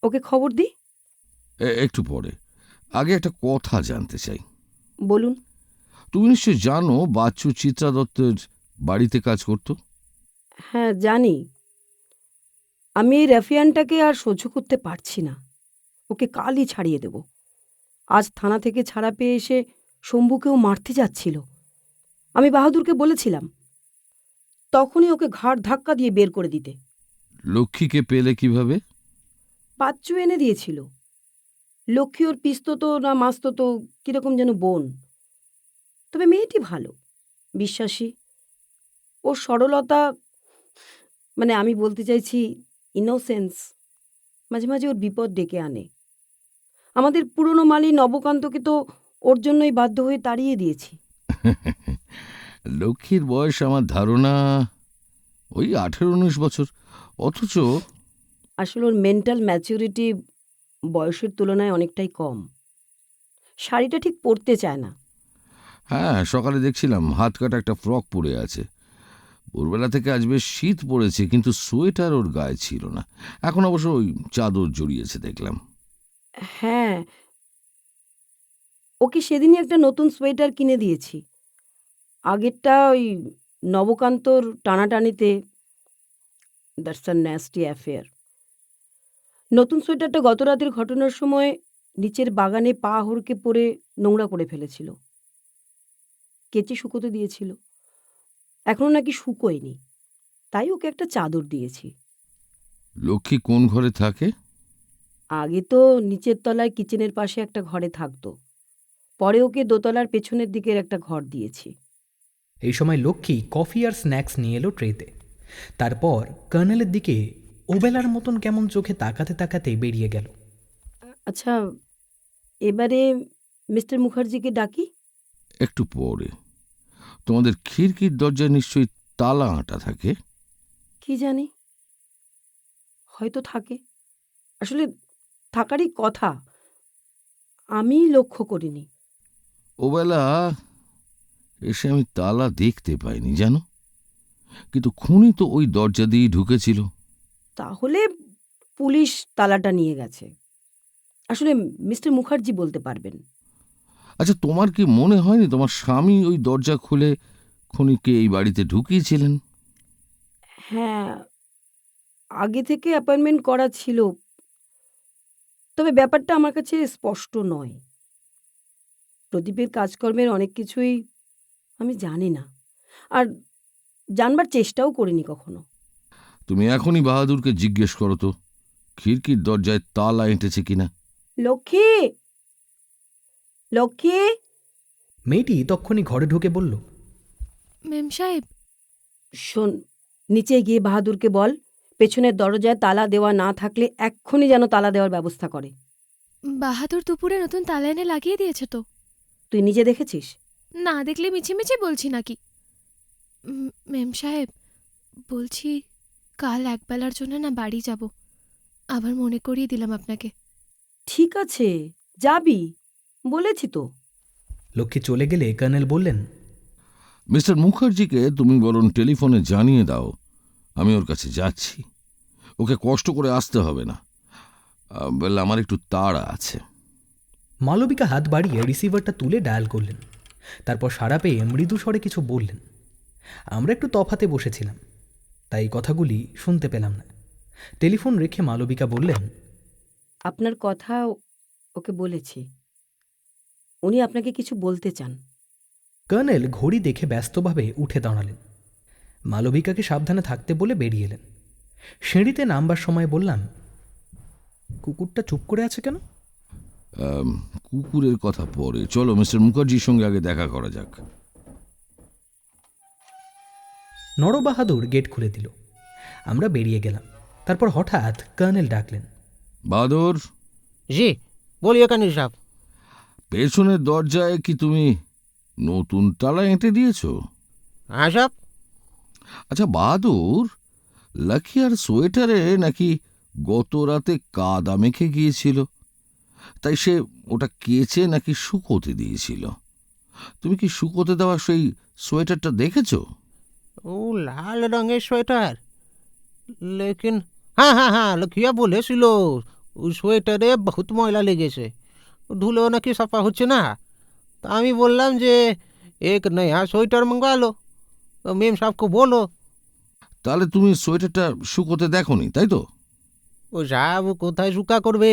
[SPEAKER 9] ওকে খবর দিই?
[SPEAKER 5] একটু পরে। আগে একটা কথা জানতে চাই।
[SPEAKER 9] বলুন।
[SPEAKER 5] তুমি নিশ্চয় জানো বাচ্চু চিত্রা দত্তের বাড়িতে কাজ করত?
[SPEAKER 9] হ্যাঁ, জানি। আমি এই রাফিয়ানটাকে আর সহ্য করতে পারছি না। ওকে কালই ছাড়িয়ে দেব। আজ থানা থেকে ছাড়া পেয়ে এসে শম্ভুকেও মারতে যাচ্ছিল। আমি বাহাদুরকে বলেছিলাম, তখনই ওকে ঘাড় ধাক্কা দিয়ে বের করে দিতে।
[SPEAKER 5] লক্ষ্মীকে পেলে কিভাবে?
[SPEAKER 9] বাচ্চু এনে দিয়েছিল। লক্ষ্মী ওর পিস্ততো না মাস্ততো কিরকম যেন বোন। তবে মেয়েটি ভালো, বিশ্বাসী। ওর সরলতা, মানে আমি বলতে চাইছি ইনোসেন্স, মাঝে মাঝে ওর বিপদ ডেকে আনে। আমাদের পুরনো মালি নবকান্তকে তো ওর জন্যই বাধ্য হয়ে তাড়িয়ে দিয়েছি।
[SPEAKER 5] লক্ষ্মীর বয়স আমার ধারণা ওই 18-19 বছর। অথচ
[SPEAKER 9] আসলে ওর মেন্টাল ম্যাচুরিটি বয়সের তুলনায় অনেকটাই কম। শাড়িটা ঠিক পরতে চায় না।
[SPEAKER 5] হ্যাঁ, সকালে দেখছিলাম হাত কাটা একটা ফ্রক পরে আছে। ভোরবেলা থেকে আজ বেশ শীত পড়েছে, কিন্তু সোয়েটার ওর গায়ে ছিল না। এখন অবশ্য ওই চাদর জড়িয়েছে দেখলাম।
[SPEAKER 9] হ্যাঁ, ওকে সেদিনই একটা নতুন সোয়েটার কিনে দিয়েছি। আগেরটা ওই নবকান্তর টানাটানিতে, দ্যাটস আ ন্যাস্টি অ্যাফেয়ার। নতুন সোয়েটারটা গত রাতের ঘটনার সময় নিচের বাগানে পা হড়কে পড়ে নোংরা করে ফেলেছিল। কেচে শুকোতে দিয়েছিল, এখনো নাকি শুকোয়নি। তাই ওকে একটা চাদর দিয়েছি।
[SPEAKER 5] লক্ষ্মী কোন ঘরে থাকে?
[SPEAKER 9] আগে তো নিচের তলায় কিচেনের পাশে একটা ঘরে থাকতো, পরে ওকে দোতলার পেছনের দিকের একটা ঘর দিয়েছি।
[SPEAKER 1] এই সময় লক্ষ্মী কফি আর স্ন্যাক্স নিয়ে এলো ট্রেতে। তারপর কর্নেলের দিকে ওবেলার মতন কেমন চোখে তাকাতে তাকাতে বেরিয়ে গেল।
[SPEAKER 9] আচ্ছা, এবারে মিস্টার মুখার্জিকে ডাকি?
[SPEAKER 5] একটু পরে। তোমাদের খিড়কির দরজায় নিশ্চয়ই তালা আঁটা থাকে?
[SPEAKER 9] কি জানি, হয়তো থাকে। আসলে থাকারই কথা, আমি লক্ষ্য করিনি।
[SPEAKER 5] ওবেলা এসে আমি তালা দেখতে পাইনি জানো, কিন্তু খুনি তো ওই দরজা দিয়েই ঢুকেছিল।
[SPEAKER 9] তাহলে পুলিশ তালাটা নিয়ে গেছে। আসলে মিস্টার মুখার্জি বলতে পারবেন।
[SPEAKER 5] আচ্ছা, তোমার কি মনে হয়নি তোমার স্বামী ওই দরজা খুলে খুনিকে এই বাড়িতে ঢুকিয়েছিলেন?
[SPEAKER 9] হ্যাঁ, আগে থেকে অ্যাপয়েন্টমেন্ট করা ছিল। তবে ব্যাপারটা আমার কাছে স্পষ্ট নয়। প্রদীপের কাজকর্মের অনেক কিছুই আমি জানি না, আর জানবার চেষ্টাও করিনি কখনো।
[SPEAKER 5] তুমি এখনই বাহাদুরকে জিজ্ঞেস করো তো খিড়কির দরজায় তালা এঁটেছে কিনা।
[SPEAKER 9] লক্ষ্মী, লক্ষ্মী!
[SPEAKER 1] মেয়েটি তক্ষুনি ঘরে ঢুকে বলল,
[SPEAKER 8] মেম সাহেব,
[SPEAKER 9] শোন, নিচে গিয়ে বাহাদুরকে বল পেছনের দরজায় তালা দেওয়া না থাকলে এক্ষুনি যেন তালা দেওয়ার ব্যবস্থা করে।
[SPEAKER 8] বাহাদুর দুপুরে নতুন তালা এনে লাগিয়ে দিয়েছে তো।
[SPEAKER 9] তুই নিজে দেখেছিস?
[SPEAKER 8] না দেখলে মিছিমিছি বলছি নাকি? মেম সাহেব, বলছি কাল একবেলার জন্য না বাড়ি যাব। আবার মনে করিয়ে দিলাম আপনাকে।
[SPEAKER 9] ঠিক আছে, যাবি, বলেছি তো।
[SPEAKER 1] লক্ষ্মী চলে গেলে কর্নেল বললেন,
[SPEAKER 5] মিস্টার মুখার্জিকে তুমি বরং টেলিফোনে জানিয়ে দাও আমি ওর কাছে যাচ্ছি। ওকে কষ্ট করে আসতে হবে না, বললে আমার একটু তাড়া আছে।
[SPEAKER 1] মালবিকা হাত বাড়িয়ে রিসিভারটা তুলে ডায়াল করলেন। তারপর সাড়া পেয়ে মৃদু স্বরে কিছু বললেন। আমরা একটু তফাতে বসেছিলাম, তাই কথাগুলি শুনতে পেলাম না। টেলিফোন রেখে মালবিকা বললেন,
[SPEAKER 9] আপনার কথা ওকে বলেছি, উনি আপনাকে কিছু বলতে চান।
[SPEAKER 1] কর্নেল ঘড়ি দেখে ব্যস্তভাবে উঠে দাঁড়ালেন। মালবিকাকে সাবধানে থাকতে বলে বেরিয়ে এলেন। সিঁড়িতে নামবার সময় বললাম, কুকুরটা চুপ করে আছে কেন?
[SPEAKER 5] কুকুরের কথা পরে, চলো মিস্টার মুখার্জির সঙ্গে আগে দেখা করা যাক।
[SPEAKER 1] নরবাহাদুর গেট খুলে দিল। আমরা বেরিয়ে গেলাম। তারপর হঠাৎ কর্নেল ডাকলেন,
[SPEAKER 5] বাহাদুর!
[SPEAKER 7] জি বলিয়ে কানির সাহেব।
[SPEAKER 5] পেছনের দরজায় কি তুমি নতুন তালা এঁটে দিয়েছো?
[SPEAKER 7] হ্যাঁ সাহেব।
[SPEAKER 5] আচ্ছা বাহাদুর, লাকি আর সোয়েটারে নাকি গত রাতে কাদা মেখে গিয়েছিল, তাই সে ওটা কেচে নাকি শুকোতে দিয়েছিল। তুমি কি শুকোতে দেওয়া সেই সোয়েটারটা দেখেছো?
[SPEAKER 7] ও লাল রঙের সোয়েটার, লেকিন হ্যাঁ হ্যাঁ হ্যাঁ, লক্ষ্মীয়া বলেছিল ওই সোয়েটারে বহুত ময়লা লেগেছে, ধুলেও নাকি সাফা হচ্ছে না। তা আমি বললাম যে এক নয়া সোয়েটার মঙ্গা লো, মেম সাহেবকে বলো।
[SPEAKER 5] তাহলে তুমি সোয়েটারটা শুকোতে দেখোনি, তাই তো?
[SPEAKER 7] ও সাহেব কোথায় শুকা করবে,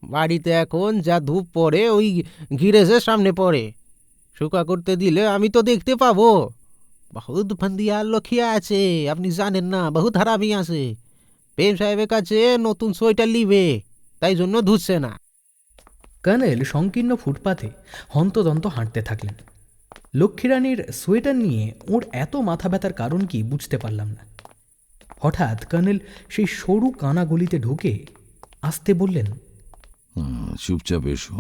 [SPEAKER 7] বাড়িতে এখন যা ধূপ পড়ে ওই গিরেজের সামনে পড়ে, শুকা করতে দিলে আমি তো দেখতে পাবো। বহুত ফান্দিয়া লক্ষ্মীয়া আছে, আপনি জানেন না, বহুত হারামি আছে। প্রেম সাহেবের কাছে নতুন সোয়েটার লিবে, তাই জন্য ধুচ্ছে না।
[SPEAKER 1] কর্নেল সংকীর্ণ ফুটপাতে হন্তদন্ত হাঁটতে থাকলেন। লক্ষ্মীরানীর সোয়েটার নিয়ে ওর এত মাথা ব্যথার কারণ কি বুঝতে পারলাম না। হঠাৎ কর্নেল সেই সরু কানা গলিতে ঢুকে আসতে বললেন,
[SPEAKER 5] চুপচাপ এসো,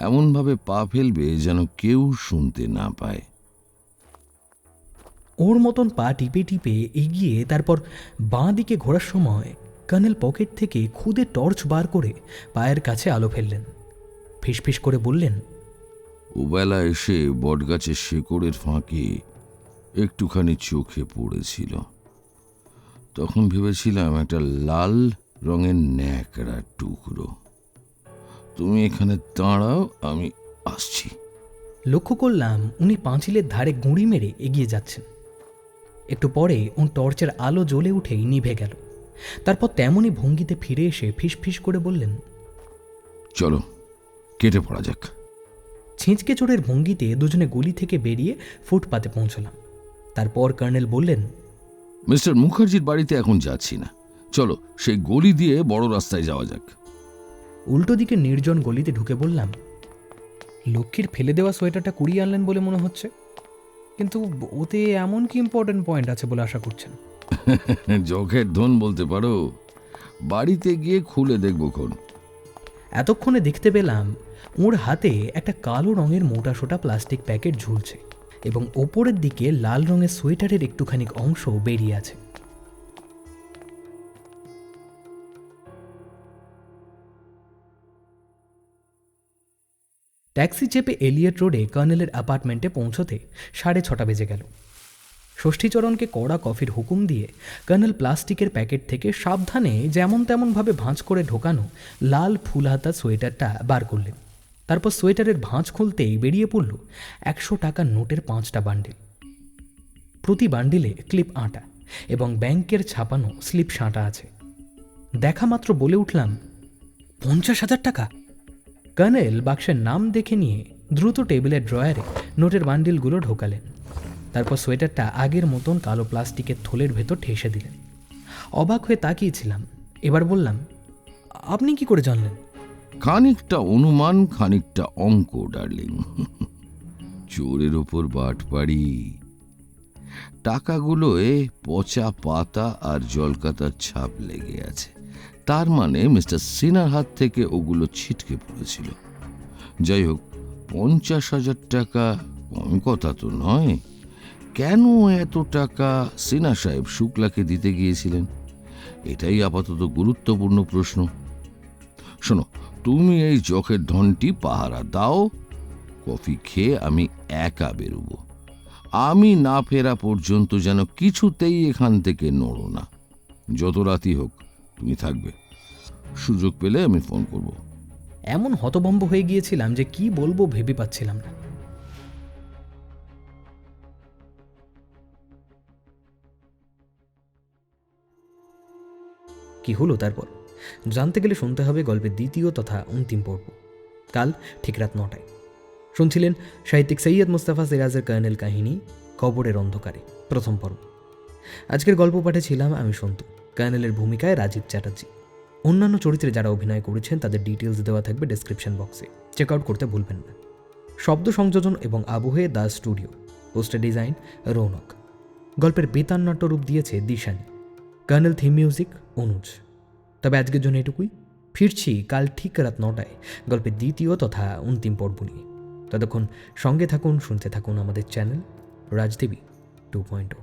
[SPEAKER 5] এমনভাবে পা ফেলবে যেন কেউ শুনতে না পায়।
[SPEAKER 1] ওর মতন পা টিপে টিপে এগিয়ে তারপর বাঁ দিকে ঘোরার সময় কর্নেল পকেট থেকে খুদে টর্চ বার করে পায়ের কাছে আলো ফেললেন। ফিসফিস করে বললেন,
[SPEAKER 5] ওবেলা এসে বটগাছের শেকড়ের ফাঁকে একটুখানি চোখে পড়েছিল। তখন ভেবেছিলাম একটা লাল রঙের ন্যাকড়া টুকরো। তুমি এখানে দাঁড়াও, আমি আসছি।
[SPEAKER 1] লক্ষ্য করলাম উনি পাঁচিলের ধারে গুঁড়ি মেরে এগিয়ে যাচ্ছেন। একটু পরে ওর টর্চের আলো জ্বলে উঠেই নিভে গেল। তারপর তেমনই ভঙ্গিতে ফিরে এসে ফিসফিস করে বললেন,
[SPEAKER 5] চলো কেটে পড়া যাক।
[SPEAKER 1] ছিঁচকে চোরের ভঙ্গিতে দুজনে গলি থেকে বেরিয়ে ফুটপাতে পৌঁছলাম। তারপর কর্নেল বললেন,
[SPEAKER 5] মিস্টার মুখার্জির বাড়িতে এখন যাচ্ছি না, চলো সেই গলি দিয়ে বড় রাস্তায় যাওয়া যাক।
[SPEAKER 1] উল্টো দিকে নির্জন গলিতে ঢুকে বললাম, লক্ষ্মীর ফেলে দেওয়া সোয়েটারটা কুড়িয়ে আনলেন বলে মনে হচ্ছে, কিন্তু ওতে এমন কি ইম্পর্টেন্ট পয়েন্ট আছে বলে আশা করছেন?
[SPEAKER 5] জখের ধন বলতে পারো, বাড়িতে গিয়ে খুলে দেখবো খন।
[SPEAKER 1] এতক্ষণে দেখতে পেলাম ওর হাতে একটা কালো রঙের মোটা সোটা প্লাস্টিক প্যাকেট ঝুলছে এবং ওপরের দিকে লাল রঙের সোয়েটারের একটুখানি অংশ বেরিয়ে আছে। ট্যাক্সি চেপে এলিয়ট রোডে কর্নেলের অ্যাপার্টমেন্টে পৌঁছতে 6:30 বেজে গেল। ষষ্ঠীচরণকে কড়া কফির হুকুম দিয়ে কর্নেল প্লাস্টিকের প্যাকেট থেকে সাবধানে যেমন তেমনভাবে ভাঁজ করে ঢোকানো লাল ফুলহাতা সোয়েটারটা বার করলেন। তারপর সোয়েটারের ভাঁজ খুলতেই বেরিয়ে পড়ল 100 টাকার নোটের 5টা বান্ডিল। প্রতি বান্ডিলে ক্লিপ আঁটা এবং ব্যাংকের ছাপানো স্লিপ সাঁটা আছে। দেখা মাত্র বলে উঠলাম, 50,000 টাকা! কর্নেল বাক্সের নাম দেখে নিয়ে দ্রুত টেবিলের ড্রয়ারে নোটের বান্ডিলগুলো ঢোকালেন। তারপর সোয়েটারটা আগের মতন কালো প্লাস্টিকের থলের ভেতর ঠেসে দিলেন। অবাক হয়ে তাকিয়েছিলাম। এবার বললাম, আপনি কি করে জানলেন?
[SPEAKER 5] খানিকটা অনুমান, খানিকটা অঙ্ক ডার্লিং। চোরের ওপর বাটপাড়ি। টাকাগুলোয় পচা পাতা আর জলকাতার ছাপ লেগে আছে, তার মানে মিস্টার সিনার হাত থেকে ওগুলো ছিটকে পড়েছিল। যাই হোক, 50,000 টাকা কম কথা তো নয়। কেন এত টাকা সিনা সাহেব শুক্লাকে দিতে গিয়েছিলেন, এটাই আপাতত গুরুত্বপূর্ণ প্রশ্ন। শোনো, তুমি এই জখের ধনটি পাহারা দাও, কফি খেয়ে আমি একা বেরোবো। আমি না ফেরা পর্যন্ত যেন কিছুতেই এখান থেকে নড়ো না। যত রাতই হোক তুমি থাকবে, সুযোগ পেলে আমি ফোন করব।
[SPEAKER 1] এমন হতভম্ব হয়ে গিয়েছিলাম যে কি বলবো ভেবে পাচ্ছিলাম না। কি হলো তারপর জানতে গেলে শুনতে হবে গল্পের দ্বিতীয় তথা অন্তিম পর্ব, কাল ঠিক রাত 9টায়। শুনছিলেন সাহিত্যিক সৈয়দ মুস্তাফা সিরাজের কর্নেল কাহিনী কবরের অন্ধকারে, প্রথম পর্ব। আজকের গল্প পাঠে ছিলাম আমি সন্তু। কর্নেলের ভূমিকায় রাজীব চ্যাটার্জি। অন্যান্য চরিত্রে যারা অভিনয় করেছেন তাদের ডিটেলস দেওয়া থাকবে ডেসক্রিপশন বক্সে, চেক আউট করতে ভুলবেন না। শব্দ সংযোজন এবং আবহে the studio, poster design Rounak. গল্পের বেতান নাট্যরূপ দিয়েছে দিশানি। কর্নেল থিম মিউজিক অনুজ। তবে আজকের জন্য এটুকুই। ফিরছি কাল ঠিক রাত 9টায় গল্পের দ্বিতীয় তথা অন্তিম পর্ব নিয়ে। ততক্ষণ সঙ্গে থাকুন, শুনতে থাকুন আমাদের চ্যানেল রাজদেবী 2.0।